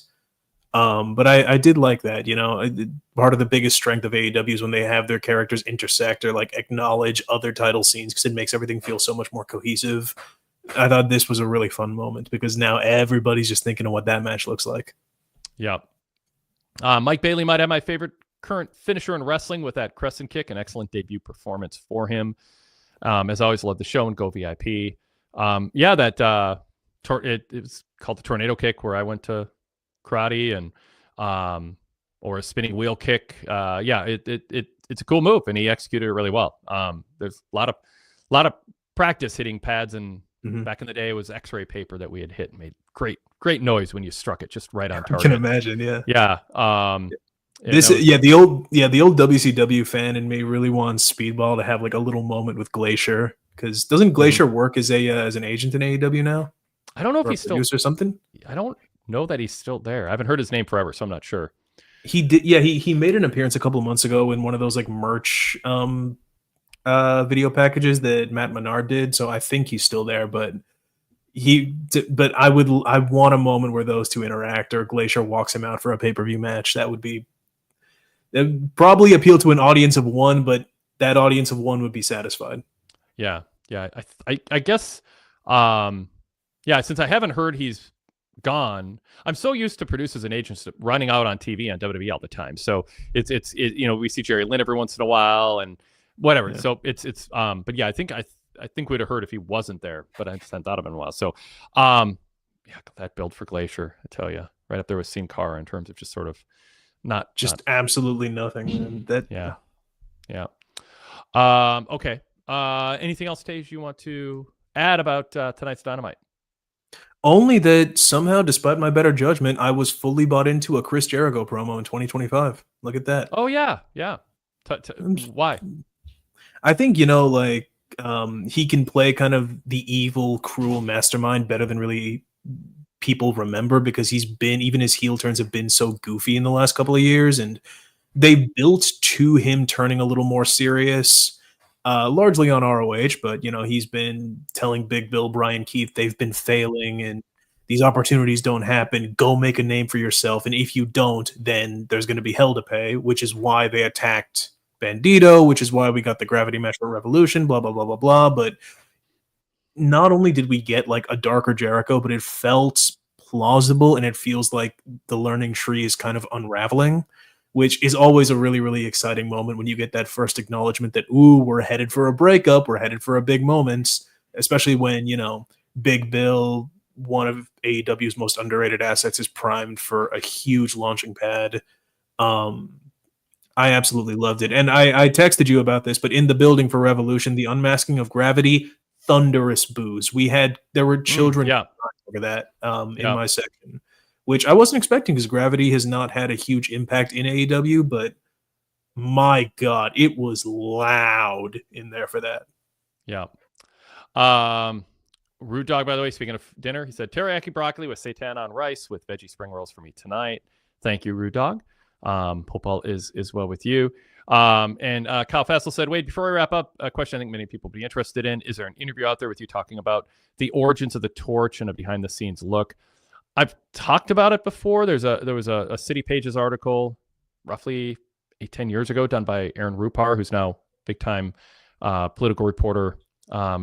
But I did like that, part of the biggest strength of AEW is when they have their characters intersect or like acknowledge other title scenes because it makes everything feel so much more cohesive. I thought this was a really fun moment because now everybody's just thinking of what that match looks like. Yeah. Mike Bailey might have my favorite current finisher in wrestling with that crescent kick, an excellent debut performance for him. As always, love the show and go VIP. It was called the tornado kick where I went to karate and or a spinning wheel kick. It's a cool move and he executed it really well. There's a lot of practice hitting pads, and back in the day it was x-ray paper that we had hit and made great noise when you struck it just right on target. I can imagine. Yeah. The old WCW fan in me really wants Speedball to have like a little moment with Glacier, because doesn't Glacier work as an agent in AEW now? I don't know if he's still or something. I don't know that he's still there. I haven't heard his name forever, so I'm not sure. He did. Yeah, he made an appearance a couple of months ago in one of those like merch video packages that Matt Menard did. So I think he's still there, but I want a moment where those two interact or Glacier walks him out for a pay-per-view match. That would probably appeal to an audience of one, but that audience of one would be satisfied. Yeah. I guess. Since I haven't heard he's gone, I'm so used to producers and agents running out on TV on WWE all the time. So it's we see Jerry Lynn every once in a while and whatever. Yeah. So but yeah, I think we'd have heard if he wasn't there, but I just hadn't thought of it in a while. So that build for Glacier, I tell you, right up there with Sin Cara in terms of just sort of absolutely nothing. Yeah. Okay. Anything else, Tej, you want to add about tonight's Dynamite? Only that somehow, despite my better judgment, I was fully bought into a Chris Jericho promo in 2025. Look at that. Oh, yeah. Why? I think, he can play kind of the evil, cruel mastermind better than really people remember, because even his heel turns have been so goofy in the last couple of years, and they built to him turning a little more serious. Largely on ROH, but he's been telling Big Bill, Brian Keith, they've been failing and these opportunities don't happen. Go make a name for yourself, and if you don't, then there's going to be hell to pay, which is why they attacked Bandito, which is why we got the gravity match for Revolution, blah, blah, blah, blah, blah. But not only did we get like a darker Jericho, but it felt plausible, and it feels like the learning tree is kind of unraveling, which is always a really, really exciting moment when you get that first acknowledgement that, we're headed for a breakup, we're headed for a big moment, especially when, Big Bill, one of AEW's most underrated assets, is primed for a huge launching pad. I absolutely loved it. And I texted you about this, but in the building for Revolution, the unmasking of Gravity, thunderous boos. There were children over that in my section, which I wasn't expecting because Gravity has not had a huge impact in AEW, but my God, it was loud in there for that. Yeah. Rude Dog, by the way, speaking of dinner, he said, teriyaki broccoli with seitan on rice with veggie spring rolls for me tonight. Thank you, Rude Dog. Hope all is well with you. And Kyle Fassel said, Wade, before we wrap up, a question I think many people will be interested in. Is there an interview out there with you talking about the origins of the torch and a behind-the-scenes look? I've talked about it before. There was a City Pages article roughly 8-10 years ago done by Aaron Rupar, who's now big-time political reporter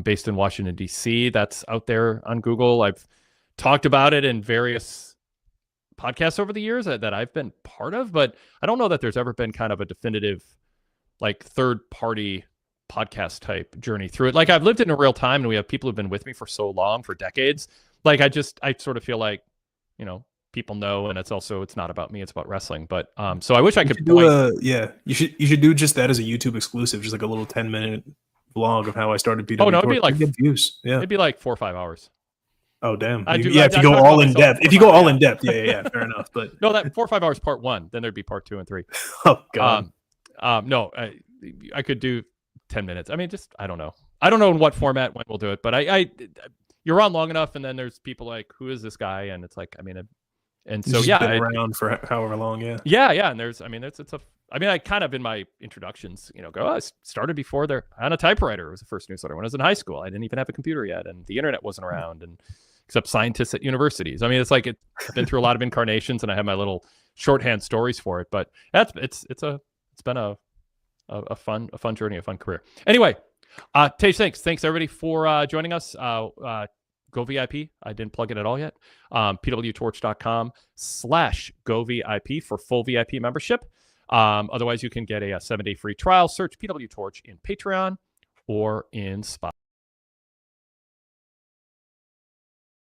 based in Washington, D.C. That's out there on Google. I've talked about it in various podcasts over the years that I've been part of, but I don't know that there's ever been kind of a definitive like third party podcast type journey through it. Like I've lived it in real time, and we have people who've been with me for so long, for decades. Like I sort of feel like, you know, people know, and it's not about me, it's about wrestling. But so I wish I could you should do just that as a YouTube exclusive, just like a little 10-minute vlog of how I started PWTorch. Oh no, it'd be like views. Yeah, it'd be like 4 or 5 hours. Oh damn! If you go all in depth, yeah, fair enough. But no, that 4 or 5 hours part 1. Then there'd be part 2 and 3. Oh god. No, I could do 10 minutes. I mean, just I don't know in what format when we'll do it, but you're on long enough, and then there's people like, who is this guy? And it's like, I mean, and so been around for however long, yeah, and I kind of in my introductions, you know, I started before there on a typewriter. It was the first newsletter when I was in high school. I didn't even have a computer yet, and the internet wasn't around, and except scientists at universities. I mean, it's like I've been through a lot of incarnations, and I have my little shorthand stories for it. But it's been a fun journey, a fun career. Anyway, Tej, thanks everybody for joining us. Go VIP. I didn't plug it at all yet. PWTorch.com/go VIP for full VIP membership. Otherwise, you can get a 7-day free trial. Search PWTorch in Patreon or in Spotify.